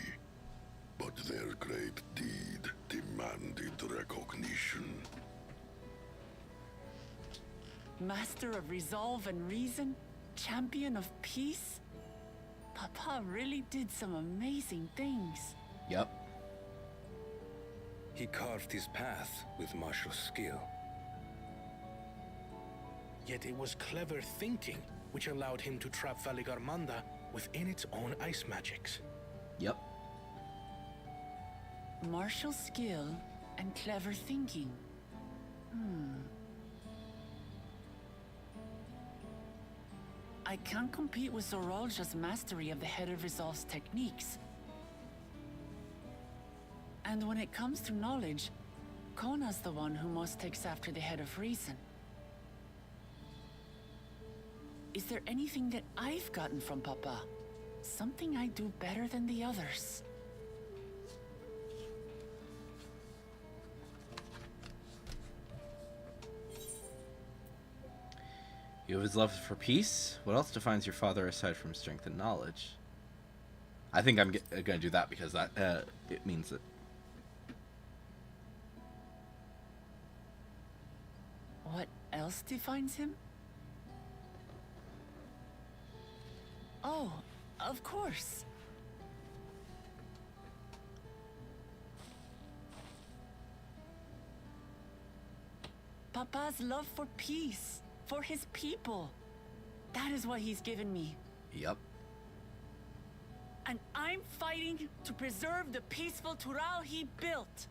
But their great deed demanded recognition. Master of Resolve and Reason, Champion of Peace? Papa really did some amazing things. Yep. He carved his path with martial skill. Yet it was clever thinking which allowed him to trap Valigarmanda within its own ice magics. Yep. Martial skill and clever thinking. I can't compete with Zorolja's mastery of the Head of Resolve's techniques. And when it comes to knowledge, Kona's the one who most takes after the Head of Reason. Is there anything that I've gotten from Papa? Something I do better than the others? You have his love for peace? What else defines your father aside from strength and knowledge? I think I'm gonna do that because that it means that. What else defines him? Oh, of course. Papa's love for peace, for his people. That is what he's given me. Yep. And I'm fighting to preserve the peaceful Tural he built.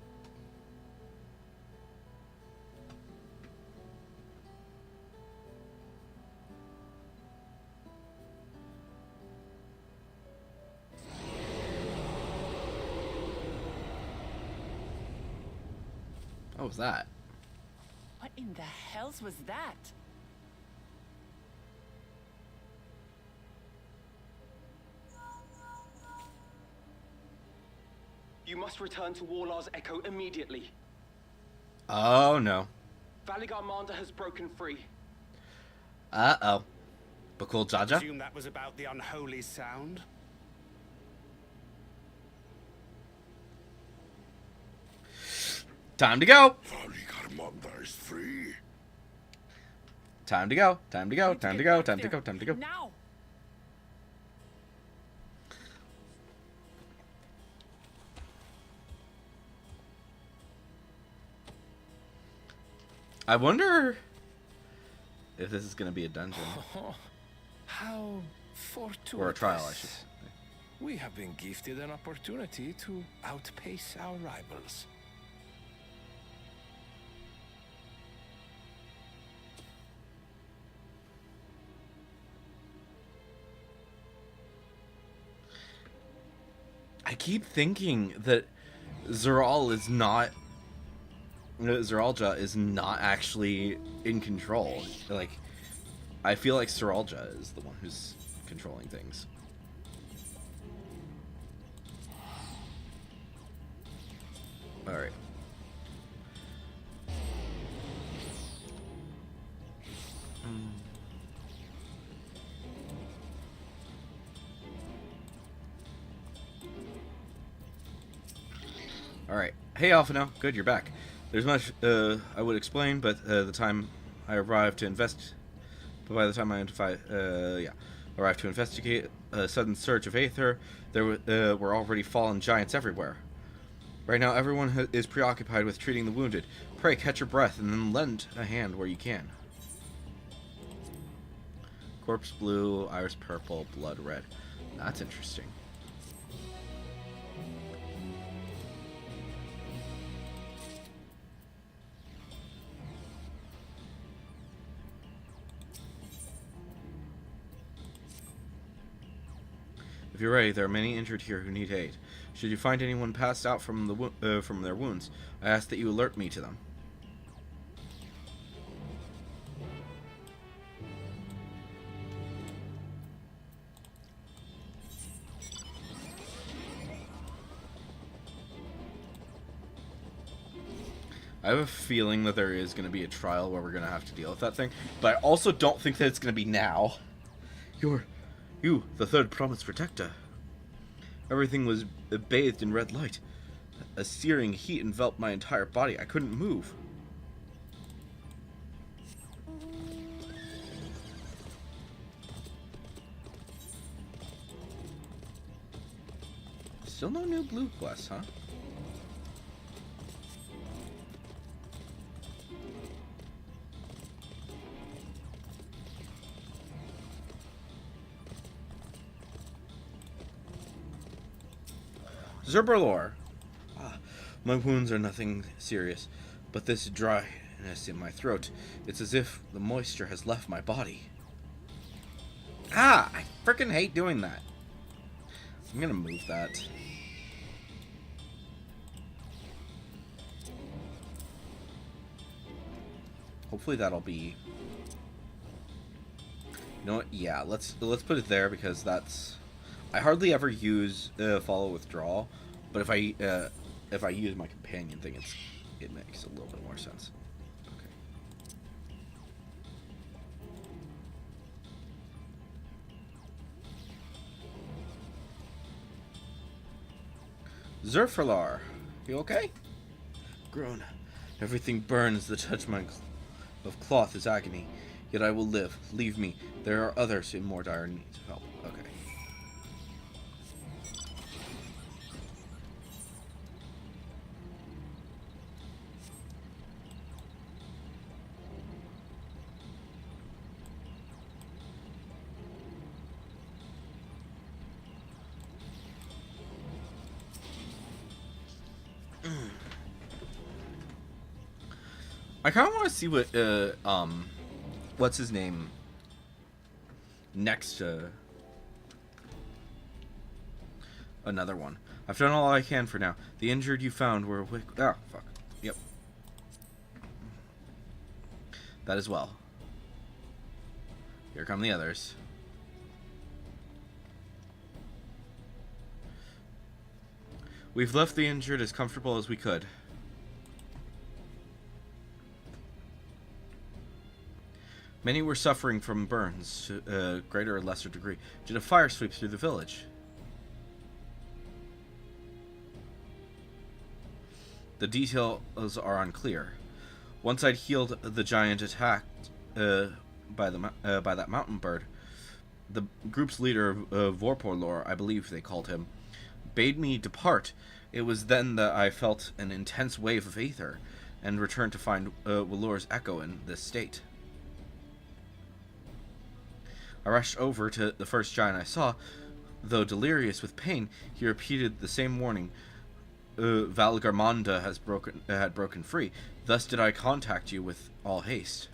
What was that? What in the hells was that? You must return to Warlar's Echo immediately. Oh no. Valigarmanda has broken free. Uh-oh. Bakul Jaja? Assume that was about the unholy sound? Time to go! Valigarmanda is free. Time to go. Time to go. Time to go. Time to go. Time to go. Now! I wonder if this is going to be a dungeon. How fortuitous. Or a trial, I should say. We have been gifted an opportunity to outpace our rivals. I keep thinking that Zeral is not... Zeralja is not actually in control. Like, I feel like Zeralja is the one who's controlling things. Alright. Alright. Hey, Alpha now. Good, you're back. There's much I would explain, but the time I arrived to arrived to investigate a sudden surge of Aether, there were already fallen giants everywhere. Right now, everyone is preoccupied with treating the wounded. Pray, catch your breath, and then lend a hand where you can. Corpse blue, iris purple, blood red. That's interesting. If you're ready, there are many injured here who need aid. Should you find anyone passed out from their wounds, I ask that you alert me to them. I have a feeling that there is going to be a trial where we're going to have to deal with that thing, but I also don't think that it's going to be now. You, the third promised protector. Everything was bathed in red light. A searing heat enveloped my entire body. I couldn't move. Still no new blue quests, huh? Zerberlor. My wounds are nothing serious, but this dryness in my throat, it's as if the moisture has left my body. I freaking hate doing that. I'm gonna move that. Hopefully that'll be... You know what? Yeah, let's put it there because that's... I hardly ever use follow withdrawal, but if I use my companion thing, it makes a little bit more sense. Okay. Zerfalar, you okay? Groan. Everything burns. The touch of cloth is agony. Yet I will live. Leave me. There are others in more dire need of help. Okay. I kind of want to see what, what's his name next to another one. I've done all I can for now. The injured you found were fuck. Yep. That as well. Here come the others. We've left the injured as comfortable as we could. Many were suffering from burns to a greater or lesser degree due to fire sweeps through the village. The details are unclear. Once I'd healed the giant attacked by that mountain bird, the group's leader, Vorporlor, I believe they called him, bade me depart. It was then that I felt an intense wave of aether and returned to find Walor's echo in this state. I rushed over to the first giant I saw. Though delirious with pain, he repeated the same warning. Valgarmonda had broken free. Thus did I contact you with all haste.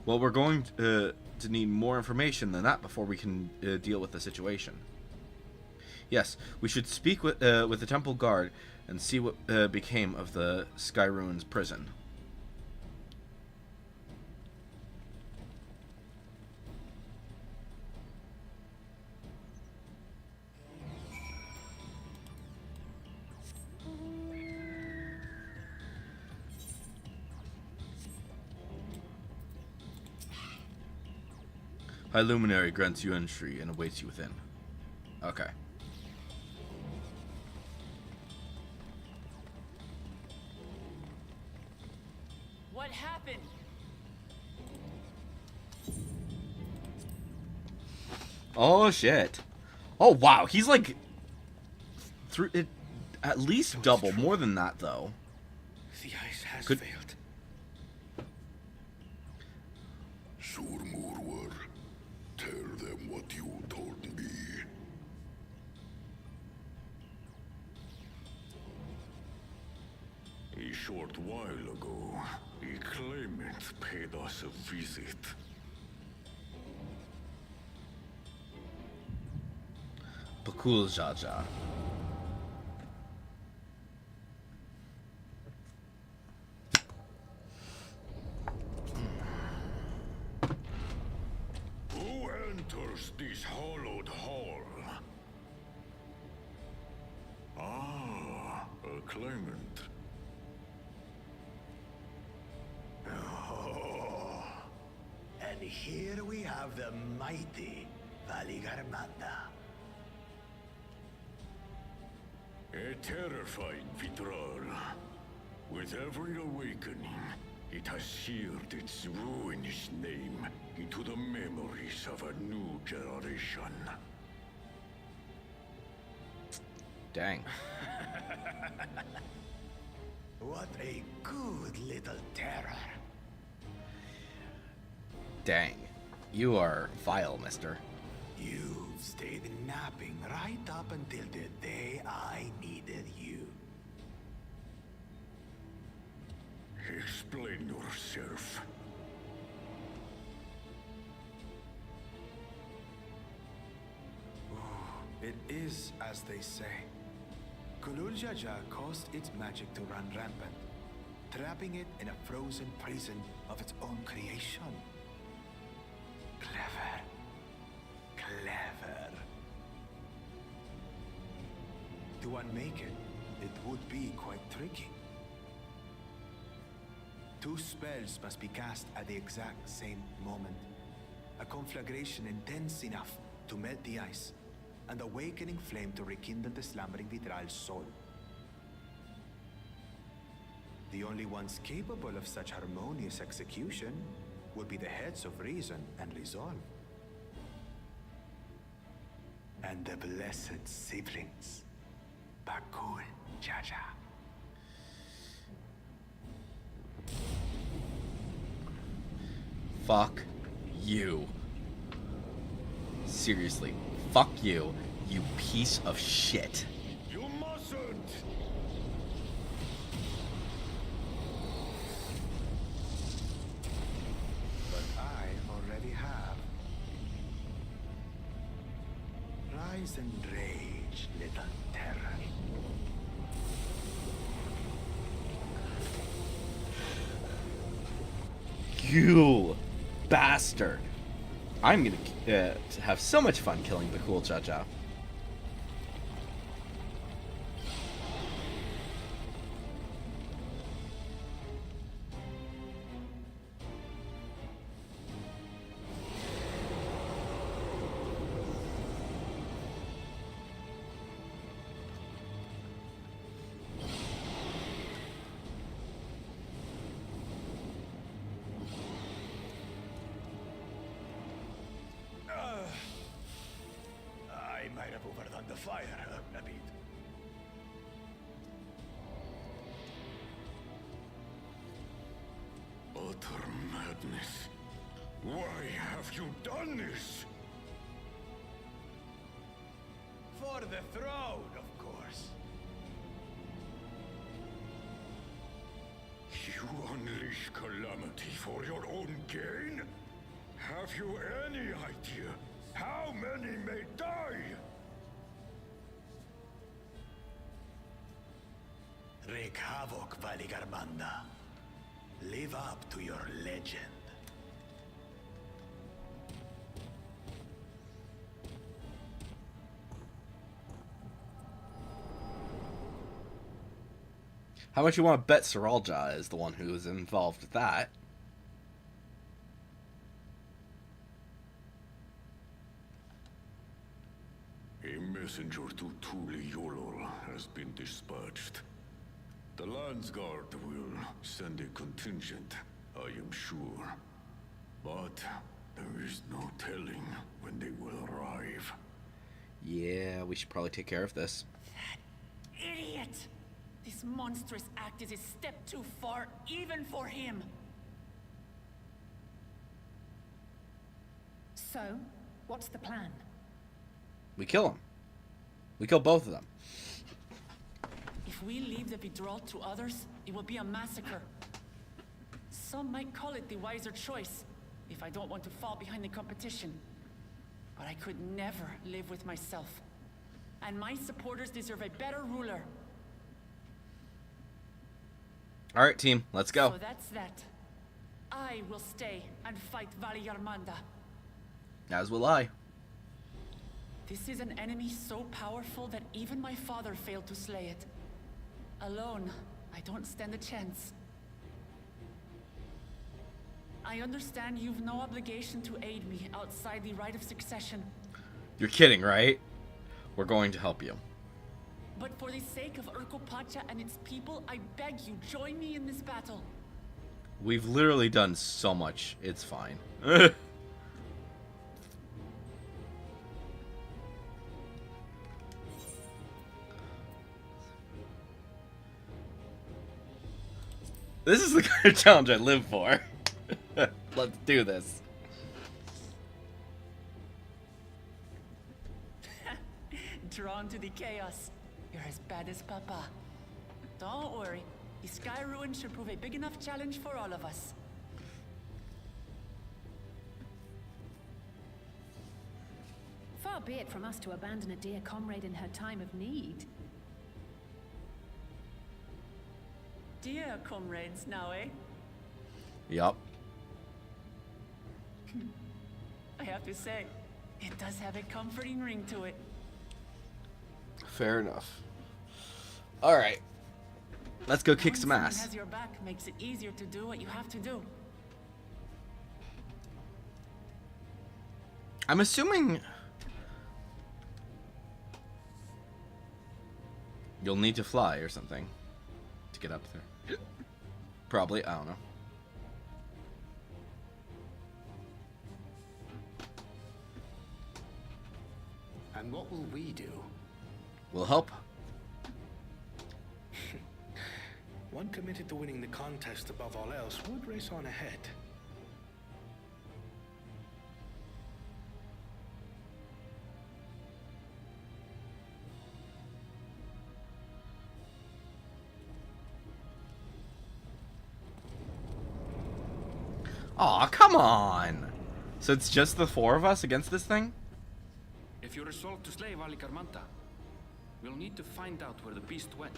Well, we're going to need more information than that before we can deal with the situation. Yes, we should speak with the temple guard and see what became of the Skyrune's prison. High Luminary grants you entry and awaits you within. Okay. What happened? Oh shit. Oh wow, he's like at least double, more than that though. The ice has Could failed. Surmurwar, tell them what you told me. A short while ago, a claimant paid us a visit. Bakul Jaja. Who enters this hallowed hall? Ah, a claimant. Oh. And here we have the mighty Valigarmanda. A terrifying Vitral. With every awakening, it has seared its ruinous name into the memories of a new generation. Dang. What a good little terror. Dang. You are vile, mister. You've stayed napping right up until the day I needed you. Explain yourself. It is as they say. Kulul Jaja caused its magic to run rampant, trapping it in a frozen prison of its own creation. Clever. Clever. To unmake it, it would be quite tricky. 2 spells must be cast at the exact same moment. A conflagration intense enough to melt the ice, and awakening flame to rekindle the slumbering Vitral's soul. The only ones capable of such harmonious execution would be the heads of reason and resolve. And the blessed siblings, Bakul Jaja. Fuck you. Seriously. Fuck you, you piece of shit. You mustn't! But I already have. Rise and rage, little terror. You bastard. I'm gonna have so much fun killing the cool Jaja. I might have overdone the fire a bit. Utter madness. Why have you done this? For the throne, of course. You unleash calamity for your own gain? Have you any idea how many may die? Wreak havoc, Valigarmanda. Live up to your legend. How much you want to bet Seralja is the one who is involved with that? messenger to Thule Yolol has been dispatched. The Landsguard will send a contingent, I am sure. But there is no telling when they will arrive. Yeah, we should probably take care of this. Idiot! This monstrous act is a step too far, even for him. So, what's the plan? We kill him. We kill both of them. If we leave the withdrawal to others, it will be a massacre. Some might call it the wiser choice, if I don't want to fall behind the competition. But I could never live with myself. And my supporters deserve a better ruler. Alright, team, let's go. So that's that. I will stay and fight Valigarmanda. As will I. This is an enemy so powerful that even my father failed to slay it. Alone, I don't stand a chance. I understand you've no obligation to aid me outside the right of succession. You're kidding, right? We're going to help you. But for the sake of Urkopacha and its people, I beg you, join me in this battle. We've literally done so much. It's fine. This is the kind of challenge I live for. Let's do this. Drawn to the chaos. You're as bad as Papa. Don't worry. The Sky Ruin should prove a big enough challenge for all of us. Far be it from us to abandon a dear comrade in her time of need. Dear comrades now, eh? Yup. I have to say, it does have a comforting ring to it. Fair enough. Alright. Let's go kick some Someone ass. has your back makes it easier to do what you have to do. I'm assuming you'll need to fly or something to get up there. Probably, I don't know. And what will we do? We'll help. One committed to winning the contest above all else would race on ahead. Aw, come on! So it's just the four of us against this thing? If you resolve to slay Valigarmanta, we'll need to find out where the beast went.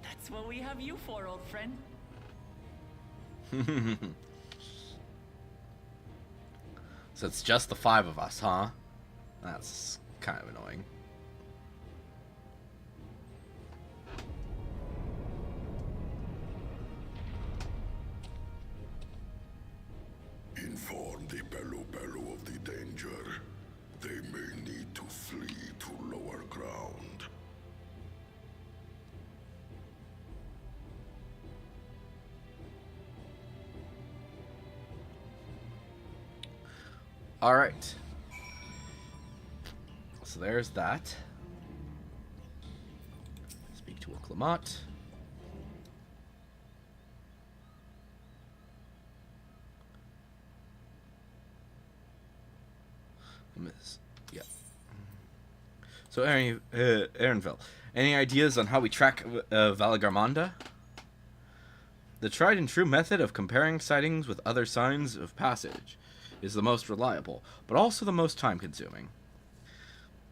That's what we have you for, old friend. So it's just the five of us, huh? That's kind of annoying. Inform the Bello of the danger. They may need to flee to lower ground. Alright. So there's that. Speak to a Clamat. Yeah. So, Aaronville, any ideas on how we track Valigarmanda? The tried and true method of comparing sightings with other signs of passage is the most reliable, but also the most time-consuming.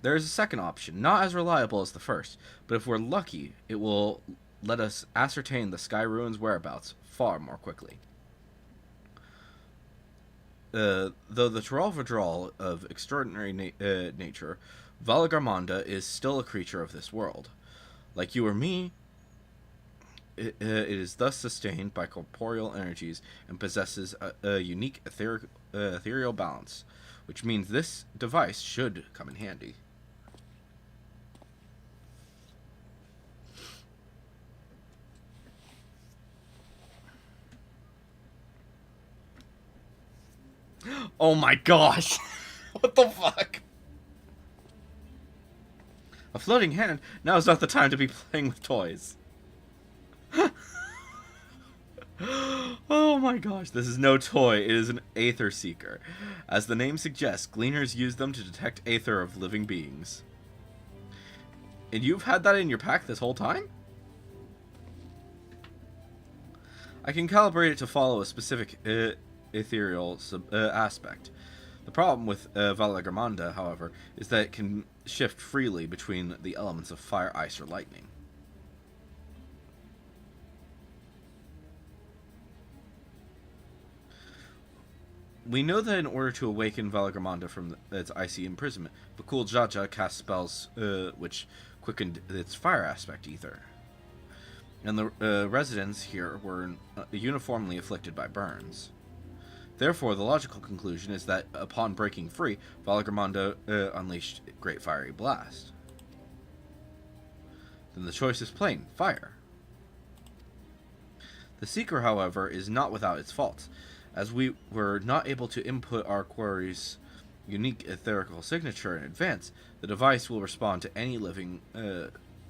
There is a second option, not as reliable as the first, but if we're lucky, it will let us ascertain the Sky Ruin's whereabouts far more quickly. Though the Terral of extraordinary nature, Valigarmanda is still a creature of this world. Like you or me, It is thus sustained by corporeal energies and possesses a unique ethereal balance, which means this device should come in handy. Oh my gosh! What the fuck? A floating hand? Now is not the time to be playing with toys. Oh my gosh, this is no toy, it is an aether seeker. As the name suggests, gleaners use them to detect aether of living beings. And you've had that in your pack this whole time? I can calibrate it to follow a specific ethereal aspect. The problem with Valagamanda, however, is that it can shift freely between the elements of fire, ice, or lightning. We know that in order to awaken Valagamanda from its icy imprisonment, Bakul Jaja cast spells which quickened its fire aspect ether. And the residents here were uniformly afflicted by burns. Therefore, the logical conclusion is that upon breaking free, Valagamanda unleashed a great fiery blast. Then the choice is plain: fire. The Seeker, however, is not without its faults. As we were not able to input our quarry's unique etherical signature in advance, the device will respond to any living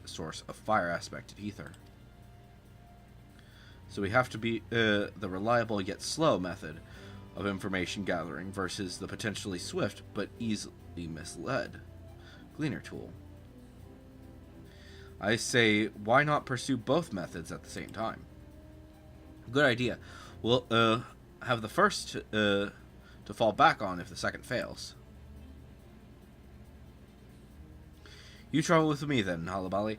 source of fire-aspected ether. So we have to be the reliable yet slow method of information gathering versus the potentially swift but easily misled Gleaner tool. I say, why not pursue both methods at the same time? Good idea. We'll have the first to fall back on if the second fails. You travel with me then, Halabali.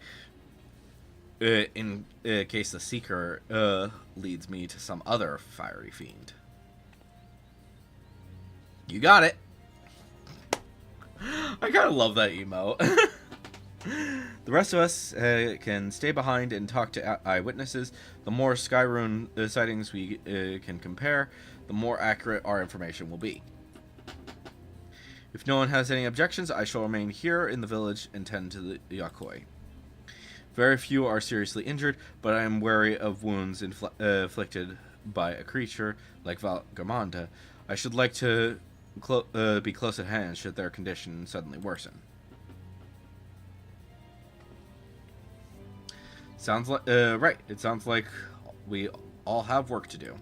In case the Seeker leads me to some other fiery fiend. You got it. I kind of love that emote. The rest of us can stay behind and talk to eyewitnesses. The more Skyrune sightings we can compare, the more accurate our information will be. If no one has any objections, I shall remain here in the village and tend to the Yakoi. Very few are seriously injured, but I am wary of wounds inflicted by a creature like Valagamanda. I should like to be close at hand should their condition suddenly worsen. Sounds like right. It sounds like we all have work to do.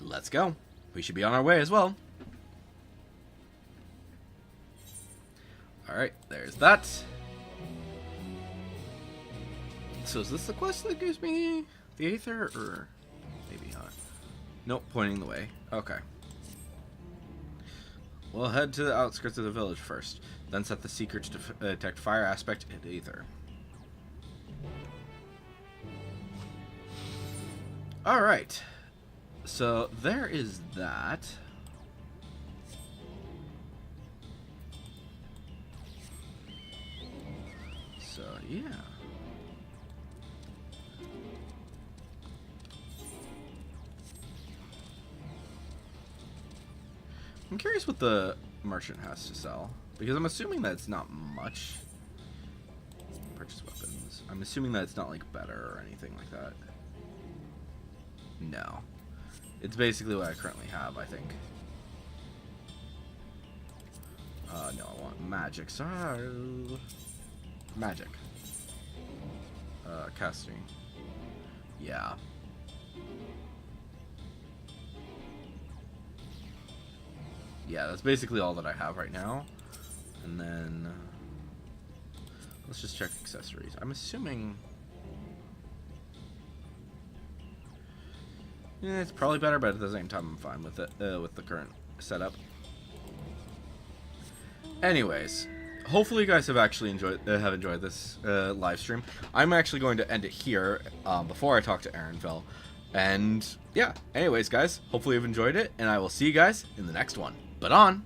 Let's go. We should be on our way as well. Alright, there's that. So is this the quest that gives me the Aether, or maybe not? Nope, pointing the way. Okay. We'll head to the outskirts of the village first, then set the Seeker to detect fire aspect and Aether. Alright. So there is that. So yeah. I'm curious what the merchant has to sell, because I'm assuming that it's not much. Purchase weapons. I'm assuming that it's not like better or anything like that. No. It's basically what I currently have, I think. No, I want magic. Sorry. Magic. Casting. Yeah. Yeah, that's basically all that I have right now. And then let's just check accessories. I'm assuming it's probably better, but at the same time I'm fine with it with the current setup. Anyways, hopefully you guys have actually enjoyed this live stream. I'm actually going to end it here before I talk to Aaronville. And yeah, anyways, guys, hopefully you've enjoyed it, and I will see you guys in the next one. But on.